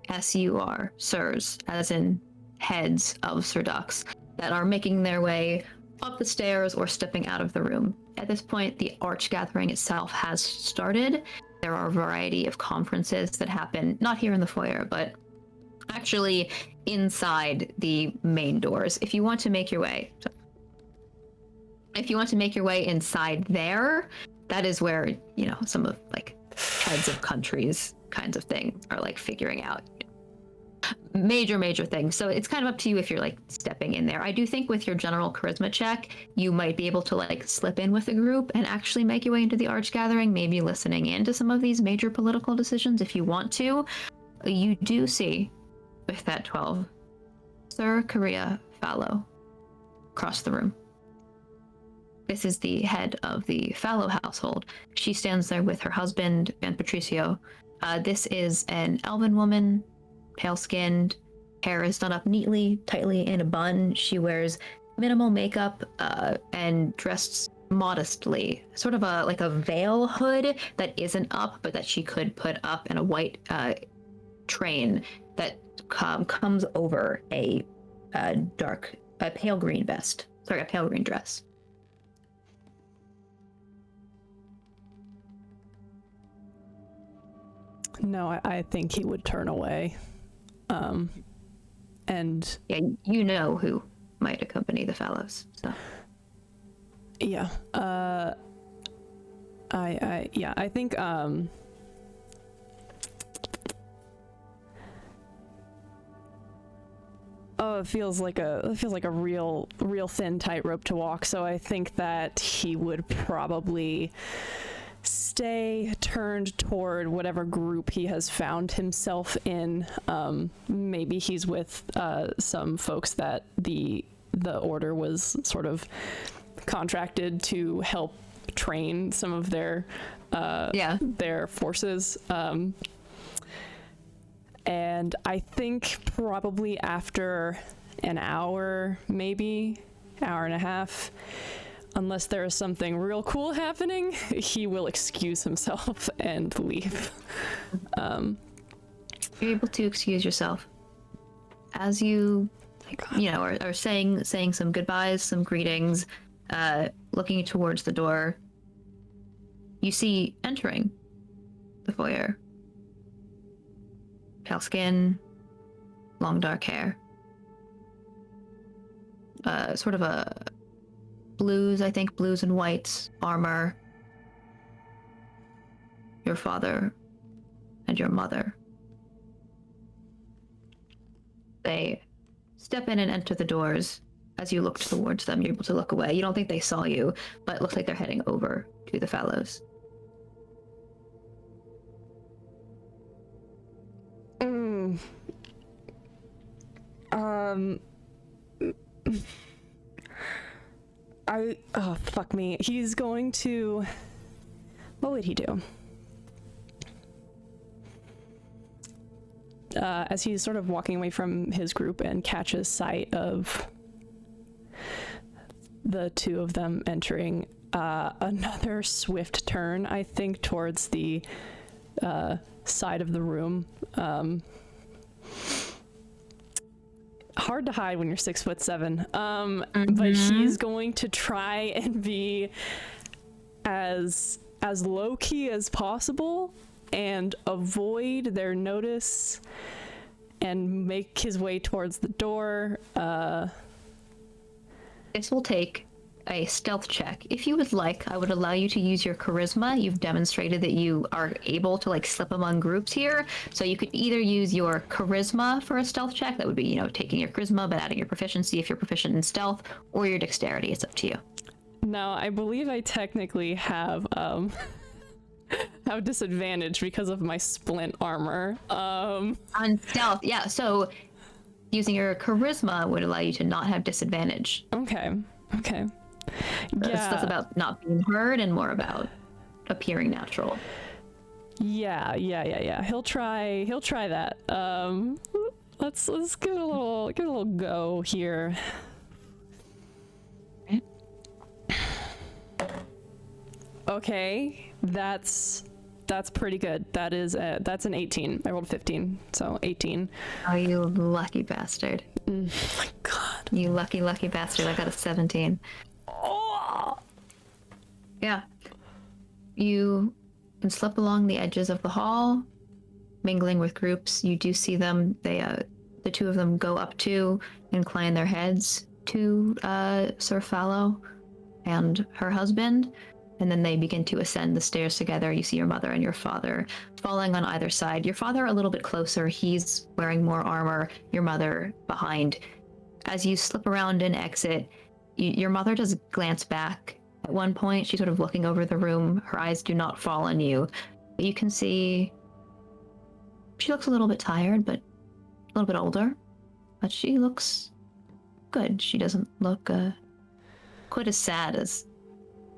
S-U-R, sirs, as in heads of Serdux, that are making their way up the stairs or stepping out of the room. At this point, the Arch Gathering itself has started. There are a variety of conferences that happen, not here in the foyer, but actually inside the main doors. If you want to make your way inside there, that is where, some of, like, heads of countries kinds of thing are, like, figuring out major things. So it's kind of up to you if you're, like, stepping in there. I do think with your general charisma check, you might be able to, like, slip in with a group and actually make your way into the Arch Gathering, maybe listening in to some of these major political decisions if you want to. You do see, with that 12, Sir Korea Fallow across the room. This is the head of the Fallow household. She stands there with her husband and Patricio. This is an elven woman, pale-skinned, hair is done up neatly, tightly in a bun. She wears minimal makeup and dressed modestly, sort of like a veil hood that isn't up, but that she could put up, in a white train that comes over a pale green vest. Sorry, a pale green dress. No, I think he would turn away. And Yeah, you know who might accompany the fellows. So yeah, I think oh, it feels like a real thin tightrope to walk. So I think that he would probably stay turned toward whatever group he has found himself in. Maybe he's with some folks that the order was sort of contracted to help train some of their forces. And I think probably after an hour, maybe hour and a half, unless there is something real cool happening, he will excuse himself and leave. you're able to excuse yourself as you, are saying some goodbyes, some greetings, looking towards the door. You see entering the foyer. Pale skin, long dark hair. Sort of a blues and white armor. Your father and your mother. They step in and enter the doors. As you look towards them, you're able to look away. You don't think they saw you, but it looks like they're heading over to the fellows. Oh, fuck me. He's going to... What would he do? As he's sort of walking away from his group and catches sight of the two of them entering, another swift turn, I think, towards the side of the room. Hard to hide when you're 6'7", but he's going to try and be as low-key as possible and avoid their notice and make his way towards the door. This will take a stealth check. If you would like, I would allow you to use your charisma. You've demonstrated that you are able to slip among groups here. So you could either use your charisma for a stealth check. That would be, taking your charisma but adding your proficiency if you're proficient in stealth, or your dexterity. It's up to you. No, I believe I technically have have disadvantage because of my splint armor. On stealth, yeah. So using your charisma would allow you to not have disadvantage. Okay. That's about not being heard and more about appearing natural. Yeah. He'll try that. Let's give it a little go here. Okay, that's pretty good. That's an 18. I rolled a 15, so 18. Oh, you lucky bastard. Oh my god. You lucky bastard. I got a 17. Oh! Yeah. You can slip along the edges of the hall, mingling with groups. You do see them. The two of them go up to, incline their heads to Sir Fallow and her husband. And then they begin to ascend the stairs together. You see your mother and your father falling on either side. Your father a little bit closer. He's wearing more armor. Your mother behind. As you slip around and exit, your mother does glance back. At one point, she's sort of looking over the room. Her eyes do not fall on you. But you can see she looks a little bit tired, but a little bit older. But she looks good. She doesn't look quite as sad as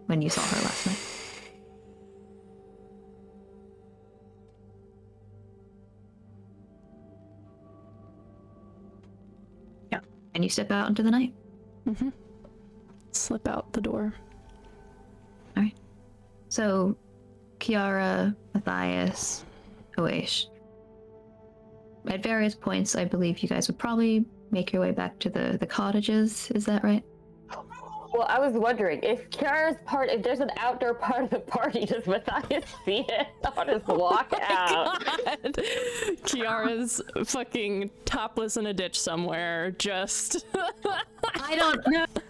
when you saw her last night. Yeah. And you step out into the night. Mm-hmm. Slip out the door. All right. So, Kiara, Matthias, Oesh. At various points, I believe you guys would probably make your way back to the cottages. Is that right? Well, I was wondering if if there's an outdoor part of the party, does Matthias see it? I'll just walk out. God. Kiara's fucking topless in a ditch somewhere, just. I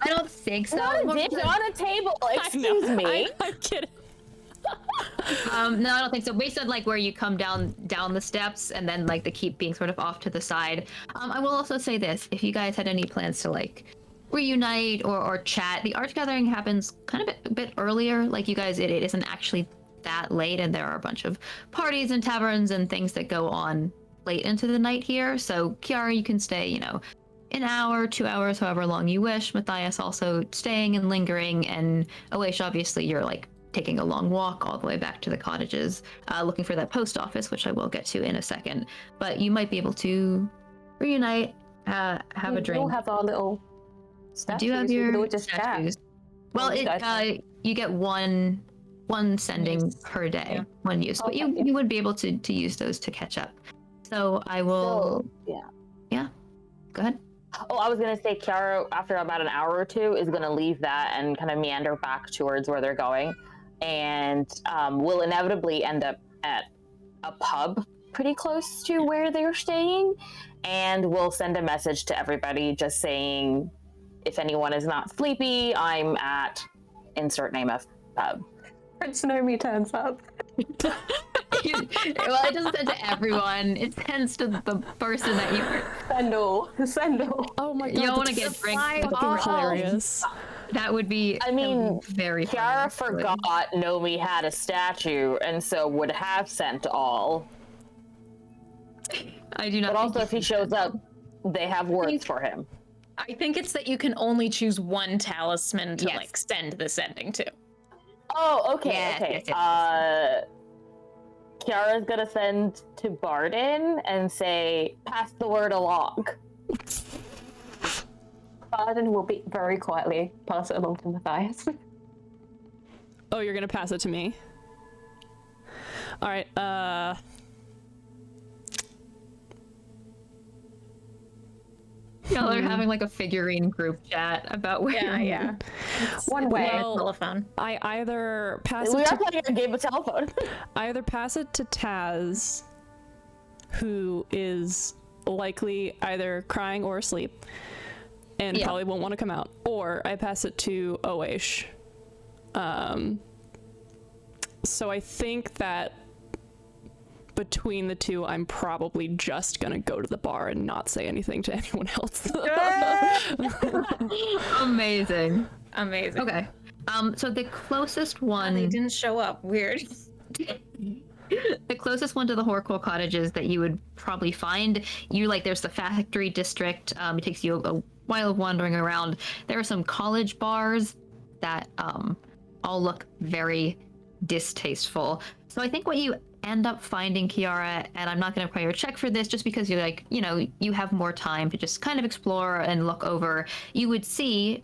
don't think so. Not a ditch on a table. Excuse me. I'm kidding. No, I don't think so. Based on like where you come down the steps, and then like the keep being sort of off to the side. I will also say this: if you guys had any plans to like reunite or chat, the art gathering happens kind of a bit earlier. Like you guys, it isn't actually that late, and there are a bunch of parties and taverns and things that go on late into the night here. So Kiara, you can stay, an hour, 2 hours, however long you wish. Matthias also staying and lingering, and Oish, obviously you're like taking a long walk all the way back to the cottages, looking for that post office, which I will get to in a second. But you might be able to reunite, have a drink. We all have our little statues. You do have We your could all just statues. chat. Well, you get one sending per day, one use, but you would be able to use those to catch up. So I will. Yeah. Go ahead. Oh, I was gonna say Kiara, after about an hour or two, is gonna leave that and kind of meander back towards where they're going, and will inevitably end up at a pub pretty close to where they're staying, and will send a message to everybody just saying, if anyone is not sleepy, I'm at insert name of pub. Prince Nomi turns up. Well, it doesn't send to everyone. It sends to the person that you. Sendle. Oh my god. You don't want to get drink. That's hilarious. That would be. I mean, very. Kiara funny, forgot Nomi had a statue, and so would have sent all. I do not. But also, if he shows up, they have words for him. I think it's that you can only choose one talisman to Yes. like send the sending to. Oh, okay, Yes, okay. yes. Kiara's gonna send to Barden and say, pass the word along. Barden will be very quietly pass it along to Matthias. Oh, you're gonna pass it to me? Alright, Y'all are having like a figurine group chat about where. Yeah. One way. Well, Telephone. I either pass We it are to playing a game of telephone. I either pass it to Taz, who is likely either crying or asleep and probably won't want to come out, or I pass it to Oish. So I think that between the two, I'm probably just gonna go to the bar and not say anything to anyone else. Amazing. Amazing. Okay. So the closest one. They didn't show up. Weird. The closest one to the Horkle cottages that you would probably find, there's the factory district. It takes you a while of wandering around. There are some college bars that all look very distasteful. So I think what you end up finding, Kiara, and I'm not going to require a check for this just because you're like, you have more time to just kind of explore and look over. You would see,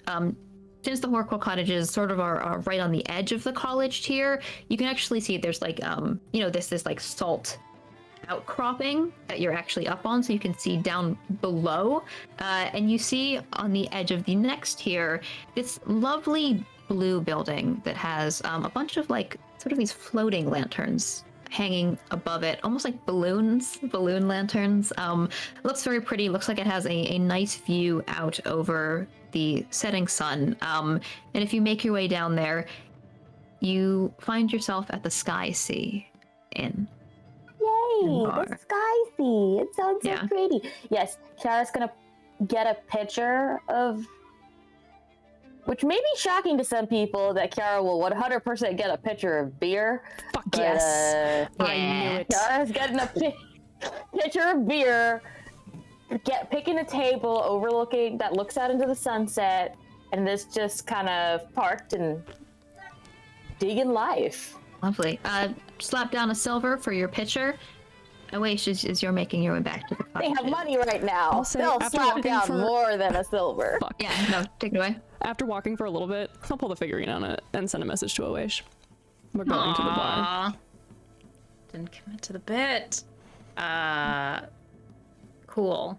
since the Horkle cottages sort of are right on the edge of the college tier, you can actually see there's like, this like salt outcropping that you're actually up on, so you can see down below. And you see on the edge of the next tier, this lovely blue building that has a bunch of like sort of these floating lanterns hanging above it, almost like balloon lanterns. Looks very pretty. Looks like it has a nice view out over the setting sun. And if you make your way down there, you find yourself at the Sky Sea Inn. Yay! Bar. The Sky Sea. It sounds so Yeah. pretty. Yes, Kiara's gonna get a picture of. Which may be shocking to some people that Kiara will 100% get a picture of beer. Fuck But, yes. I Yeah. knew it. Kiara's getting a picture of beer, picking a table overlooking that looks out into the sunset, and this just kind of parked and digging life. Lovely. Slap down a silver for your pitcher. Awaish, as you're making your way back to the They cottage. have money right now. I'll say They'll after slap walking down for- more than a silver. Fuck. Yeah, no, take it away. After walking for a little bit, I'll pull the figurine on it and send a message to Oish. We're going to the bar. Aw. Didn't commit to the bit. Cool.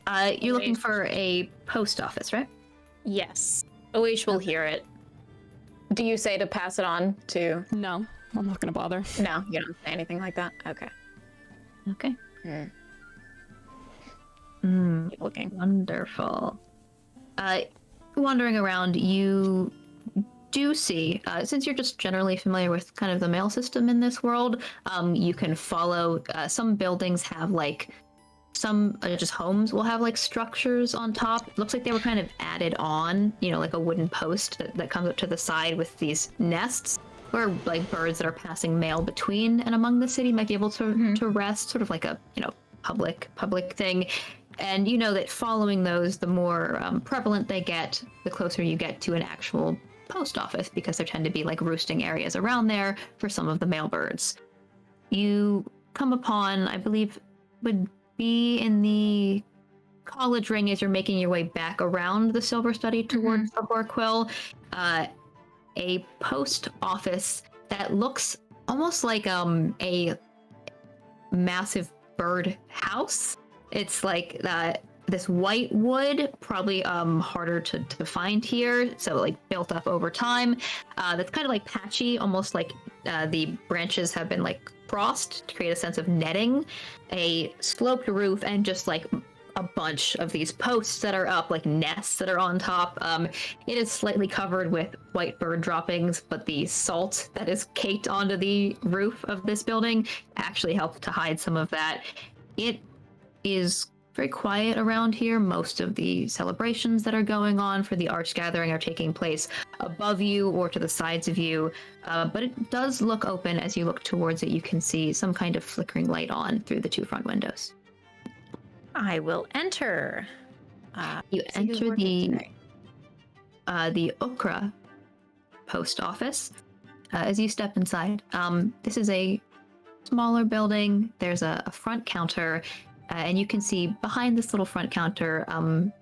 You're looking for a post office, right? Yes. Oish will hear it. Do you say to pass it on to... No, I'm not gonna bother. No, you don't say anything like that? Okay. Okay. Keep looking. Wonderful. Wandering around, you do see, since you're just generally familiar with kind of the mail system in this world, you can follow, some buildings have like, some just homes will have like structures on top. It looks like they were kind of added on, you know, like a wooden post that comes up to the side with these nests where like birds that are passing mail between and among the city might be able to rest, sort of like a, you know, public thing. And you know that following those, the more prevalent they get, the closer you get to an actual post office, because there tend to be like roosting areas around there for some of the male birds. You come upon, I believe, would be in the college ring as you're making your way back around the Silver Study towards the Horquill, a post office that looks almost like a massive bird house. It's like this white wood, probably harder to find here, so like built up over time. That's kind of like patchy, almost like the branches have been like crossed to create a sense of netting, a sloped roof, and just like a bunch of these posts that are up, like nests that are on top. It is slightly covered with white bird droppings, but the salt that is caked onto the roof of this building actually helps to hide some of that. It is very quiet around here. Most of the celebrations that are going on for the Arch Gathering are taking place above you or to the sides of you, but it does look open. As you look towards it, you can see some kind of flickering light on through the two front windows. I will enter. You enter the Okra post office. As you step inside, this is a smaller building. There's a front counter, and you can see behind this little front counter,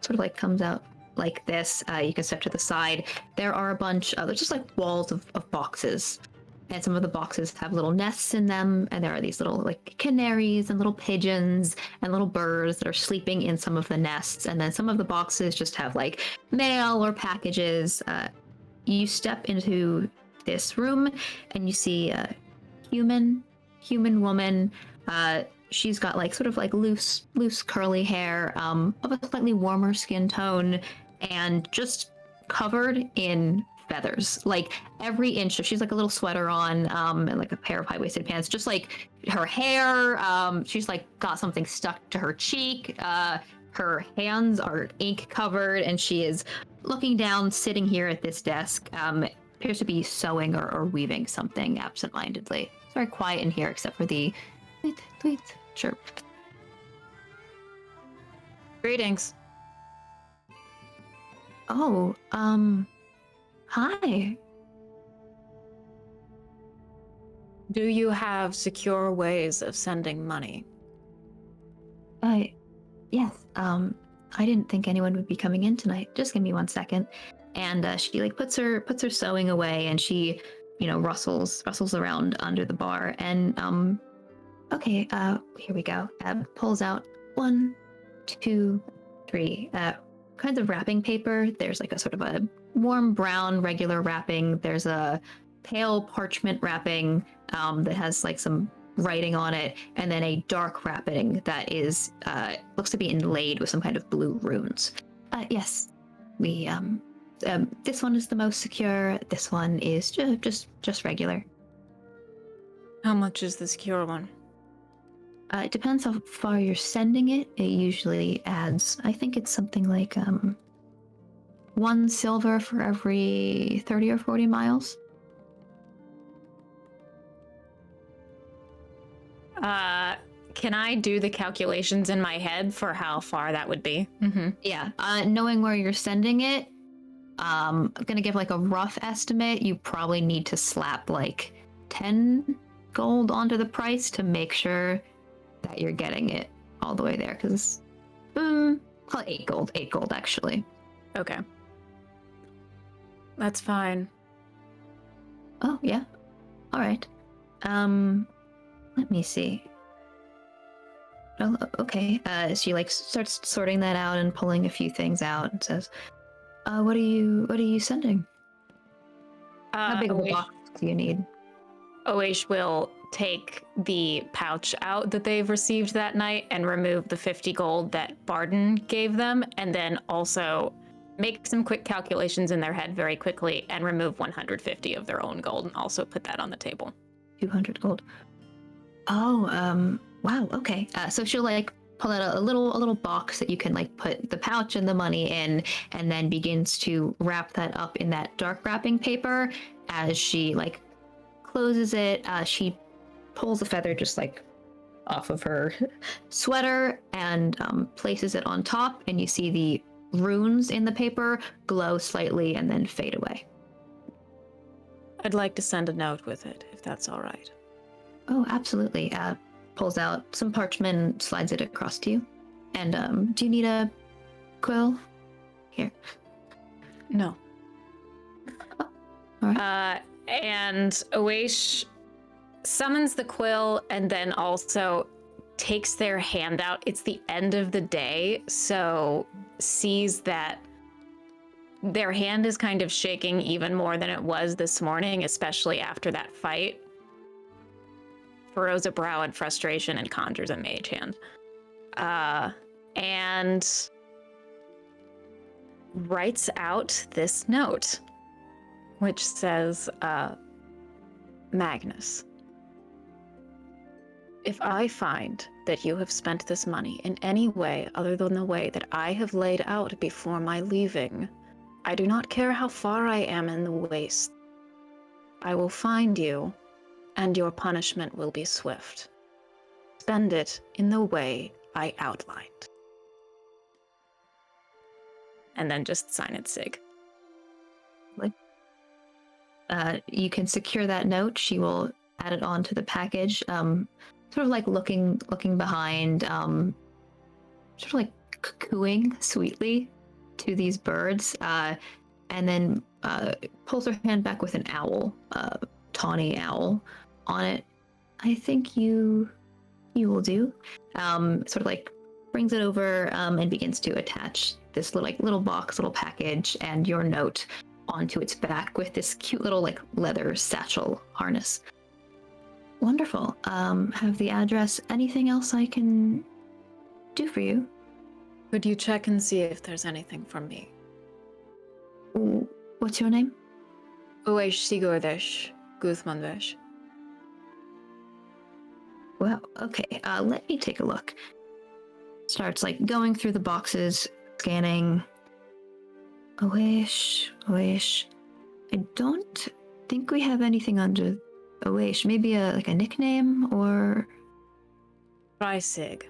sort of like comes out like this. You can step to the side. There are a bunch of, there's just like walls of boxes. And some of the boxes have little nests in them, and there are these little like canaries and little pigeons and little birds that are sleeping in some of the nests. And then some of the boxes just have like mail or packages. You step into this room and you see a human woman. She's got like sort of like loose curly hair, of a slightly warmer skin tone, and just covered in feathers, like every inch. So she's like a little sweater on, and like a pair of high-waisted pants. Just like her hair, she's like got something stuck to her cheek. Her hands are ink covered, and she is looking down, sitting here at this desk. Appears to be sewing or weaving something absentmindedly. It's very quiet in here, except for the tweet chirp. Greetings. Oh, hi. Do you have secure ways of sending money? Yes. I didn't think anyone would be coming in tonight. Just give me 1 second. And she like puts her sewing away, and she, you know, rustles around under the bar. And okay, here we go. Pulls out 1, 2, 3 kinds of wrapping paper. There's like a sort of a warm brown regular wrapping. There's a pale parchment wrapping that has like some writing on it, and then a dark wrapping that is looks to be inlaid with some kind of blue runes. Yes, we this one is the most secure. This one is just regular. How much is the secure one? It depends how far you're sending it. It usually adds, I think it's something like 1 silver for every 30 or 40 miles. Can I do the calculations in my head for how far that would be? Mm-hmm. Yeah. Knowing where you're sending it, I'm gonna give like a rough estimate. You probably need to slap like 10 gold onto the price to make sure that you're getting it all the way there, because call it 8 gold. 8 gold, actually. Okay. That's fine. Oh, yeah. All right. Let me see. Oh, okay. She like starts sorting that out and pulling a few things out and says, What are you sending? How big of a Oish- box do you need? Oish will take the pouch out that they've received that night and remove the 50 gold that Barden gave them, and then also make some quick calculations in their head very quickly and remove 150 of their own gold and also put that on the table. 200 gold. Oh, wow. Okay. So she'll like pull out a little box that you can like put the pouch and the money in, and then begins to wrap that up in that dark wrapping paper. As she like closes it, she pulls a feather just like off of her sweater and places it on top, and you see the runes in the paper glow slightly and then fade away. I'd like to send a note with it, if that's all right. Oh, absolutely. Pulls out some parchment, slides it across to you. And do you need a quill? Here. No. Oh, all right. And Oish summons the quill and then also takes their hand out. It's the end of the day, so sees that their hand is kind of shaking even more than it was this morning, especially after that fight. Furrows a brow in frustration and conjures a mage hand. And writes out this note, which says, Magnus, if I find that you have spent this money in any way other than the way that I have laid out before my leaving, I do not care how far I am in the waste. I will find you, and your punishment will be swift. Spend it in the way I outlined. And then just sign it, Sig. You can secure that note. She will add it onto the package. Sort of like looking behind, sort of like cooing sweetly to these birds, and then pulls her hand back with an owl, tawny owl, on it. I think you will do. Sort of like brings it over and begins to attach this little box, little package, and your note onto its back with this cute little like leather satchel harness. Wonderful. Have the address. Anything else I can do for you? Could you check and see if there's anything from me? Ooh, what's your name? Uesh Sigurdesh Guzmanvesh. Well, okay. Let me take a look. Starts like going through the boxes, scanning. Oish. I don't think we have anything under Oish. Maybe a nickname or Try Sig.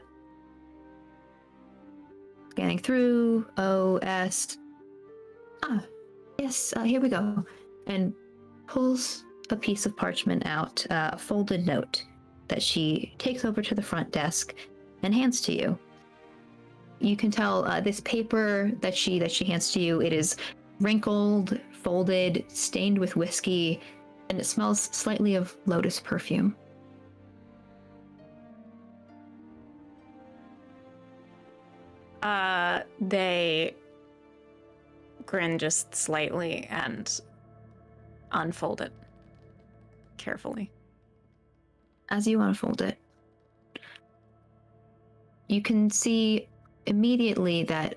scanning through. OS. Yes. Here we go. And pulls a piece of parchment out, a folded note that she takes over to the front desk and hands to you. You can tell this paper that she hands to you, it is wrinkled, folded, stained with whiskey, and it smells slightly of lotus perfume. They grin just slightly and unfold it carefully. As you unfold it, you can see immediately that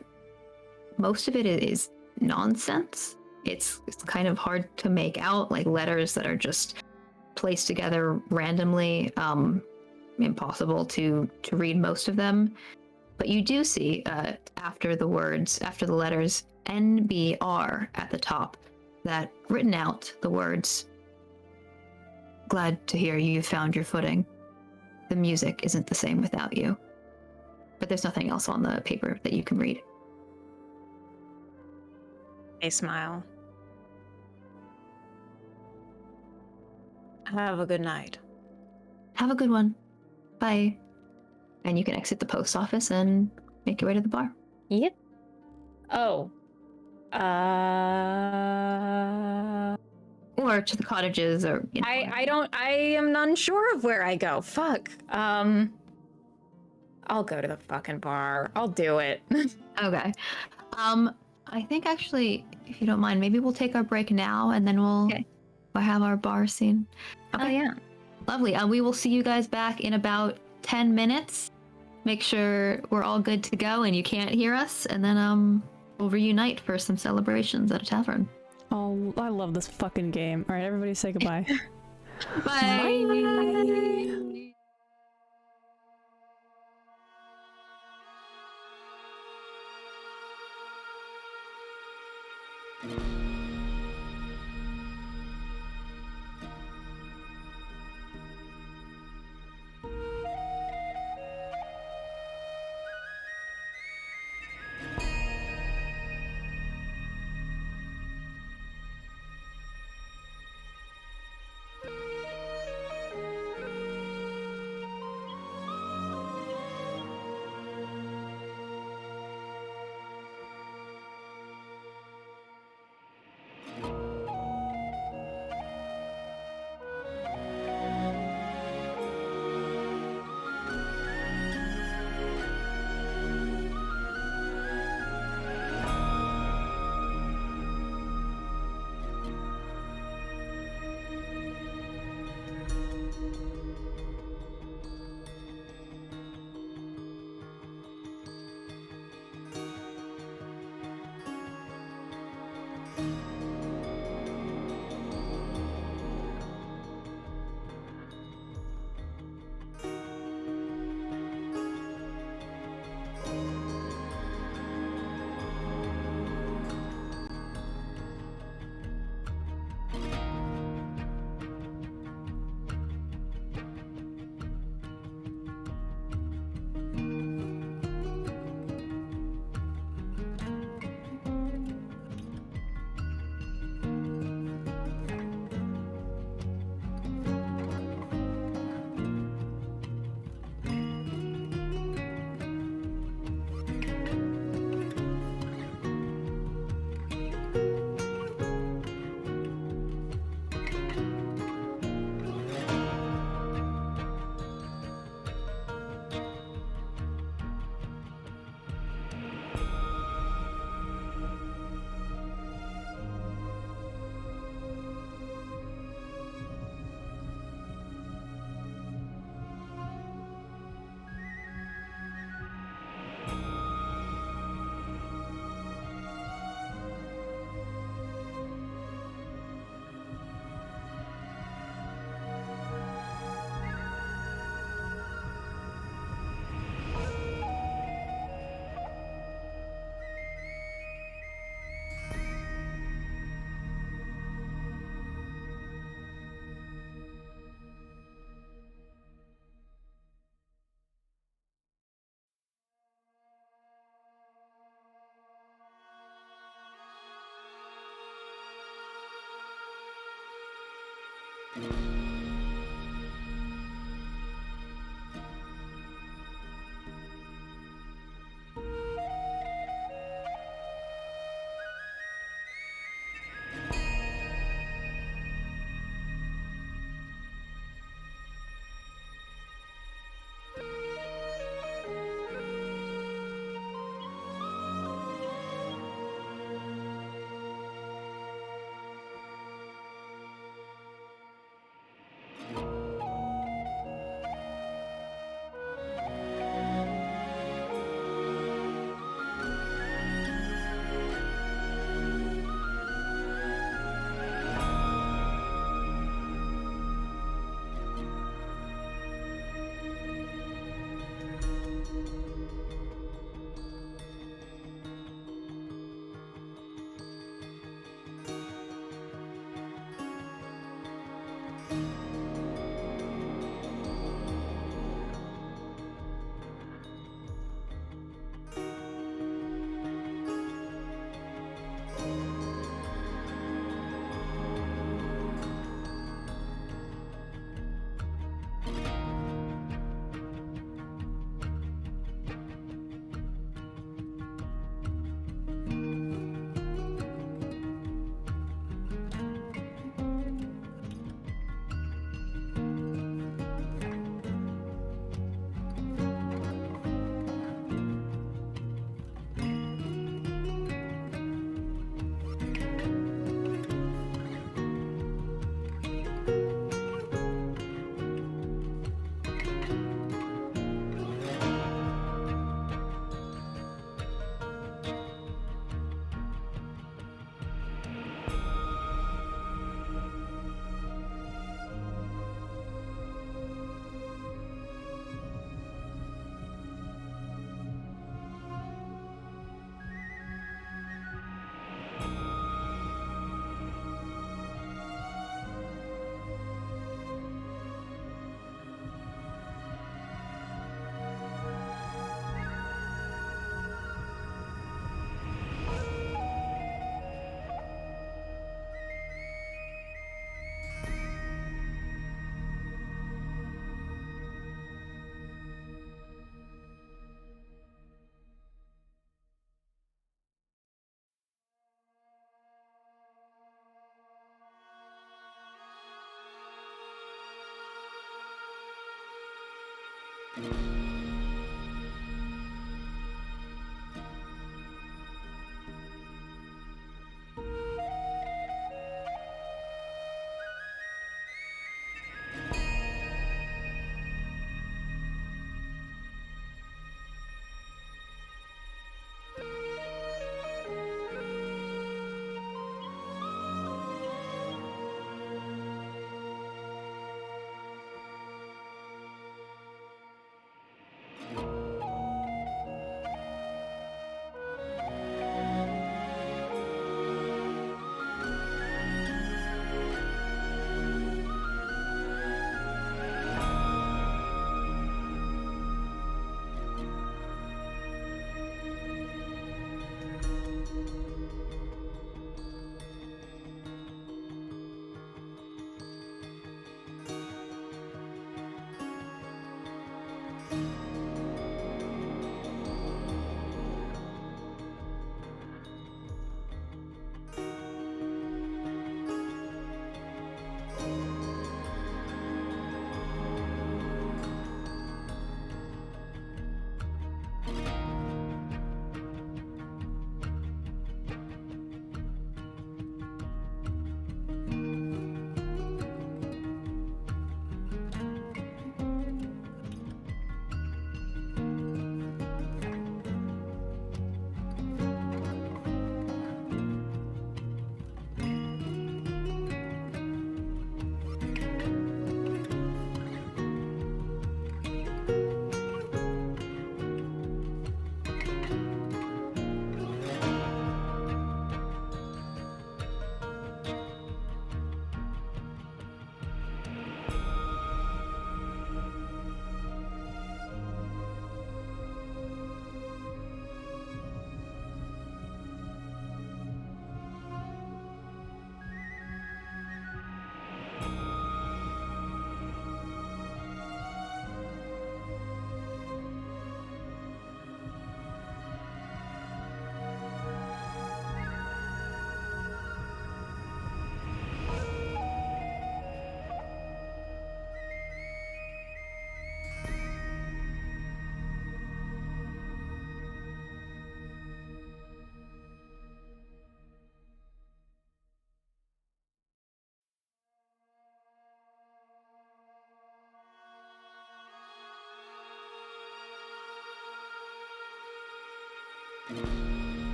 most of it is nonsense. It's kind of hard to make out, like letters that are just placed together randomly. Impossible to read most of them. But you do see after the letters NBR at the top, that written out the words, "Glad to hear you found your footing. The music isn't the same without you." But there's nothing else on the paper that you can read. They smile. Have a good night. Have a good one. Bye. And you can exit the post office and make your way to the bar. Yep. Oh. Or to the cottages, or I am unsure of where I go. Fuck. I'll go to the fucking bar. I'll do it. Okay. I think actually, if you don't mind, maybe we'll take our break now and then we'll Okay. have our bar scene. Oh yeah. Lovely. We will see you guys back in about 10 minutes. Make sure we're all good to go and you can't hear us, and then we'll reunite for some celebrations at a tavern. Oh, I love this fucking game. All right, everybody say goodbye. Bye.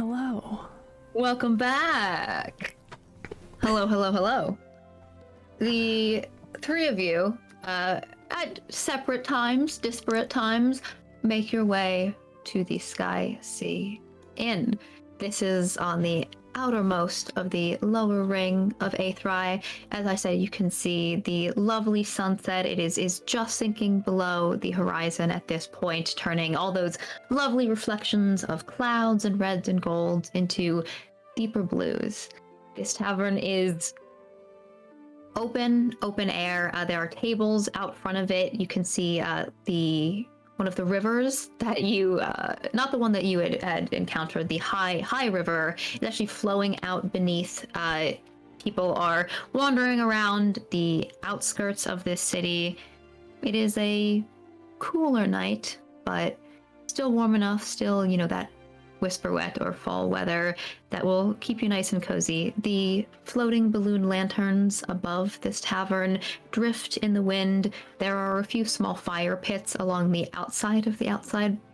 Hello. Welcome back. Hello, hello, hello. The three of you, at separate times, disparate times, make your way to the Sky Sea Inn. This is on the outermost of the lower ring of Aethri. As I said, you can see the lovely sunset. It is just sinking below the horizon at this point, turning all those lovely reflections of clouds and reds and golds into deeper blues. This tavern is open air. There are tables out front of it. You can see one of the rivers that you, not the one that you had encountered, the high river, is actually flowing out beneath. People are wandering around the outskirts of this city. It is a cooler night, but still warm enough, still, that whisper wet or fall weather that will keep you nice and cozy. The floating balloon lanterns above this tavern drift in the wind. There are a few small fire pits along the outside of the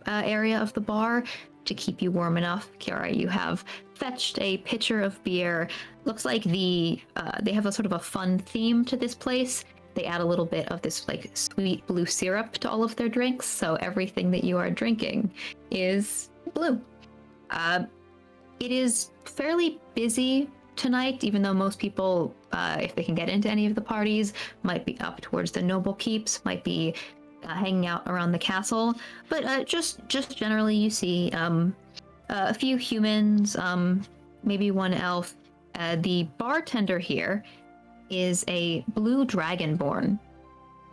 area of the bar to keep you warm enough. Kiara, you have fetched a pitcher of beer. Looks like they have a sort of a fun theme to this place. They add a little bit of this like sweet blue syrup to all of their drinks, so everything that you are drinking is blue. It is fairly busy tonight, even though most people, if they can get into any of the parties, might be up towards the noble keeps, might be hanging out around the castle. But just generally, you see a few humans, maybe one elf. The bartender here is a blue dragonborn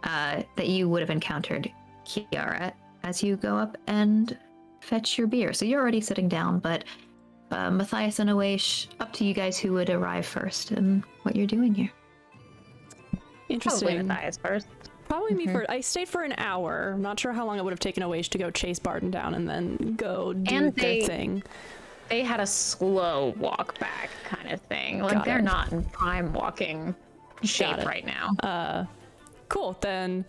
that you would have encountered, Kiara, as you go up and fetch your beer. So you're already sitting down, but Matthias and Oesh, up to you guys who would arrive first and what you're doing here. Interesting. Probably Matthias first. Probably me first. I stayed for an hour. I'm not sure how long it would have taken Oesh to go chase Barton down and then go do their thing. They had a slow walk back kind of thing. Like they're not in prime walking shape right now. Cool. Then,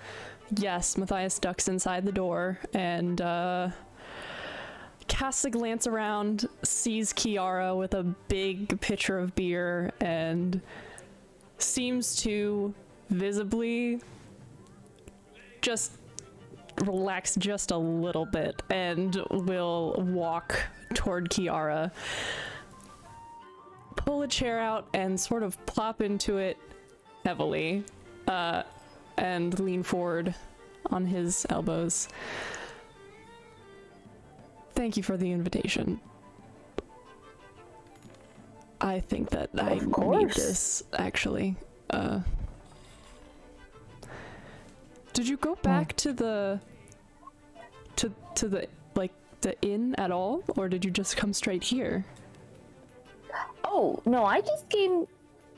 yes, Matthias ducks inside the door and casts a glance around, sees Kiara with a big pitcher of beer, and seems to visibly just relax just a little bit and will walk toward Kiara, pull a chair out and sort of plop into it heavily, and lean forward on his elbows. Thank you for the invitation. I think that I need this, actually. Did you go back to the the inn at all, or did you just come straight here? Oh, no, I just came,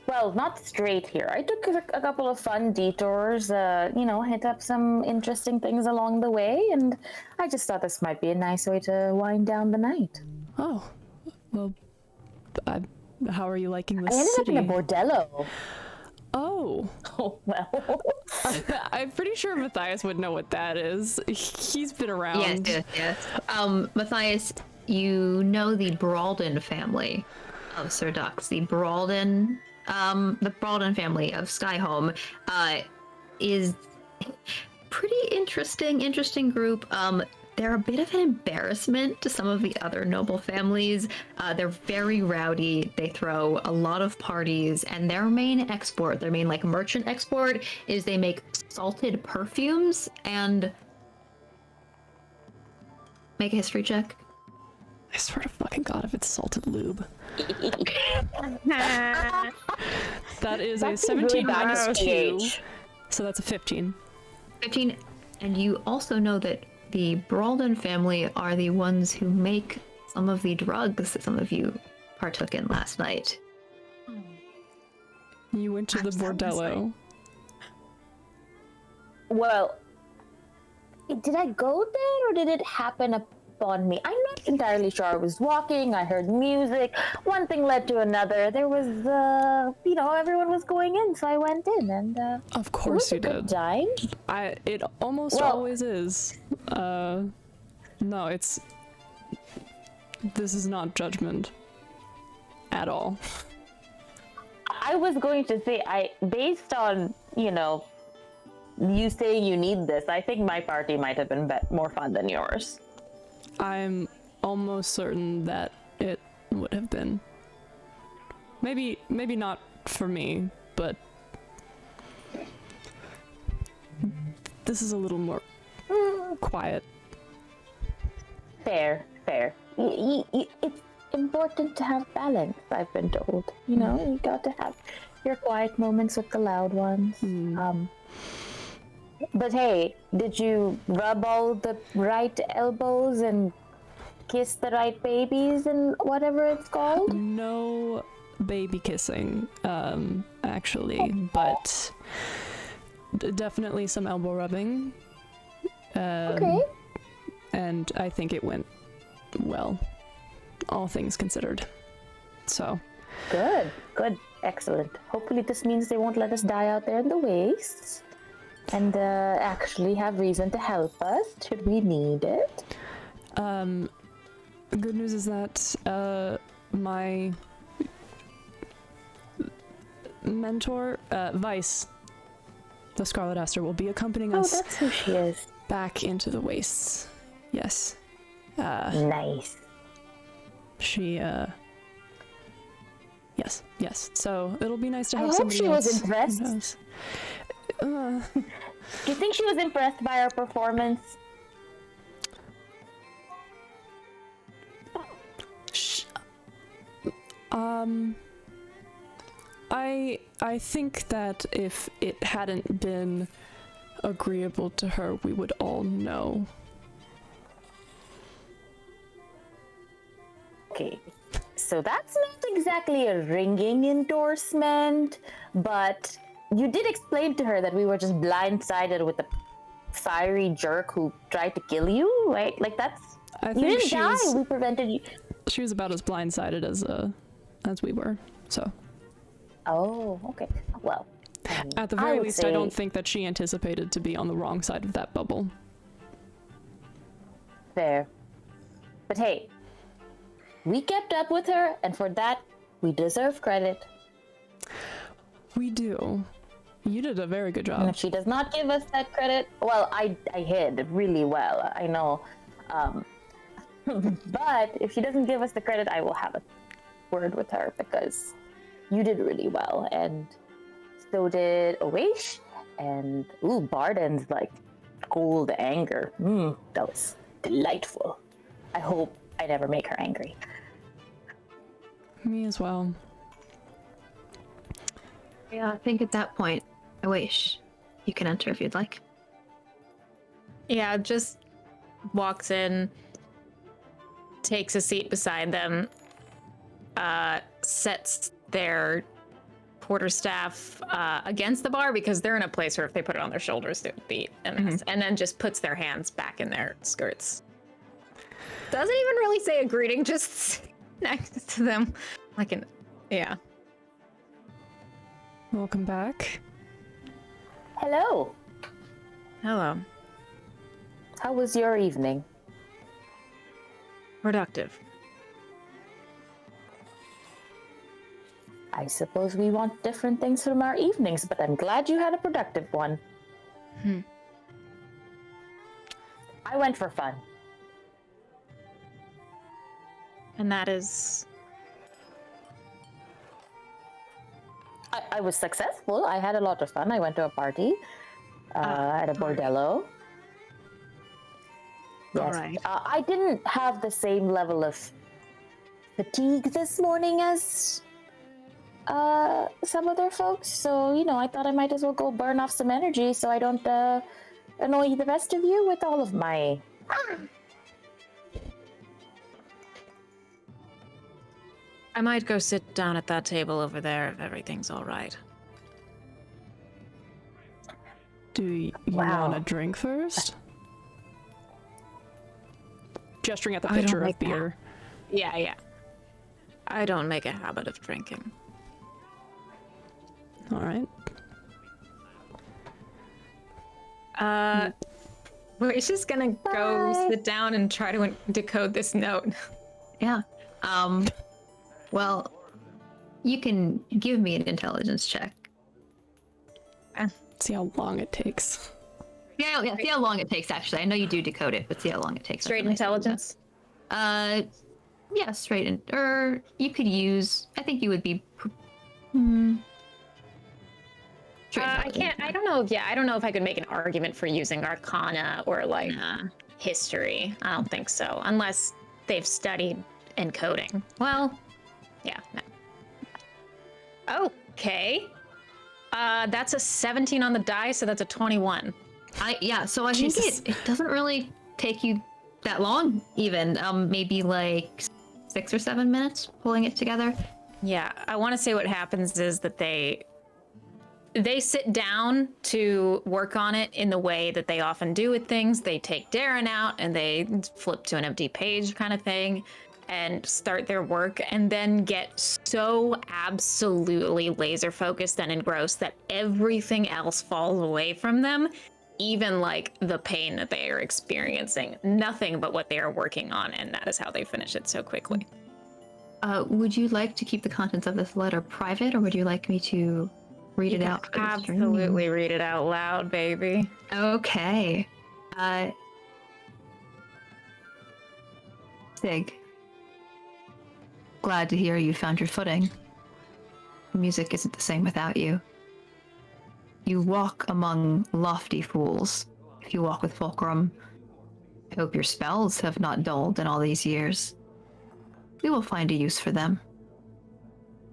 well, not straight here. I took a couple of fun detours, hit up some interesting things along the way, and I just thought this might be a nice way to wind down the night. Oh, well, how are you liking this I ended city? up in a bordello. Oh. Oh, well. I'm pretty sure Matthias would know what that is. He's been around. Yes. Matthias, you know the Bralden family of Sir Dux. The Bralden family of Skyhome is pretty interesting group. They're a bit of an embarrassment to some of the other noble families. They're very rowdy. They throw a lot of parties, and their main merchant export is they make salted perfumes. And make a history check. I swear to fucking God, if it's salted lube. That is a 17 minus 2, so that's a 15. 15, and you also know that the Bralden family are the ones who make some of the drugs that some of you partook in last night. You went to the bordello. Well, did I go there or did it happen upon me? I'm not entirely sure. I was walking, I heard music, one thing led to another. There was, everyone was going in, so I went in, and of course you did. It was a good time. It almost always is. No, it's This is not judgment at all. I was going to say, based on, you saying you need this, I think my party might have been more fun than yours. I'm almost certain that it would have been. Maybe not for me, but this is a little more quiet. Fair. It's important to have balance, I've been told. You got to have your quiet moments with the loud ones. But hey, did you rub all the right elbows and kiss the right babies and whatever it's called? No baby kissing, actually, but definitely some elbow rubbing. Okay. And I think it went well, all things considered. So. Good. Excellent. Hopefully this means they won't let us die out there in the wastes. And actually have reason to help us should we need it. Good news is that my mentor, Vice, the Scarlet Aster, will be accompanying us. Oh, that's who she is. Back into the wastes. Yes. Nice. She, yes. So it'll be nice to have I hope somebody she else was impressed. who knows. Do you think she was impressed by our performance? I think that if it hadn't been agreeable to her, we would all know. Okay, so that's not exactly a ringing endorsement, but you did explain to her that we were just blindsided with the fiery jerk who tried to kill you, right? Like that's... I you think didn't die, we prevented you. She was about as blindsided as we were, so. Oh, okay. Well, at the very least, I don't think that she anticipated to be on the wrong side of that bubble. Fair. But hey, we kept up with her, and for that, we deserve credit. We do. You did a very good job. And if she does not give us that credit, well, I hid really well, I know. But if she doesn't give us the credit, I will have a word with her, because you did really well, and so did Oish, and Barden's like cold anger. That was delightful. I hope I never make her angry. Me as well. Yeah, I think at that point, Oish, you can enter if you'd like. Yeah, just walks in, takes a seat beside them, sets their quarterstaff against the bar because they're in a place where if they put it on their shoulders, it would be a mess. And then just puts their hands back in their skirts. Doesn't even really say a greeting, just next to them. Yeah. Welcome back. Hello. Hello. How was your evening? Productive. I suppose we want different things from our evenings, but I'm glad you had a productive one. I went for fun. And that is... I was successful. I had a lot of fun. I went to a party at a bordello. Yes. All right. I didn't have the same level of fatigue this morning as some other folks, so I thought I might as well go burn off some energy so I don't annoy the rest of you with all of my... I might go sit down at that table over there if everything's all right. Do you want a drink first? Gesturing at the pitcher of beer. Yeah. I don't make a habit of drinking. All right. We're just gonna go sit down and try to decode this note. Yeah. Well, you can give me an intelligence check. See how long it takes. Yeah, see how long it takes, actually. I know you do decode it, but see how long it takes. Straight That's a nice intelligence. Yeah, straight in. Or you could use, I think you would be... Straight I can't, I don't know if, I don't know if I could make an argument for using Arcana or like Nah. history. I don't think so, unless they've studied encoding. Well, yeah, no. Okay. That's a 17 on the die, so that's a 21. So I think it doesn't really take you that long, even. Maybe like 6 or 7 minutes pulling it together. Yeah, I want to say what happens is that they sit down to work on it in the way that they often do with things. They take Darren out and they flip to an empty page kind of thing and start their work, and then get so absolutely laser focused and engrossed that everything else falls away from them, even like the pain that they are experiencing. Nothing but what they are working on, and that is how they finish it so quickly. Would you like to keep the contents of this letter private, or would you like me to read it out? For the stream? Absolutely read it out loud, baby. Okay. Sig. Glad to hear you found your footing. Music isn't the same without you. You walk among lofty fools. If you walk with Fulcrum, I hope your spells have not dulled in all these years. We will find a use for them.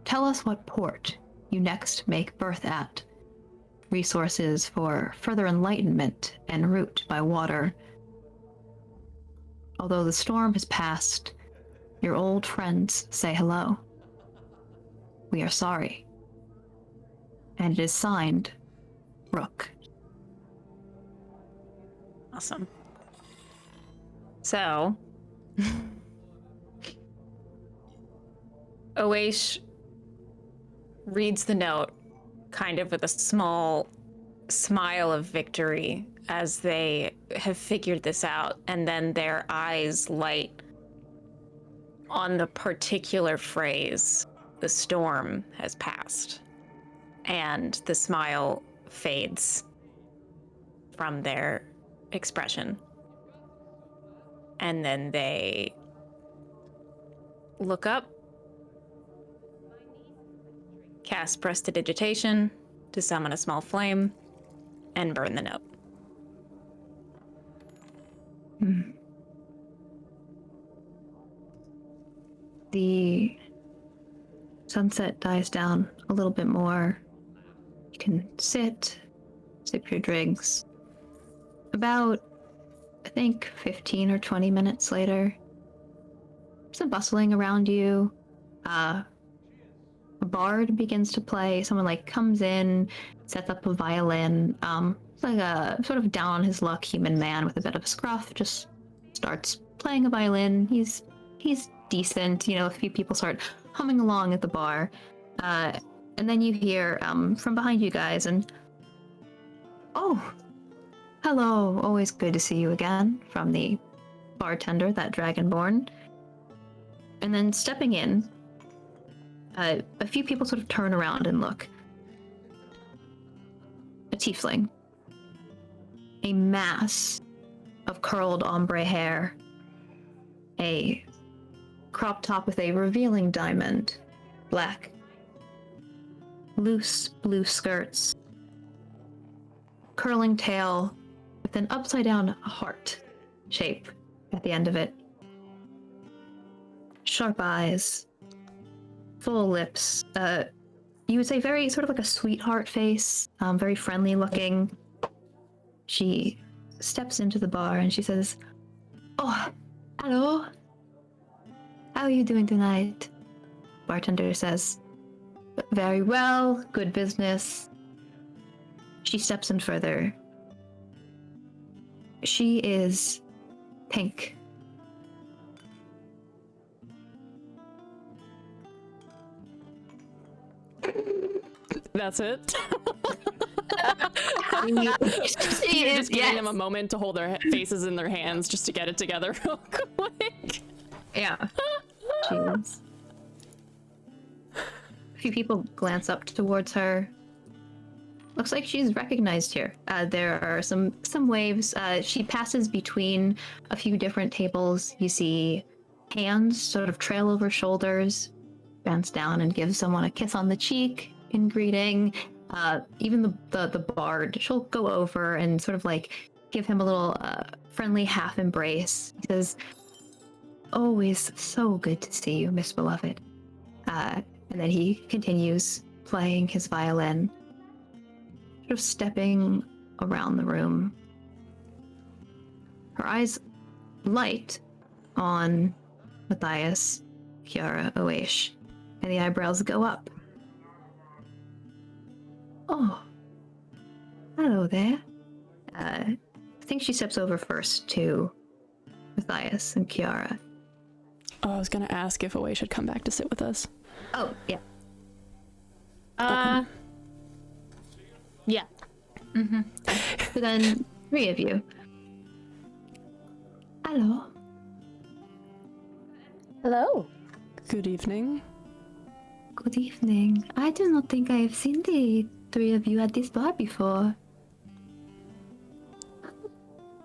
Tell us what port you next make berth at. Resources for further enlightenment en route by water. Although the storm has passed, your old friends say hello. We are sorry. And it is signed, Rook. Awesome. So, Oish reads the note kind of with a small smile of victory as they have figured this out, and then their eyes light on the particular phrase, "The storm has passed," and the smile fades from their expression. And then they look up, cast Prestidigitation to summon a small flame, and burn the note. The sunset dies down a little bit more. You can sit, sip your drinks. About, I think, 15 or 20 minutes later, some bustling around you. A bard begins to play. Someone comes in, sets up a violin. It's like a sort of down on his luck human man with a bit of a scruff. Just starts playing a violin. He's decent. A few people start humming along at the bar, and then you hear from behind you guys, and hello, always good to see you again, from the bartender, that dragonborn. And then stepping in, a few people sort of turn around and look. A tiefling. A mass of curled ombre hair. A crop top with a revealing diamond. Black. Loose blue skirts. Curling tail with an upside-down heart shape at the end of it. Sharp eyes. Full lips. You would say very sort of like a sweetheart face. Very friendly looking. She steps into the bar and she says, "Oh, hello. How are you doing tonight?" Bartender says, "Very well. Good business." She steps in further. She is pink. That's it. She You're is, just giving them yes. a moment to hold their faces in their hands just to get it together real quick. Yeah. Jeez. A few people glance up towards her. Looks like she's recognized here. There are some waves. She passes between a few different tables. You see hands sort of trail over shoulders, bends down and gives someone a kiss on the cheek in greeting. Even the bard, she'll go over and sort of like give him a little friendly half embrace. He says, "Always so good to see you, Miss Beloved." And then he continues playing his violin, sort of stepping around the room. Her eyes light on Matthias, Kiara, Oish, and the eyebrows go up. "Oh, hello there." I think she steps over first to Matthias and Kiara. Oh, I was gonna ask if Away should come back to sit with us. Oh, yeah. Yeah. So then, 3 of you. Hello. Hello. Good evening. Good evening. I do not think I have seen the 3 of you at this bar before.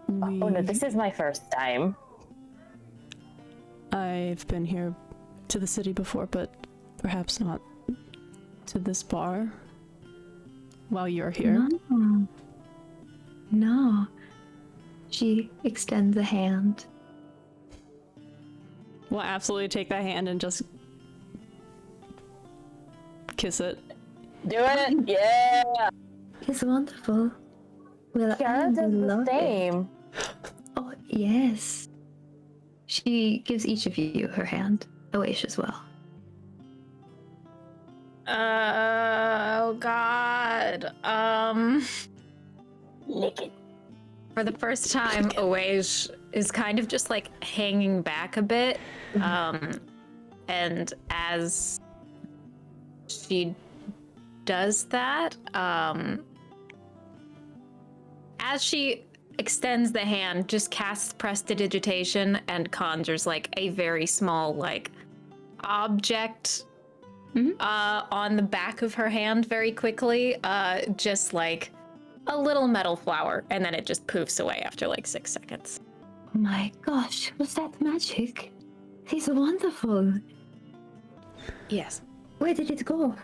Oh no, this is my first time. I've been here to the city before, but perhaps not to this bar while you're here. No. She extends a hand. We'll absolutely take that hand and just kiss it. Do it? Yeah! It's wonderful. Well, Kiara I does the love it. same. Oh, yes. She gives each of you her hand. Oish as well. Oh God. Lick it. For the first time, Awage is kind of just like hanging back a bit. And as she does that, as she extends the hand, just casts prestidigitation and conjures like a very small like object on the back of her hand very quickly, just like a little metal flower, and then it just poofs away after like 6 seconds. Oh my gosh, was that magic? It's wonderful. Yes. Where did it go?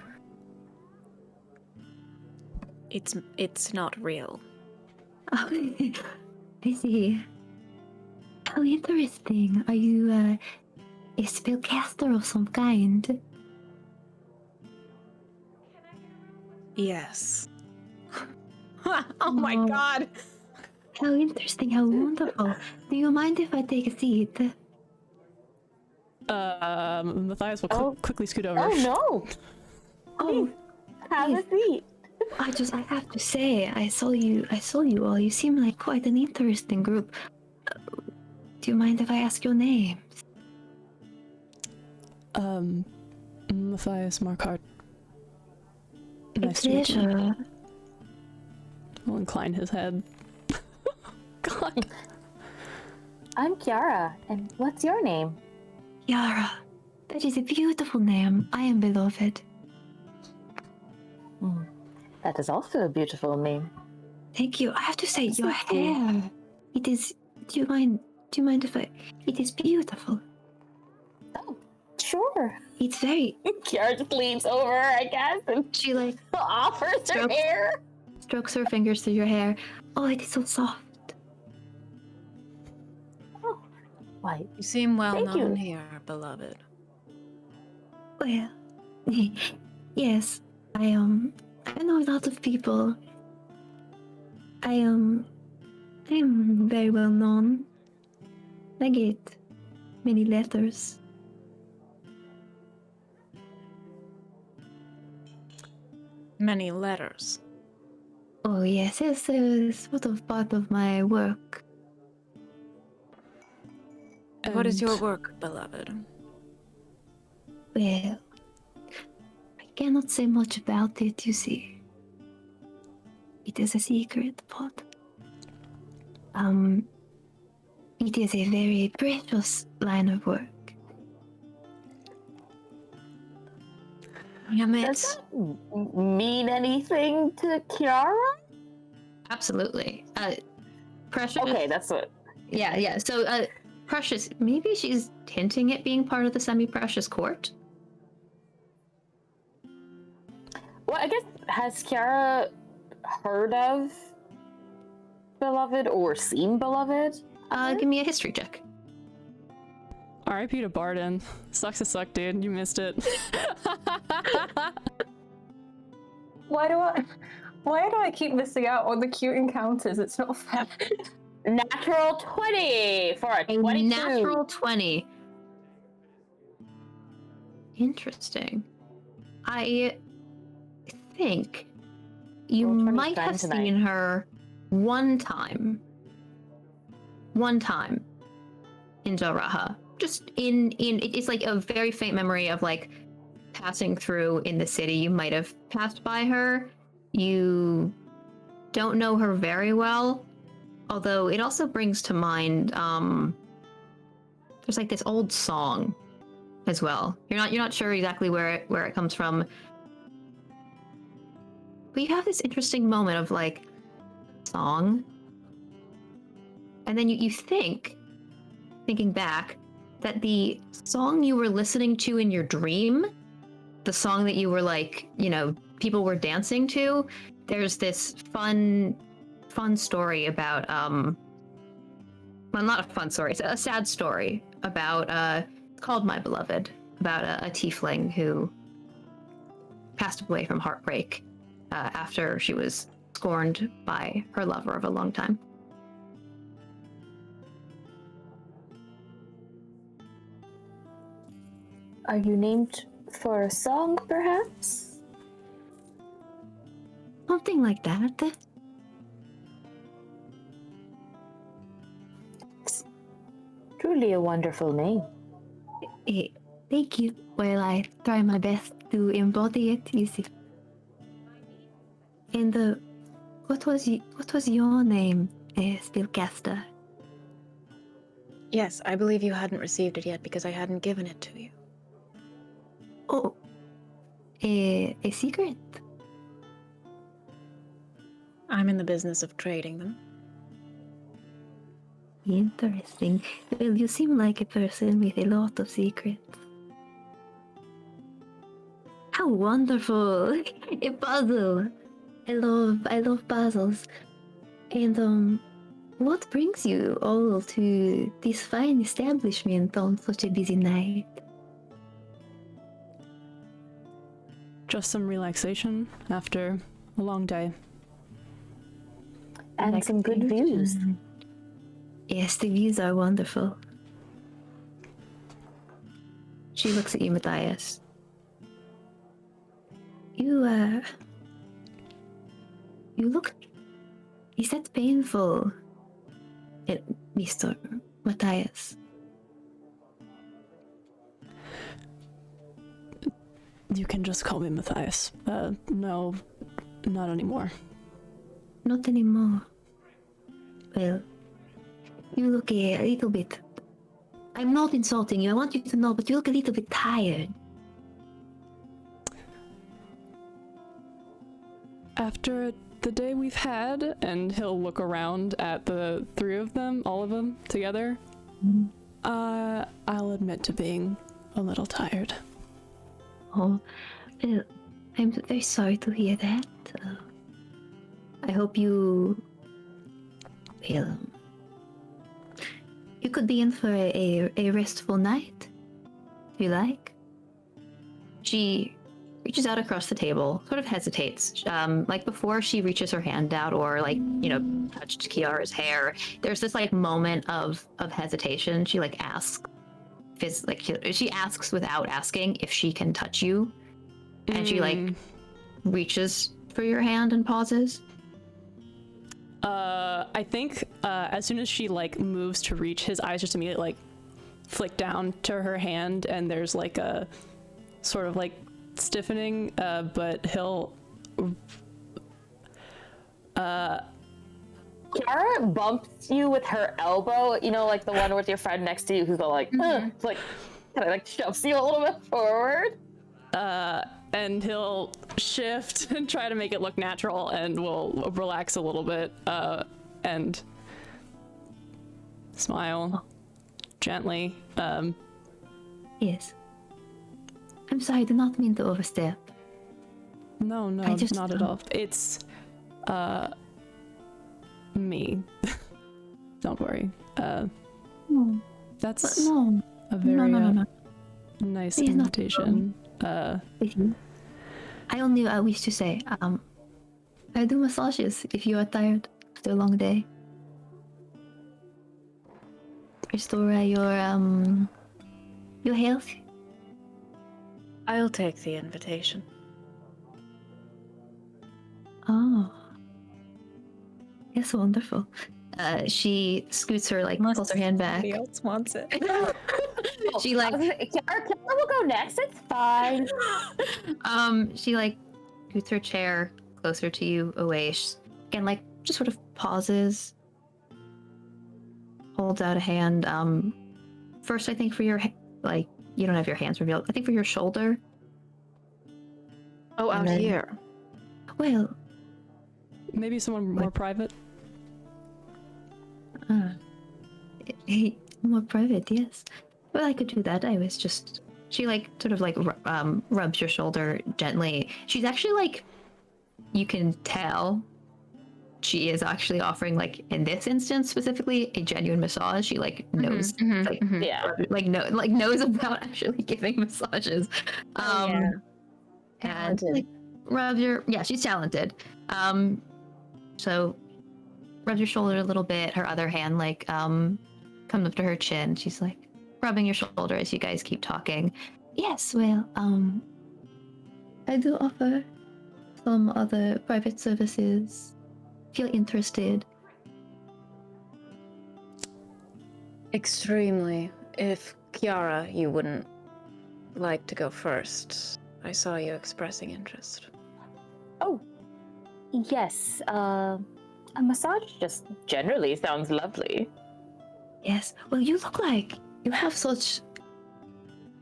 It's not real. Oh, I see. How interesting. Are you a spellcaster of some kind? Yes. Oh my Oh. God. How interesting, how wonderful. Do you mind if I take a seat? Matthias will Oh. quickly scoot over. Oh no! Oh, Have a seat. I have to say, I saw you all. You seem like quite an interesting group. Do you mind if I ask your name? Matthias Markart. A Nice to meet you. pleasure. Will incline his head. God. I'm Kiara, and what's your name? Yara. That is a beautiful name. I am beloved. That is also a beautiful name. Thank you. I have to say, your Thank you. hair. It is. Do you mind if I? It is beautiful. Oh, sure. It's very. Kiara just leans over, I guess, and She like offers her Strokes. hair. strokes her fingers through your hair. Oh, it is so soft. Why? You seem well Thank known you. here, beloved. Well, yes, I know a lot of people. I am very well known. I get many letters. Many letters. Oh yes, it's a sort of part of my work. What is your And work, beloved? Well, I cannot say much about it, you see. It is a secret, but it is a very precious line of work. Damn it. Does that mean anything to Kiara? Absolutely. Precious. Okay, that's what. Yeah. So, Precious, maybe she's hinting at being part of the semi-precious court. Well, I guess, has Kiara heard of Beloved or seen Beloved? Give me a history check. R.I.P. to Barden. Sucks to suck, dude. You missed it. Why do I keep missing out on the cute encounters? It's not fair. Natural 20 for a 22. Natural 20. Interesting. I think you Roll 20 might have tonight. seen her one time in Zoraha. Just in it's like a very faint memory of like passing through in the city. You might have passed by her. You don't know her very well, although it also brings to mind there's like this old song as well. You're not sure exactly where it comes from, but you have this interesting moment of like song, and then you thinking back, that the song you were listening to in your dream, the song that you were like, people were dancing to, there's this fun story about, well, not a fun story, it's a sad story about, it's called My Beloved, about a tiefling who passed away from heartbreak after she was scorned by her lover of a long time. Are you named for a song, perhaps? Something like that. Truly a wonderful name. Thank you. Well, I try my best to embody it, you see. And what was your name, Spellcaster? Yes, I believe you hadn't received it yet because I hadn't given it to you. Oh, a secret? I'm in the business of trading them. Interesting. Well, you seem like a person with a lot of secrets. How wonderful! A puzzle. I love puzzles. And what brings you all to this fine establishment on such a busy night? Just some relaxation after a long day. And some good views. Yes, the views are wonderful. She looks at you, Matthias. You look... Is that painful, Mr. Matthias? You can just call me Matthias. No, not anymore. Not anymore. Well, you look a little bit... I'm not insulting you, I want you to know, but you look a little bit tired. After the day we've had, and he'll look around at the three of them, all of them together, I'll admit to being a little tired. Oh, well, I'm very sorry to hear that. I hope you... Well, you could be in for a restful night, if you like. She reaches out across the table, sort of hesitates. Like before she reaches her hand out or touched Kiara's hair, there's this moment of hesitation. She asks, she asks without asking if she can touch you. And she reaches for your hand and pauses. I think as soon as she moves to reach, his eyes just immediately flick down to her hand, and there's a sort of stiffening, but he'll Kiara bumps you with her elbow, the one with your friend next to you who's all kind of shoves you a little bit forward. and he'll shift and try to make it look natural, and we'll relax a little bit, and smile gently. Yes. I'm sorry, I did not mean to overstep. No, not at all. It's me. Don't worry. No, That's no. a very No. nice Please, not invitation. With you. I only wish to say, I do massages if you are tired after a long day. Restore your health. I'll take the invitation. Oh. Yes, wonderful. She scoots her, pulls her hand back. Somebody else wants it. She Kiara will go next. It's fine. she scoots her chair closer to you, away. Again, just sort of pauses. Holds out a hand. First, I think for your you don't have your hands revealed. I think for your shoulder. Oh, out then- here. Well, Maybe someone more private. More private, yes. Well, I could do that. I was just. She rubs your shoulder gently. She's actually you can tell. She is actually offering, in this instance specifically, a genuine massage. She knows, Yeah. knows about actually giving massages. And rub your, she's talented. So rub your shoulder a little bit. Her other hand comes up to her chin. She's rubbing your shoulder as you guys keep talking. Yes, well, I do offer some other private services. If you're interested. Extremely. If Kiara, you wouldn't like to go first. I saw you expressing interest. Oh, yes. A massage just generally sounds lovely. Yes. Well, you look like you have such.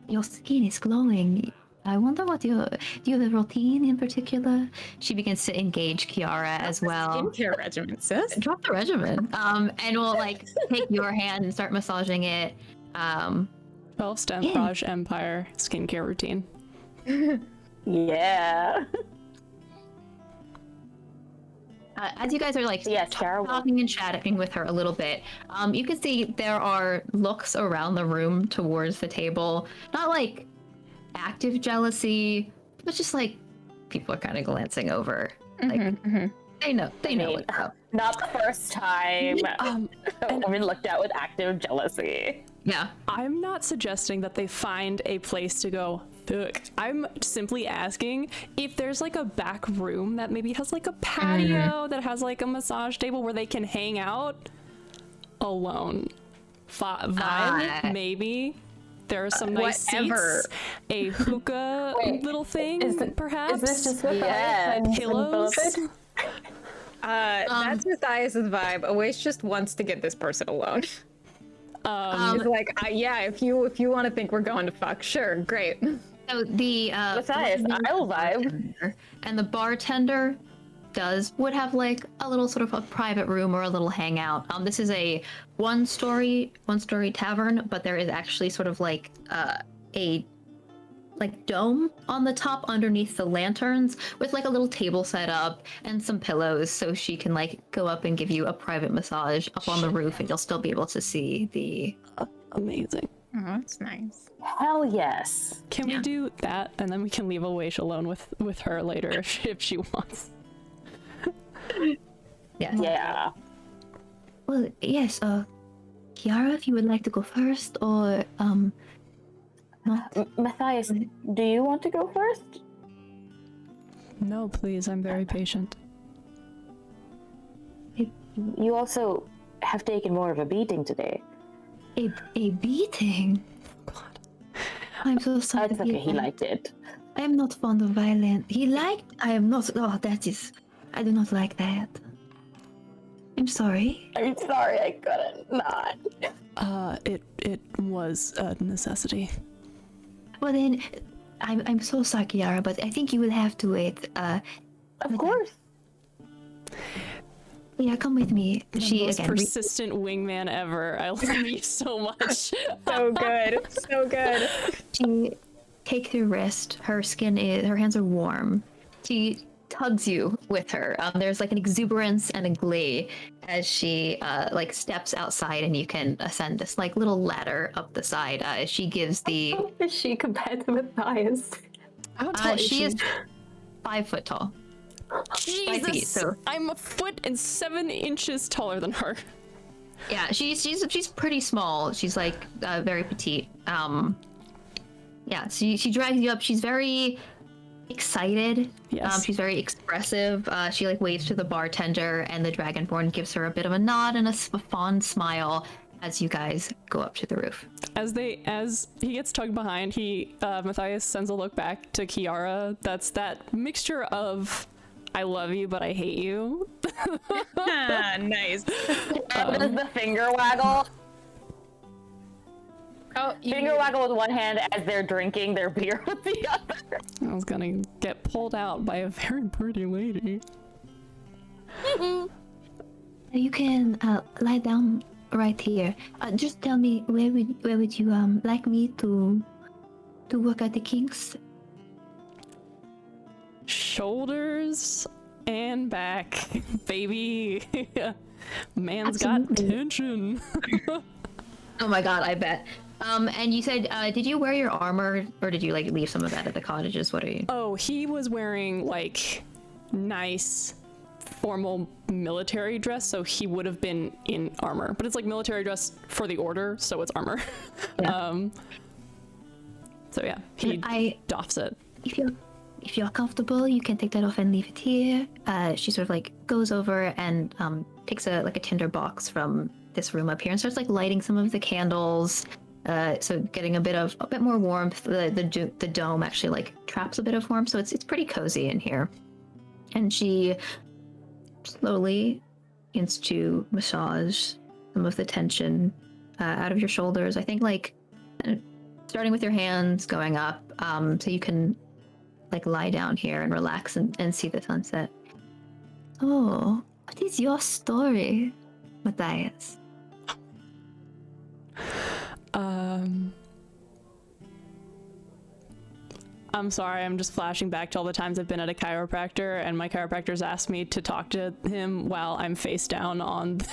Your skin is glowing. I wonder what do you have a routine in particular? She begins to engage Kiara as well. Skincare regimen, sis. Drop the regimen. And we'll take your hand and start massaging it. 12-step Raj Empire skincare routine. Yeah. As you guys are talking and chatting with her a little bit, you can see there are looks around the room towards the table. Not active jealousy, but just people are kind of glancing over. They know what's up. Not the first time a woman looked at with active jealousy. Yeah. I'm not suggesting that they find a place to go. Fuck. I'm simply asking if there's a back room that maybe has a patio that has a massage table where they can hang out alone. Vibe, maybe. There are some nice seats, a hookah little thing, perhaps. Is this just Matthias? Pillows. That's Matthias's vibe. Awais just wants to get this person alone. He's if you want to think we're going to fuck, sure, great. So the Matthias, I'll vibe. And the bartender would have a little sort of a private room or a little hangout. This is a one-story tavern, but there is actually sort of a dome on the top underneath the lanterns with a little table set up and some pillows so she can go up and give you a private massage up on the roof and you'll still be able to see the amazing. Oh, that's nice. Hell yes. Can we do that and then we can leave Awaish alone with her later if she wants. Yes. Yeah. Well, yes, Kiara, if you would like to go first, or, not. Matthias, do you want to go first? No, please, I'm very patient. You also have taken more of a beating today. A beating? God. I'm so sorry. That's okay, he liked it. I am not fond of violence. I am not, I do not like that. I'm sorry. I'm sorry, I couldn't not. It was a necessity. Well then, I'm so sorry, Kiara, but I think you will have to wait. Of course. Yeah, come with me. The most persistent wingman ever. I love you so much. So good. So good. She takes your wrist. Her hands are warm. She tugs you with her. There's like an exuberance and a glee as she like steps outside, and you can ascend this like little ladder up the side. She gives the. How is she compared to Matthias? How tall is she is 5 foot tall. Jesus, 5 feet, so. I'm a foot and 7 inches taller than her. Yeah, she's pretty small. She's like very petite. Yeah, she drags you up. She's very excited. Yes. She's very expressive. She like waves to the bartender, and the Dragonborn gives her a bit of a nod and a fond smile as you guys go up to the roof. As he gets tugged behind, Matthias sends a look back to Kiara. That's that mixture of I love you, but I hate you. Nice. Does the finger waggle? Oh, Finger waggle with one hand as they're drinking their beer with the other. I was gonna get pulled out by a very pretty lady. You can lie down right here. Just tell me where would you like me to work at the kinks? Shoulders and back, baby. Man's Absolutely. got tension. Oh my god, I bet. And you said, did you wear your armor, or did you like leave some of that at the cottages? What are you? Oh, he was wearing like nice formal military dress, so he would have been in armor. But it's like military dress for the order, so it's armor. Yeah. So yeah, he doffs it. If you're comfortable, you can take that off and leave it here. She sort of like goes over and takes a tinder box from this room up here and starts like lighting some of the candles. So getting a bit more warmth. The dome actually like traps a bit of warmth, so it's pretty cozy in here. And she slowly begins to massage some of the tension out of your shoulders. I think like starting with your hands going up, so you can like lie down here and relax and see the sunset. Oh, what is your story, Matthias? I'm sorry, I'm just flashing back to all the times I've been at a chiropractor, and my chiropractor's asked me to talk to him while I'm face down on the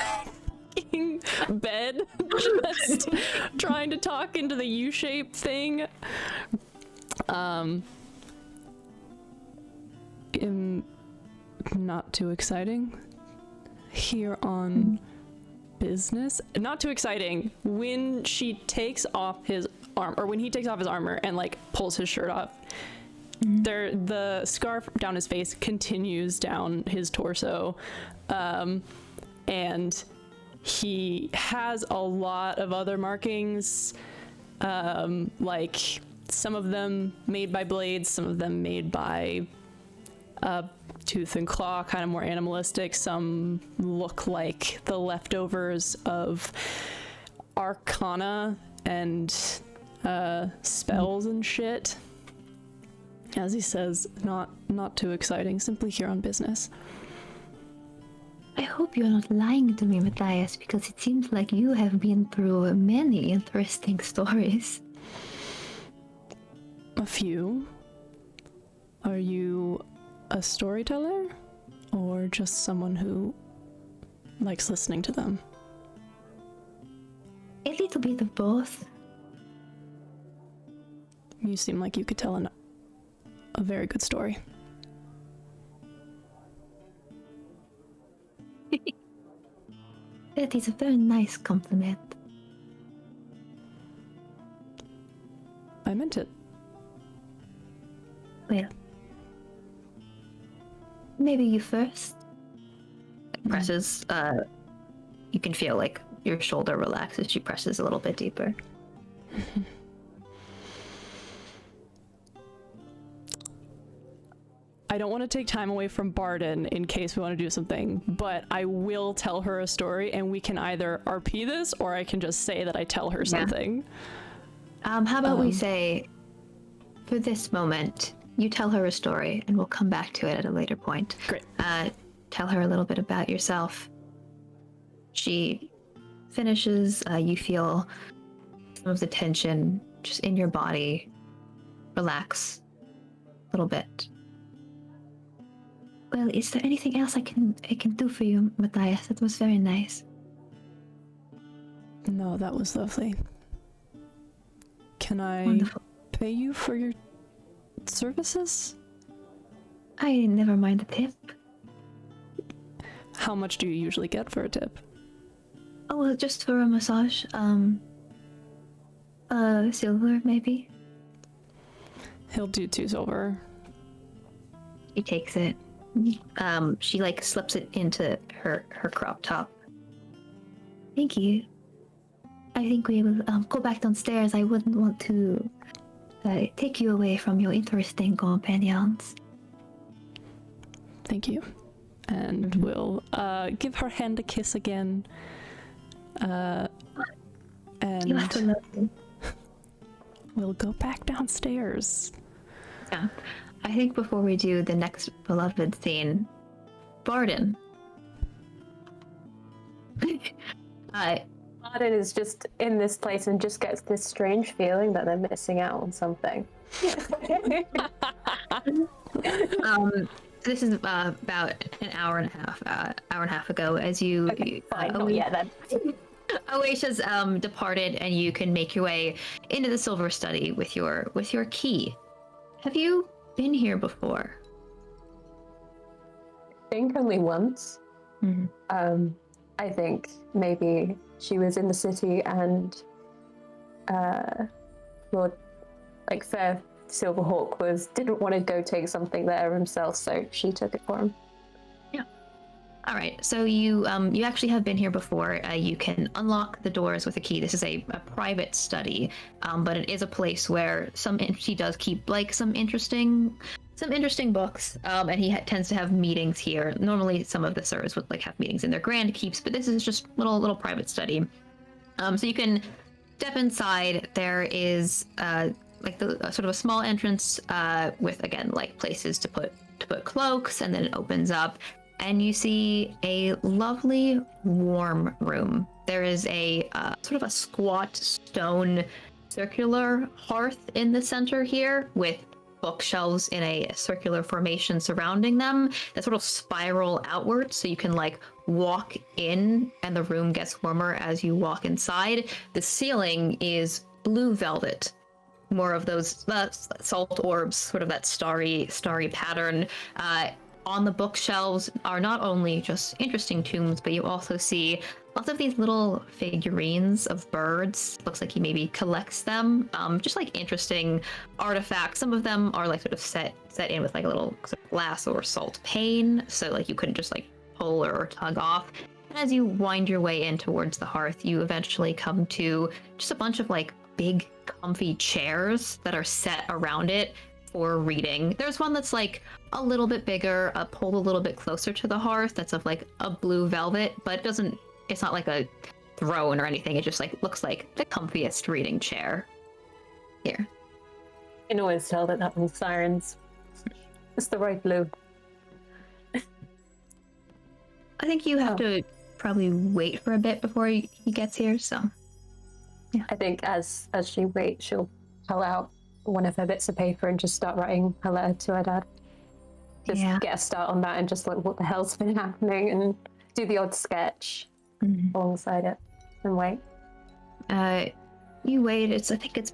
fucking bed, just trying to talk into the U-shape thing. Not too exciting. Here on business. Not too exciting. When she takes off his arm, or when he takes off his armor and like pulls his shirt off, the scarf down his face continues down his torso, and he has a lot of other markings, like some of them made by blades, some of them made by tooth and claw, kind of more animalistic. Some look like the leftovers of arcana and spells and shit. As he says, not too exciting, simply here on business. I hope you're not lying to me, Matthias, because it seems like you have been through many interesting stories. A few. Are you a storyteller, or just someone who likes listening to them? A little bit of both. You seem like you could tell a very good story. That is a very nice compliment. I meant it. Well, maybe you first. Presses, you can feel like your shoulder relaxes. She presses a little bit deeper. I don't want to take time away from Barden in case we want to do something, but I will tell her a story, and we can either RP this, or I can just say that I tell her something. How about we say, for this moment, you tell her a story, and we'll come back to it at a later point. Great. Tell her a little bit about yourself. She finishes. You feel some of the tension just in your body relax a little bit. Well, is there anything else I can do for you, Matthias? That was very nice. No, that was lovely. Can I Wonderful. pay you for your services? I never mind a tip. How much do you usually get for a tip? Oh, well, just for a massage. Silver, maybe? He'll do 2 silver. She takes it. She, like, slips it into her crop top. Thank you. I think we will go back downstairs. I wouldn't want to take you away from your interesting companions. Thank you. And we'll give her hand a kiss again. And You have to love me. we'll go back downstairs. Yeah. I think before we do the next beloved scene, Barden. Arden is just in this place and just gets this strange feeling that they're missing out on something. This is about an hour and a half ago, as you. Okay, fine. Not yet then. Oasia's departed, and you can make your way into the Silver Study with your key. Have you been here before? I think only once. Mm-hmm. I think maybe she was in the city and Lord, like Fair Silverhawk didn't want to go take something there himself, so she took it for him. Yeah. All right. So you actually have been here before. You can unlock the doors with a key. This is a private study, but it is a place where she does keep like some interesting books, and he tends to have meetings here. Normally, some of the servers would like have meetings in their grand keeps, but this is just little private study. So you can step inside. There is like the sort of a small entrance with again like places to put cloaks, and then it opens up, and you see a lovely warm room. There is a sort of a squat stone circular hearth in the center here with bookshelves in a circular formation surrounding them that sort of spiral outward, so you can like walk in and the room gets warmer as you walk inside. The ceiling is blue velvet, more of those salt orbs, sort of that starry pattern. On the bookshelves are not only just interesting tombs, but you also see lots of these little figurines of birds. Looks like he maybe collects them. Just like interesting artifacts. Some of them are like sort of set in with like a little sort of glass or salt pane, so like you couldn't just like pull or tug off. And as you wind your way in towards the hearth, you eventually come to just a bunch of like big comfy chairs that are set around it for reading. There's one that's like a little bit bigger, pulled a little bit closer to the hearth, that's of like a blue velvet, but it's not like a throne or anything. It just like looks like the comfiest reading chair here. You can always tell that one's Sirens. It's the right blue. I think you have to probably wait for a bit before he gets here, so yeah. I think as she waits, she'll pull out one of her bits of paper and just start writing her letter to her dad. Just get a start on that and just like what the hell's been happening, and do the odd sketch alongside it and wait. You wait. I think it's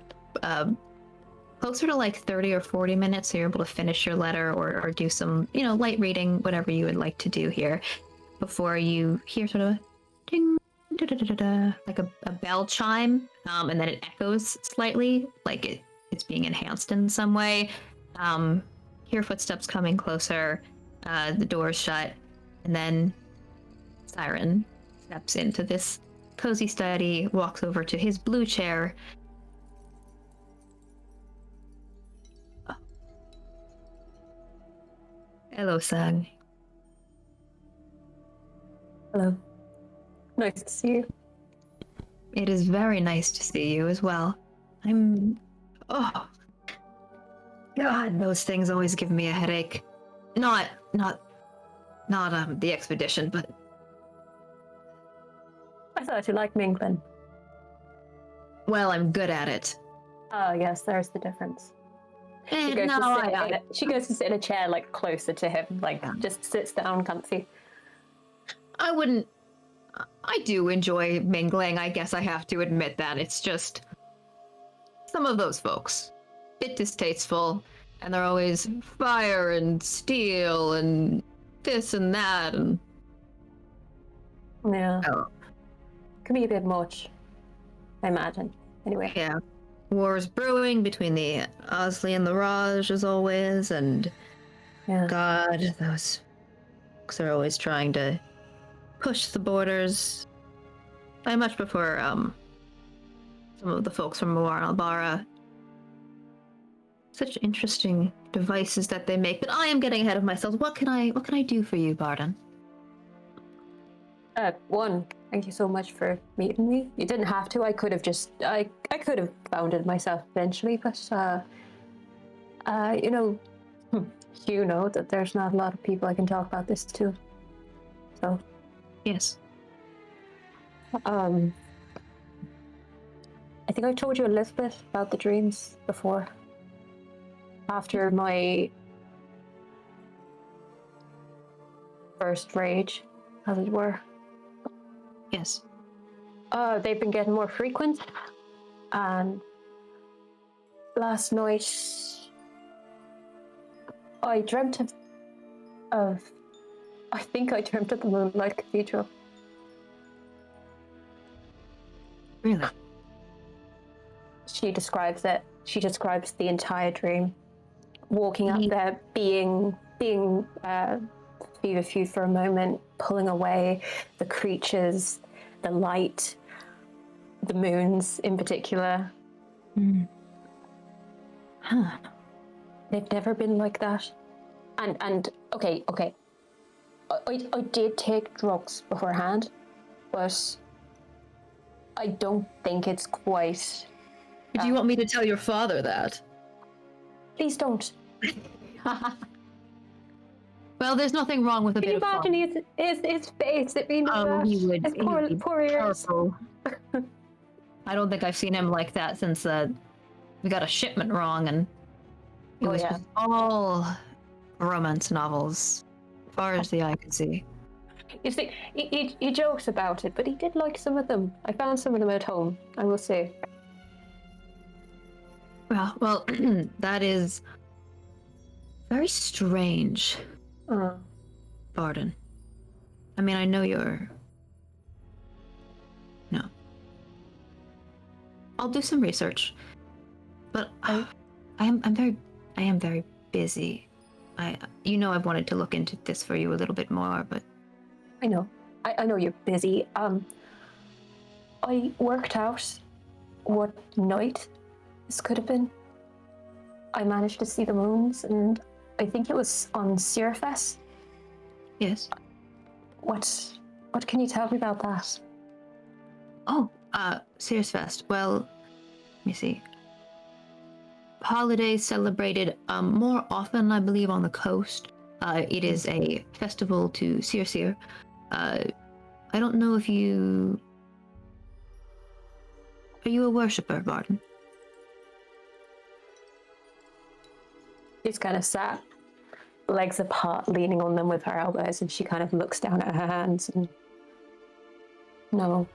closer to like 30 or 40 minutes, so you're able to finish your letter or do some light reading, whatever you would like to do here, before you hear sort of a ding, da-da-da-da-da, like a bell chime, and then it echoes slightly, like it's being enhanced in some way. Hear footsteps coming closer, the doors shut, and then Siren steps into this cozy study, walks over to his blue chair. Hello, son. Hello. Nice to see you. It is very nice to see you as well. I'm God, those things always give me a headache. Not the expedition, but I thought you liked mingling. well, I'm good at it. Oh yes, there's the difference. She goes, she goes to sit in a chair like closer to him, like just sits down comfy. I wouldn't. I do enjoy mingling. I guess I have to admit that. It's just some of those folks, bit distasteful, and they're always fire and steel and this and that and yeah, can be a bit much, I imagine. Anyway, yeah. Wars brewing between the Osley and the Raj as always, and God, those folks are always trying to push the borders. I much prefer some of the folks from Muar Albara. Such interesting devices that they make, but I am getting ahead of myself. What can I do for you, Barden? One, thank you so much for meeting me. You didn't have to. I could have just I could have found it myself eventually, but you know that there's not a lot of people I can talk about this to. So yes. I think I told you a little bit about the dreams before. After my first rage, as it were. Yes. They've been getting more frequent, and last night I dreamt of I think I dreamt of the Moonlight Cathedral. Really? She describes it. She describes the entire dream. Walking up there, being feverfew for a moment, pulling away the creatures, the light, the moons in particular. Huh. They've never been like that. And okay. I did take drugs beforehand, but I don't think it's quite. Do you want me to tell your father that? Please don't. Well, there's nothing wrong with a bit of fun. Can you imagine his face? It means that. He would. His poor ears. I don't think I've seen him like that since we got a shipment wrong, and it was just all romance novels, as far as the eye could see. You see, he jokes about it, but he did like some of them. I found some of them at home, I will say. Well, that is very strange, Barden. I mean, I know you're. No. I'll do some research, but I am very busy. I've wanted to look into this for you a little bit more, but I know. I know you're busy. I worked out what night this could have been. I managed to see the moons, and I think it was on Searfest. yes. What can you tell me about that? Oh, Sears Fest. Well, let me see. Holidays celebrated more often, I believe, on the coast. It is a festival to Sear. I don't know if you... Are you a worshipper, Barden? She's kind of sat, legs apart, leaning on them with her elbows, and she kind of looks down at her hands and... No,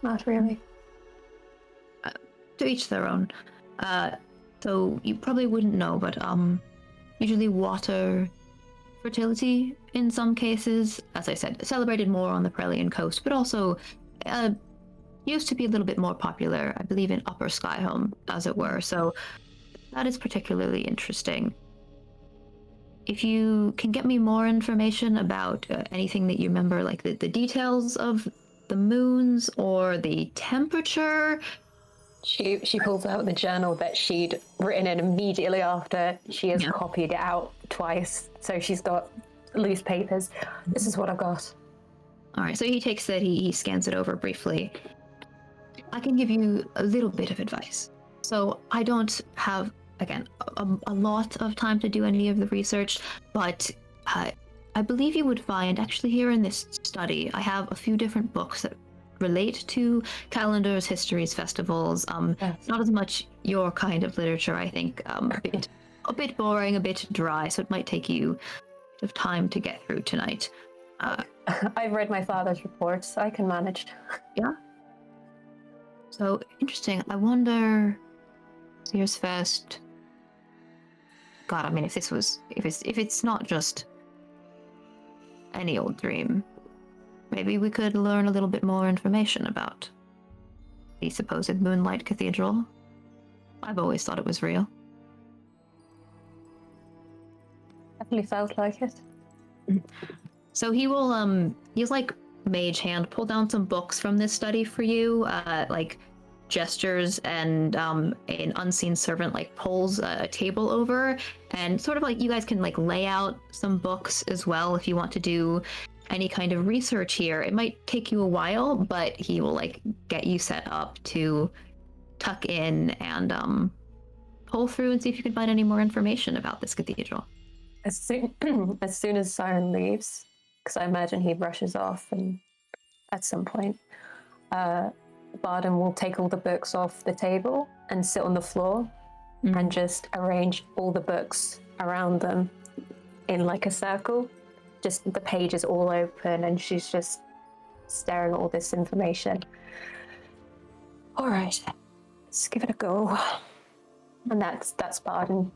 not really. To each their own. So you probably wouldn't know, but usually water fertility in some cases, as I said, celebrated more on the Prelian coast, but also used to be a little bit more popular, I believe, in Upper Skyhome, as it were. So that is particularly interesting. If you can get me more information about anything that you remember, like the details of the moons or the temperature. She pulls out the journal that she'd written in immediately after. She has copied it out twice, so she's got loose papers. This is what I've got. All right, so he takes that, he scans it over briefly. I can give you a little bit of advice. So I don't have again, a lot of time to do any of the research, but I believe you would find, actually here in this study, I have a few different books that relate to calendars, histories, festivals. Not as much your kind of literature, I think. A bit boring, a bit dry, so it might take you a bit of time to get through tonight. I've read my father's reports. I can manage. Yeah. So interesting. I wonder. Sears Fest. God, I mean, if it's not just any old dream, maybe we could learn a little bit more information about the supposed Moonlight Cathedral. I've always thought it was real. Definitely felt like it. So he will he's like mage hand pull down some books from this study for you, like gestures, and an unseen servant like pulls a table over, and sort of like you guys can like lay out some books as well if you want to do any kind of research here. It might take you a while, but he will like get you set up to tuck in and pull through and see if you can find any more information about this cathedral. As soon as Siren leaves, because I imagine he rushes off, and at some point, Barden will take all the books off the table and sit on the floor and just arrange all the books around them in like a circle. Just the pages all open, and she's just staring at all this information. All right, let's give it a go. And that's Barden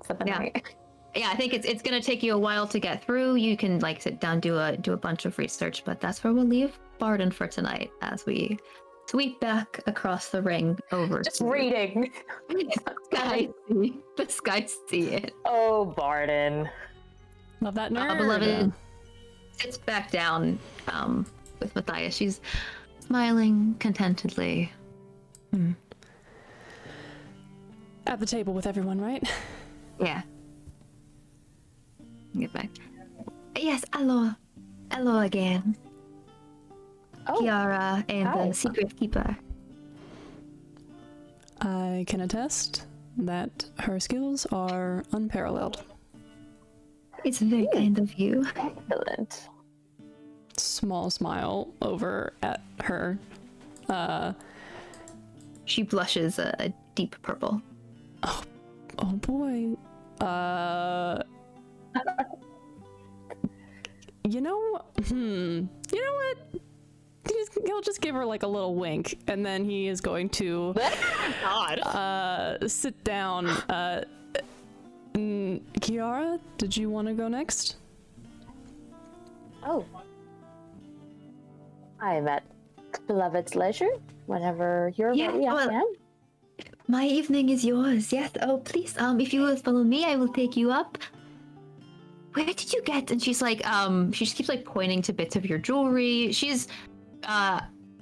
for the night. Yeah, I think it's gonna take you a while to get through. You can like sit down, do a bunch of research, but that's where we'll leave Barden for tonight as we sweep back across the ring over. Just reading. The sky see it. Oh, Barden. Love that nerd. Beloved sits back down with Matthias. She's smiling contentedly. At the table with everyone, right? Yeah. Get back. Yes, hello again. Oh, Kiara and hi. the secret keeper. I can attest that her skills are unparalleled. It's very kind of you. Excellent. Small smile over at her. She blushes a deep purple. Oh boy. You know what? He'll just give her like a little wink, and then he is going to sit down. Kiara, did you want to go next? Oh. I'm at beloved's leisure. Whenever you're ready, I am. My evening is yours. Yes. Oh, please. If you will follow me, I will take you up. Where did you get? And she's like, she just keeps like pointing to bits of your jewelry. She's,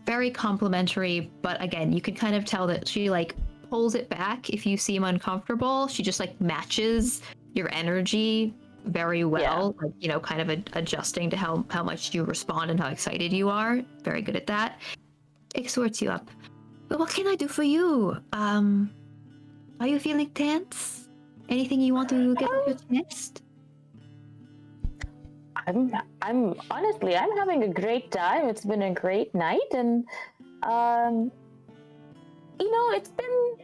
very complimentary, but again, you can kind of tell that she like pulls it back if you seem uncomfortable. She just like matches your energy very well, like, you know, kind of adjusting to how much you respond and how excited you are. Very good at that. Exhorts you up. But what can I do for you? Are you feeling tense? Anything you want to get off your chest? I'm honestly, I'm having a great time. It's been a great night, and you know, it's been,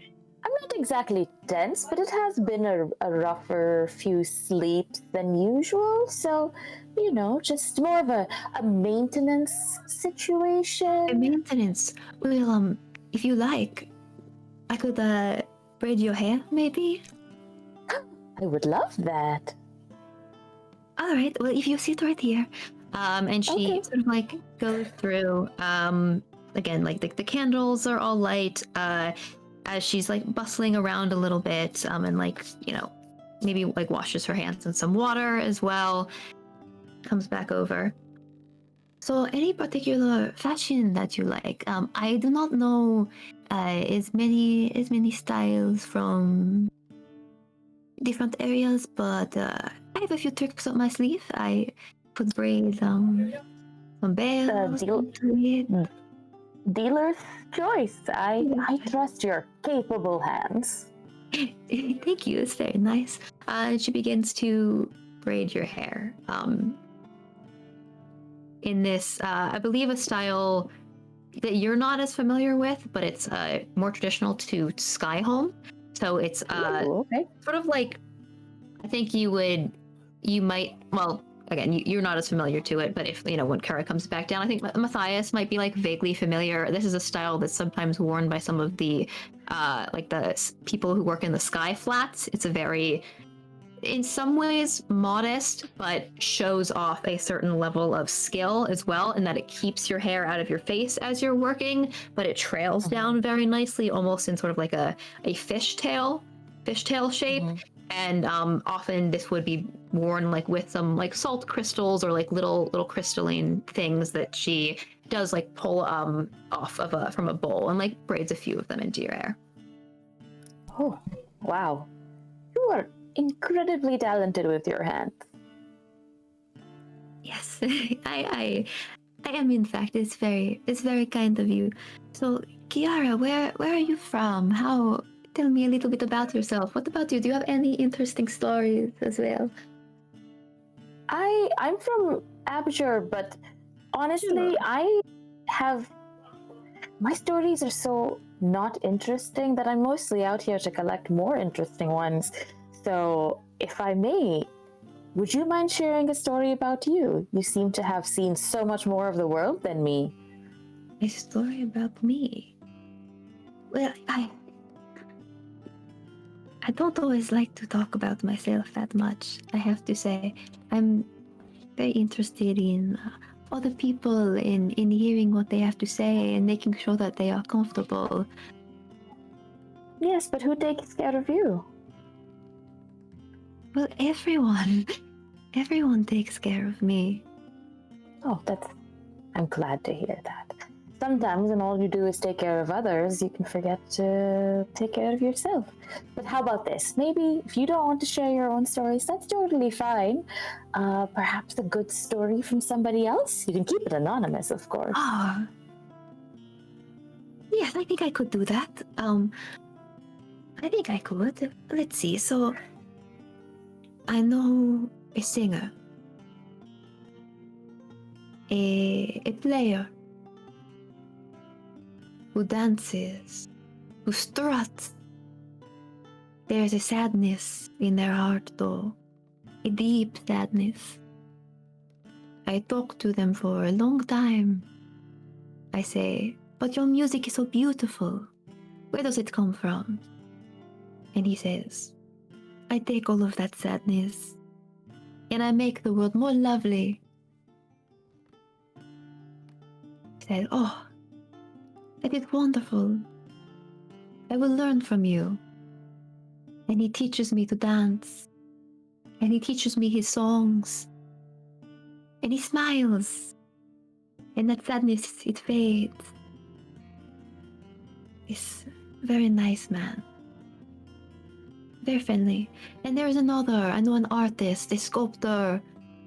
I'm not exactly tense, but it has been a rougher few sleeps than usual. So, you know, just more of a maintenance situation. Maintenance. Well, if you like, I could braid your hair, maybe. I would love that. All right. Well, if you sit right here, and she sort of like goes through, again, like the candles are all light, as she's like bustling around a little bit, and like, you know, maybe like washes her hands in some water as well, comes back over. So any particular fashion that you like? I do not know as many styles from different areas, but I have a few tricks up my sleeve. I could braid some bells. Dealer's choice. I trust your capable hands. Thank you. It's very nice. She begins to braid your hair. In this, I believe, a style that you're not as familiar with, but it's more traditional to Skyhome. So it's Ooh, okay. sort of like, I think you might, well, again, you're not as familiar to it, but if, when Kara comes back down, I think Matthias might be like vaguely familiar. This is a style that's sometimes worn by some of the, people who work in the sky flats. It's a very, in some ways, modest, but shows off a certain level of skill as well, in that it keeps your hair out of your face as you're working, but it trails down very nicely, almost in sort of like a fishtail shape. And often this would be worn like with some like salt crystals or like little crystalline things that she does like pull off of from a bowl and like braids a few of them into your hair. Oh, wow. You are incredibly talented with your hands. Yes, I am. In fact, it's very kind of you. So, Kiara, where are you from? Tell me a little bit about yourself. What about you? Do you have any interesting stories as well? I'm from Abjure, but honestly, my stories are so not interesting that I'm mostly out here to collect more interesting ones. So, if I may, would you mind sharing a story about you? You seem to have seen so much more of the world than me. A story about me? Well, I don't always like to talk about myself that much, I have to say. I'm very interested in other people, in hearing what they have to say and making sure that they are comfortable. Yes, but who takes care of you? Well, everyone takes care of me. Oh, I'm glad to hear that. Sometimes when all you do is take care of others, you can forget to take care of yourself. But how about this? Maybe if you don't want to share your own stories, that's totally fine. Perhaps a good story from somebody else? You can keep it anonymous, of course. Ah. Yes, I think I could do that. I think I could. Let's see. So, I know a singer, a player who dances, who struts. There's a sadness in their heart, though, a deep sadness. I talk to them for a long time. I say, but your music is so beautiful. Where does it come from? And he says, I take all of that sadness and I make the world more lovely. He said, oh, that is wonderful. I will learn from you. And he teaches me to dance. And he teaches me his songs. And he smiles. And that sadness, it fades. He's a very nice man. Very friendly. And there's another, I know, an artist, a sculptor,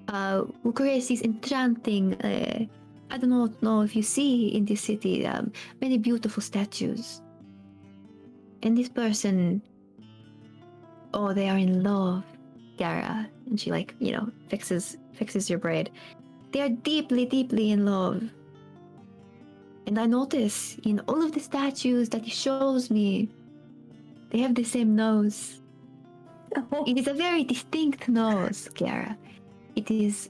who creates these enchanting, I don't know if you see in this city, many beautiful statues. And this person, oh, they are in love, Gara. And she fixes your braid. They are deeply, deeply in love. And I notice in all of the statues that he shows me, they have the same nose. It is a very distinct nose, Gara. It is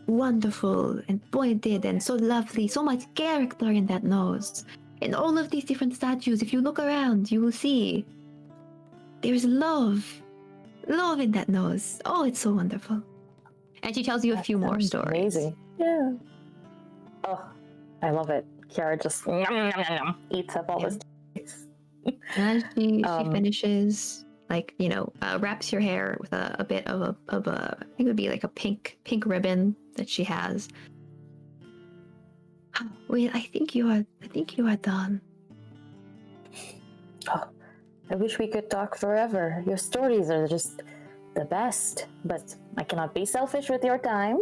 wonderful and pointed and so lovely, so much character in that nose. And all of these different statues, if you look around, you will see there's love in that nose. Oh, it's so wonderful. And she tells you a few more stories. Amazing. Yeah. Oh, I love it. Kiara just eats up all this. As she finishes, wraps your hair with a bit of a I think it would be like a pink ribbon that she has. Well, I think you are done. Oh, I wish we could talk forever. Your stories are just the best, but I cannot be selfish with your time.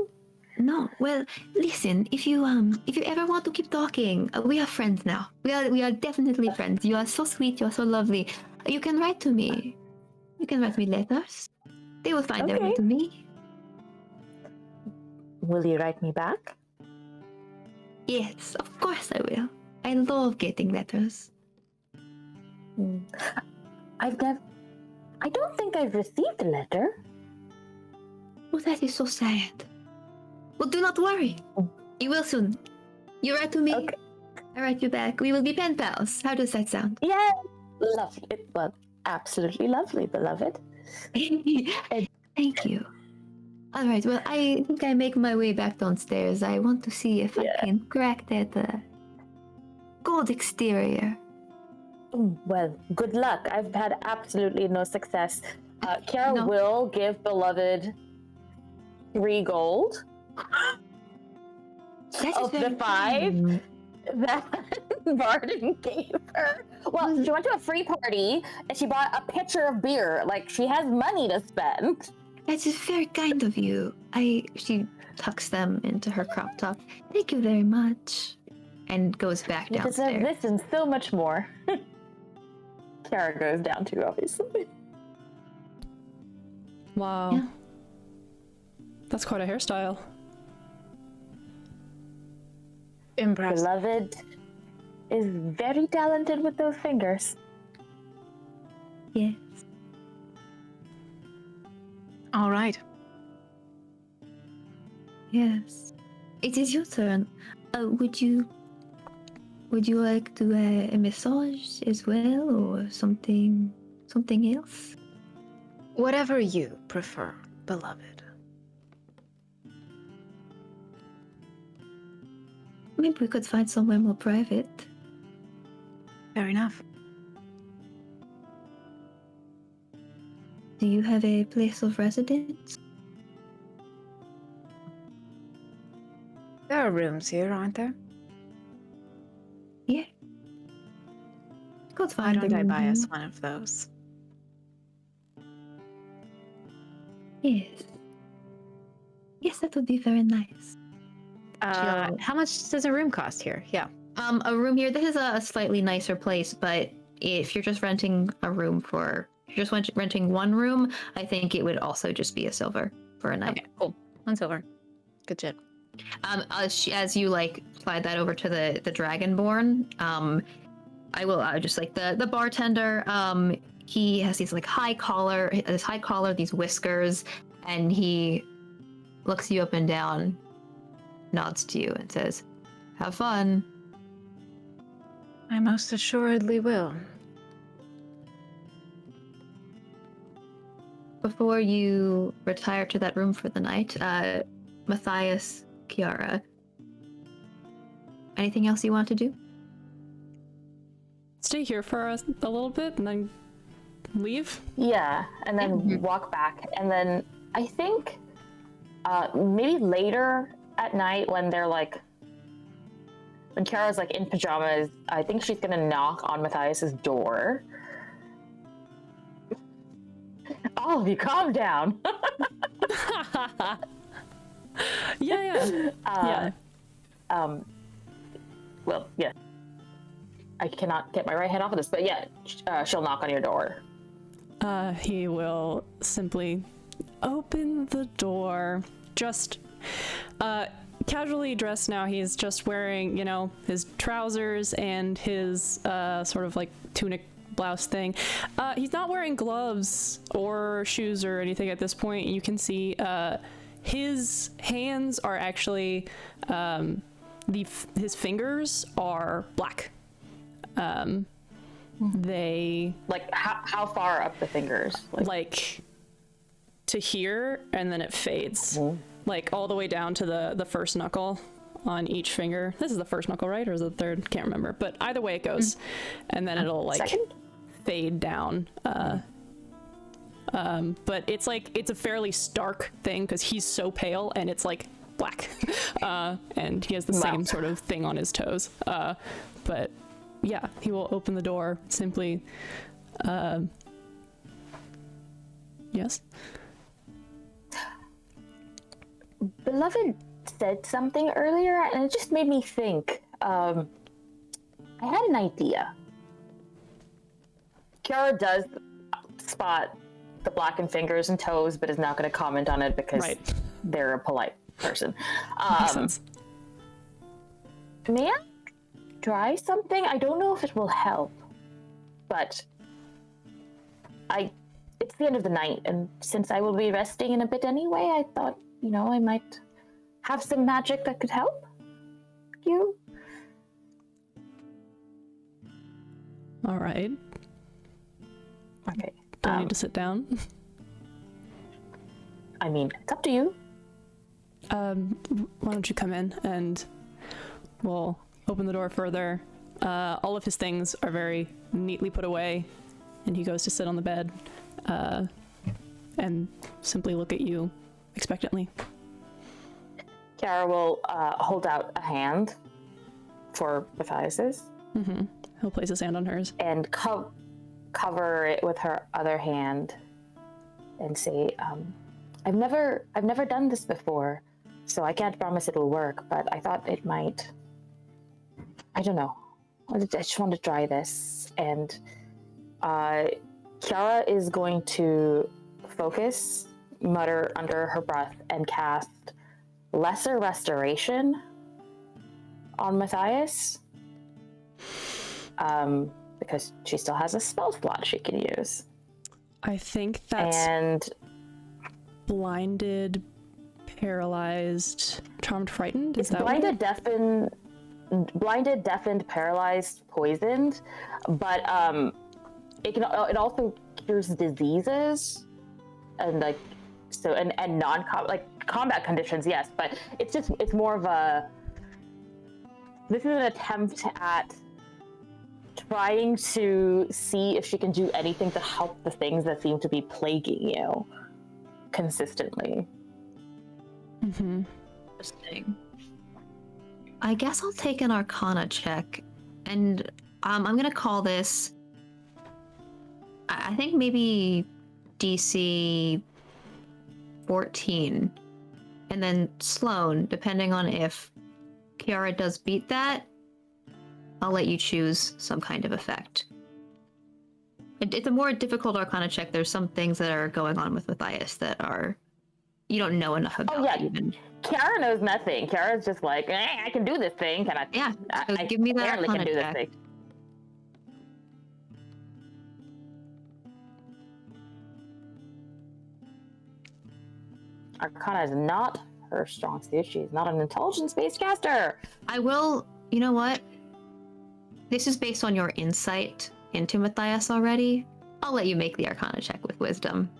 No, well, listen. If you ever want to keep talking, we are friends now. We are definitely friends. You are so sweet. You are so lovely. You can write to me. You can write me letters. They will find their way Okay. to me. Will you write me back? Yes, of course I will. I love getting letters. I don't think I've received a letter. Oh, that is so sad. Well, do not worry. You will soon. You write to me. Okay. I write you back. We will be pen pals. How does that sound? Yeah, lovely. Well, absolutely lovely, beloved. Thank you. All right. Well, I think I make my way back downstairs. I want to see if I can crack that gold exterior. Well, good luck. I've had absolutely no success. Kiara No. will give beloved 3 gold That is of the very 5 kind. that Varden gave her. Well, she went to a free party and she bought a pitcher of beer. Like, she has money to spend. That is very kind of you. She tucks them into her crop top. Thank you very much. And goes back You deserve downstairs. this and so much more. Kiara goes down too, obviously. Wow. Yeah. That's quite a hairstyle. Impressive. Beloved is very talented with those fingers. Yes. All right. Yes. It is your turn. Would you like to a massage as well, or something else? Whatever you prefer, beloved. Maybe we could find somewhere more private. Fair enough. Do you have a place of residence? There are rooms here, aren't there? Yeah. Could Why find don't a I room buy here. us one of those? Yes. Yes, that would be very nice. How much does a room cost here? Yeah. A room here. This is a slightly nicer place, but if you're just renting a room renting one room, I think it would also just be a silver for a night. Okay, cool. 1 silver. Good shit. As you like slide that over to the dragonborn, I will just like the bartender. He has these like high collar, these whiskers, and he looks you up and down, nods to you, and says, "Have fun." I most assuredly will. Before you retire to that room for the night, Matthias, Kiara, anything else you want to do? Stay here for a little bit and then leave. Yeah, and then walk back. And then I think maybe later at night when they're like, when Kiara's like in pajamas, I think she's gonna knock on Matthias's door. All of you, calm down. Yeah. Well, yeah. I cannot get my right hand off of this, but yeah, she'll knock on your door. He will simply open the door. Just casually dressed now. He's just wearing, his trousers and his sort of like tunic blouse thing. He's not wearing gloves or shoes or anything at this point. You can see his hands are actually his fingers are black. They like how far up the fingers? Like to here, and then it fades, like all the way down to the first knuckle on each finger. This is the first knuckle, right, or is it the third? Can't remember. But either way it goes, and then it'll like fade down. But it's a fairly stark thing because he's so pale, and it's like black, and he has the same sort of thing on his toes. But yeah, he will open the door simply. Yes. Beloved said something earlier, and it just made me think. I had an idea. Kiara does spot the blackened fingers and toes, but is not going to comment on it because they're a polite person. Makes sense. May I try something? I don't know if it will help, but it's the end of the night, and since I will be resting in a bit anyway, I thought, I might have some magic that could help you. All right. Okay. Do I need to sit down? I mean, it's up to you. Why don't you come in and we'll open the door further. All of his things are very neatly put away, and he goes to sit on the bed and simply look at you expectantly. Kiara will hold out a hand for Matthias's. Mm-hmm. He'll place his hand on hers. And cover it with her other hand and say, I've never done this before, so I can't promise it'll work, but I thought it might. I don't know. I just want to try this. And Kiara is going to focus, mutter under her breath, and cast Lesser Restoration on Matthias. Because she still has a spell slot she can use. I think that's blinded, paralyzed, charmed, frightened. Is that blinded, deafened, paralyzed, poisoned, but it also cures diseases and and combat conditions. Yes, but it's more of a. This is an attempt at trying to see if she can do anything to help the things that seem to be plaguing you consistently. Mm-hmm. Interesting. I guess I'll take an Arcana check, and I'm gonna call this. I think maybe DC 14, and then Sloan, depending on if Kiara does beat that, I'll let you choose some kind of effect. It's a more difficult Arcana check. There's some things that are going on with Matthias that you don't know enough about. Oh yeah, even. Kiara knows nothing. Kiara's just like, I can do this thing. Can I? Yeah, so give me that apparently Arcana can do check. this thing. Arcana is not her strong suit. She's not an intelligence-based caster. I will. You know what? This is based on your insight into Matthias already. I'll let you make the Arcana check with wisdom.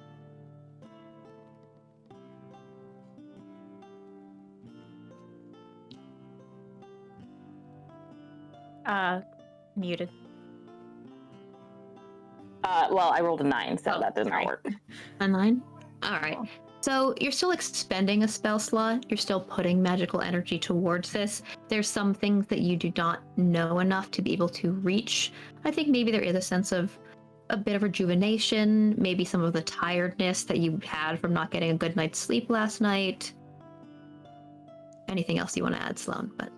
Muted. Well, I rolled a 9, so that did not work. A 9? Alright. So you're still expending a spell slot. You're still putting magical energy towards this. There's some things that you do not know enough to be able to reach. I think maybe there is a sense of a bit of rejuvenation, maybe some of the tiredness that you had from not getting a good night's sleep last night. Anything else you want to add, Sloan? But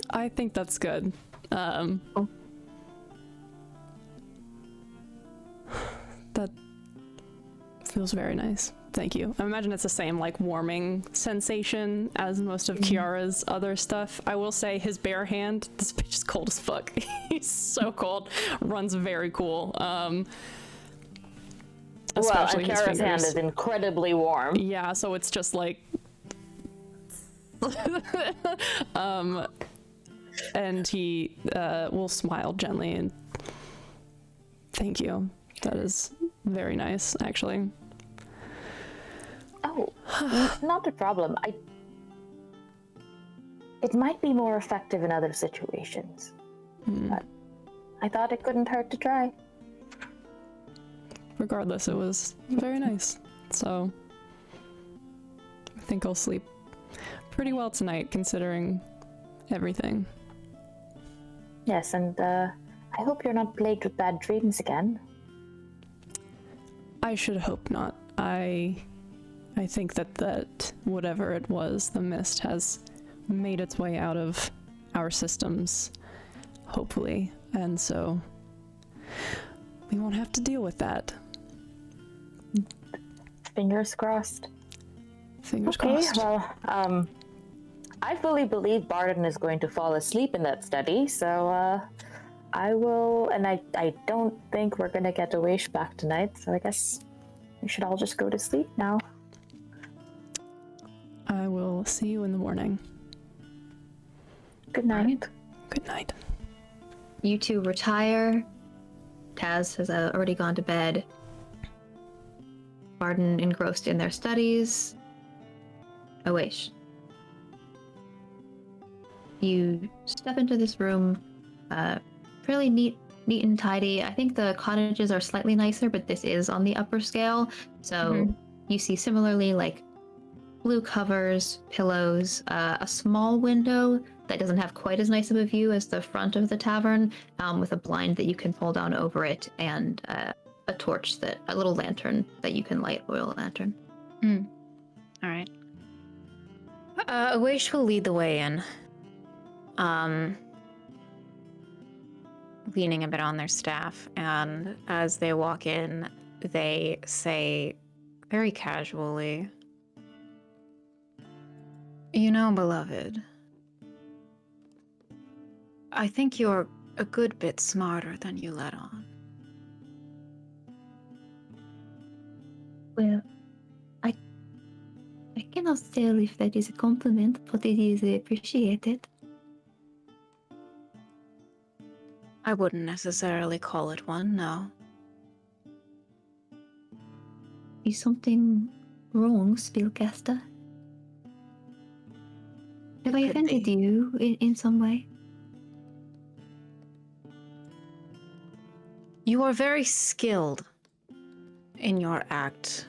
I think that's good. That feels very nice. Thank you. I imagine it's the same warming sensation as most of Kiara's other stuff. I will say his bare hand, this bitch is cold as fuck. He's so cold. Runs very cool. Especially and his Kiara's hand fingers. is incredibly warm. Yeah, so it's just and he will smile gently and thank you. That is very nice, actually. Oh, not a problem. It might be more effective in other situations, but I thought it couldn't hurt to try. Regardless, it was very nice. So I think I'll sleep pretty well tonight, considering everything. Yes, and I hope you're not plagued with bad dreams again. I should hope not. I I think that whatever it was, the mist has made its way out of our systems, hopefully, and so we won't have to deal with that. Fingers crossed. Fingers Okay, crossed. well, I fully believe Barden is going to fall asleep in that study, so I will, and I don't think we're gonna get a wish back tonight, so I guess we should all just go to sleep now. I will see you in the morning. Good night. Good night. You two retire. Taz has already gone to bed. Barden engrossed in their studies. Awaish. You step into this room, fairly neat and tidy. I think the cottages are slightly nicer, but this is on the upper scale. So you see similarly like blue covers, pillows, a small window that doesn't have quite as nice of a view as the front of the tavern, with a blind that you can pull down over it, and a torch, a little lantern that you can light, oil lantern. All right. Awaish will lead the way in. Leaning a bit on their staff, and as they walk in, they say very casually, "You know, beloved, I think you're a good bit smarter than you let on." Well, I cannot tell if that is a compliment, but it is appreciated. I wouldn't necessarily call it one, no. Is something wrong, spellcaster? Have I Could offended be. you in some way? You are very skilled in your act,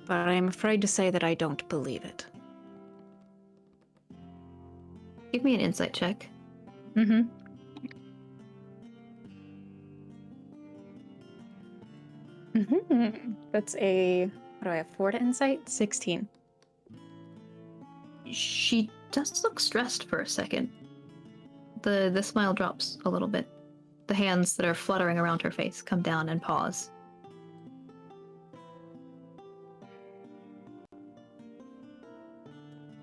but I am afraid to say that I don't believe it. Give me an insight check. Mm-hmm. That's what do I have, 4 to insight? 16. She does look stressed for a second. The smile drops a little bit. The hands that are fluttering around her face come down and pause.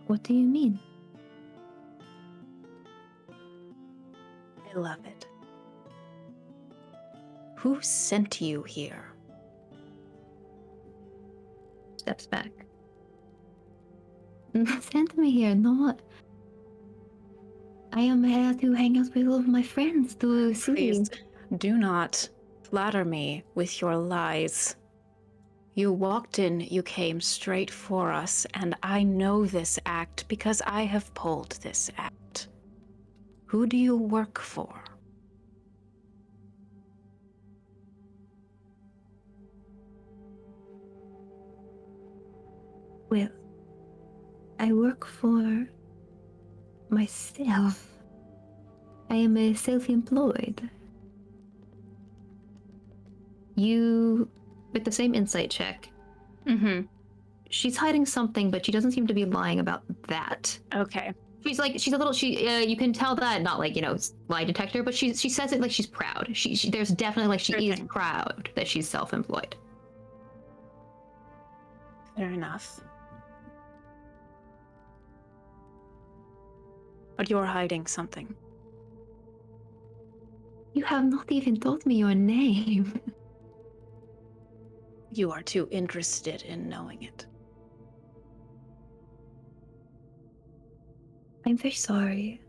What do you mean? I love it. Who sent you here? Steps back. Send me here, not. I am here to hang out with all of my friends to see. Please, do not flatter me with your lies. You walked in, you came straight for us, and I know this act because I have pulled this act. Who do you work for? Well, I work for myself. I am a self-employed. You, with the same insight check, she's hiding something, but she doesn't seem to be lying about that. Okay. She's a little, you can tell that, not like, lie detector, but she says it like she's proud. She there's definitely like she is proud that she's self-employed. Fair enough. But you're hiding something. You have not even told me your name. You are too interested in knowing it. I'm very sorry.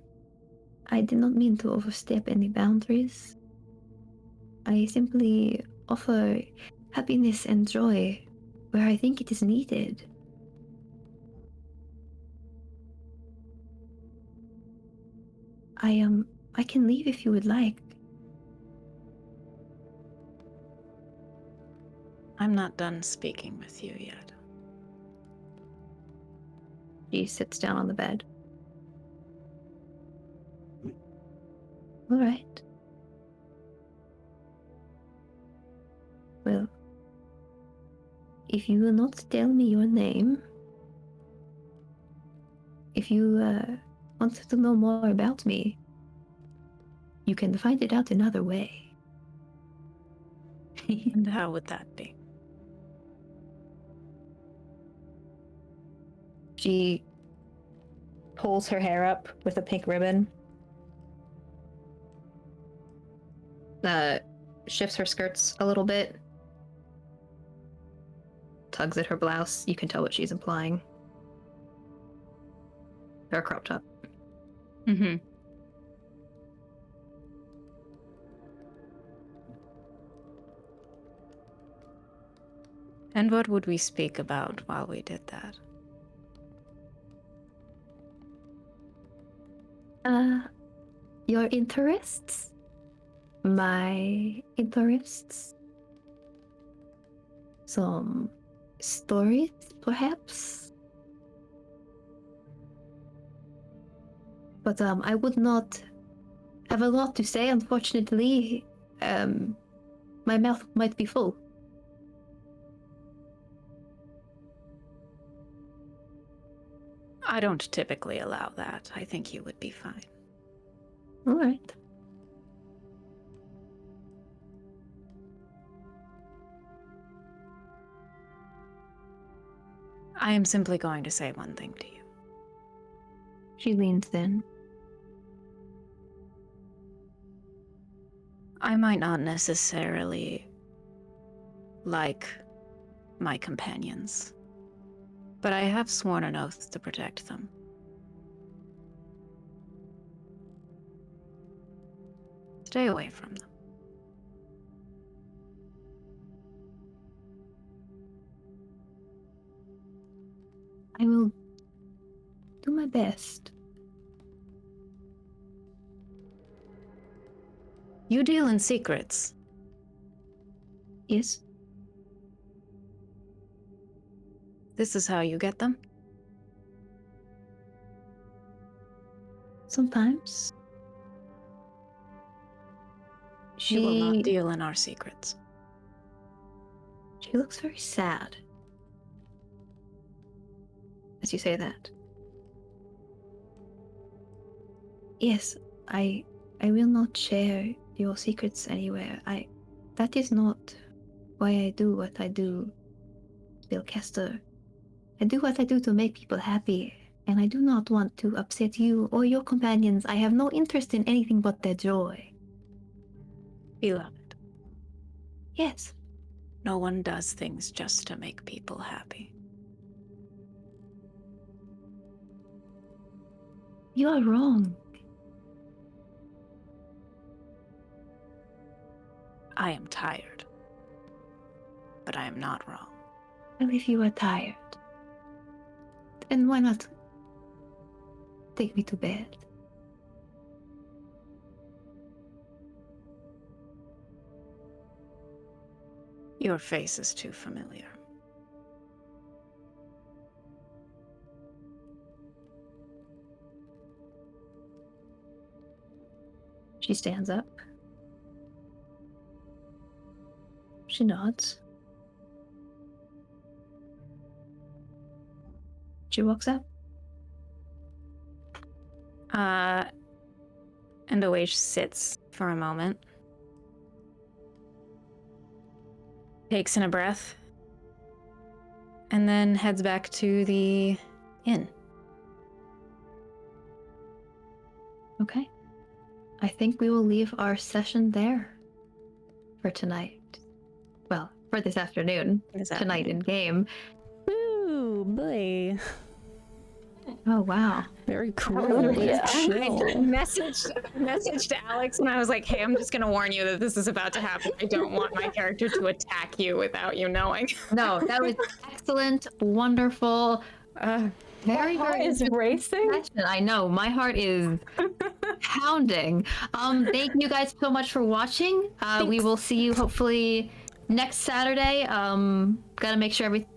I did not mean to overstep any boundaries. I simply offer happiness and joy where I think it is needed. I can leave if you would like. I'm not done speaking with you yet. She sits down on the bed. All right. Well, if you will not tell me your name, if you want to know more about me, you can find it out another way. And how would that be? She pulls her hair up with a pink ribbon. Shifts her skirts a little bit. Tugs at her blouse. You can tell what she's implying. They're cropped up. Mm-hmm. And what would we speak about while we did that? Your interests? My interests? Some stories, perhaps? But I would not have a lot to say, unfortunately. My mouth might be full. I don't typically allow that. I think you would be fine. All right. I am simply going to say one thing to you. She leans in. I might not necessarily like my companions, but I have sworn an oath to protect them. Stay away from them. I will do my best. You deal in secrets. Yes? This is how you get them? Sometimes. She will not deal in our secrets. She looks very sad as you say that. Yes, I will not share your secrets anywhere. That is not why I do what I do, Billcaster. I do what I do to make people happy, and I do not want to upset you or your companions. I have no interest in anything but their joy. Beloved. Yes. No one does things just to make people happy. You are wrong. I am tired. But I am not wrong. Well, if you are tired, then why not take me to bed? Your face is too familiar. She stands up. She nods. She walks out. And Oish sits for a moment. Takes in a breath. And then heads back to the inn. Okay. I think we will leave our session there for tonight. Well, for this afternoon. Tonight in game. Ooh, boy. Oh, wow. Very cool. Oh, yeah. Chill. Messaged Alex and I was like, hey, I'm just gonna warn you that this is about to happen. I don't want my character to attack you without you knowing. No, that was excellent, wonderful, very, very Is racing. passionate. I know, my heart is pounding. Thank you guys so much for watching. We will see you hopefully next Saturday. Gotta make sure everything.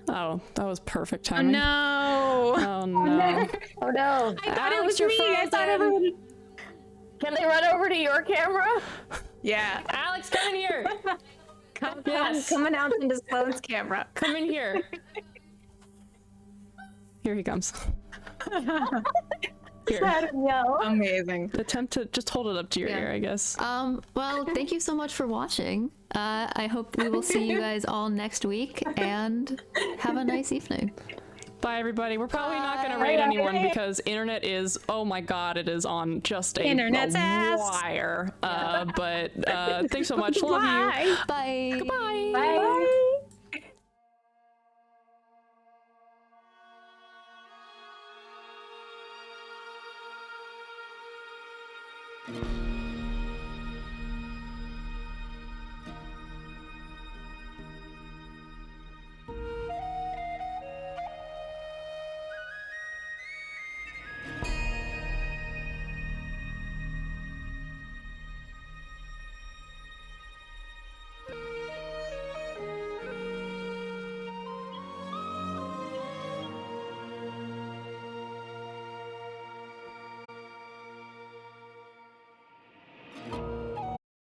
Oh, that was perfect Oh timing. no! Oh no. Oh no. I thought it Alex, was you're me. I thought frozen. everyone. Can they run over to your camera? Yeah. Alex, come in here. Yes. Come announce into Sloane's camera. Come in here. Here he comes. Here. Let him yell. Amazing. Attempt to just hold it up to your Yeah. ear, I guess. Well, thank you so much for watching. I hope we will see you guys all next week, and have a nice evening. Bye, everybody. We're probably not going to raid anyone because internet is, oh my god, it is on just a Internet's ass. wire. But thanks so much. Love you. Bye. Goodbye. Bye. Bye.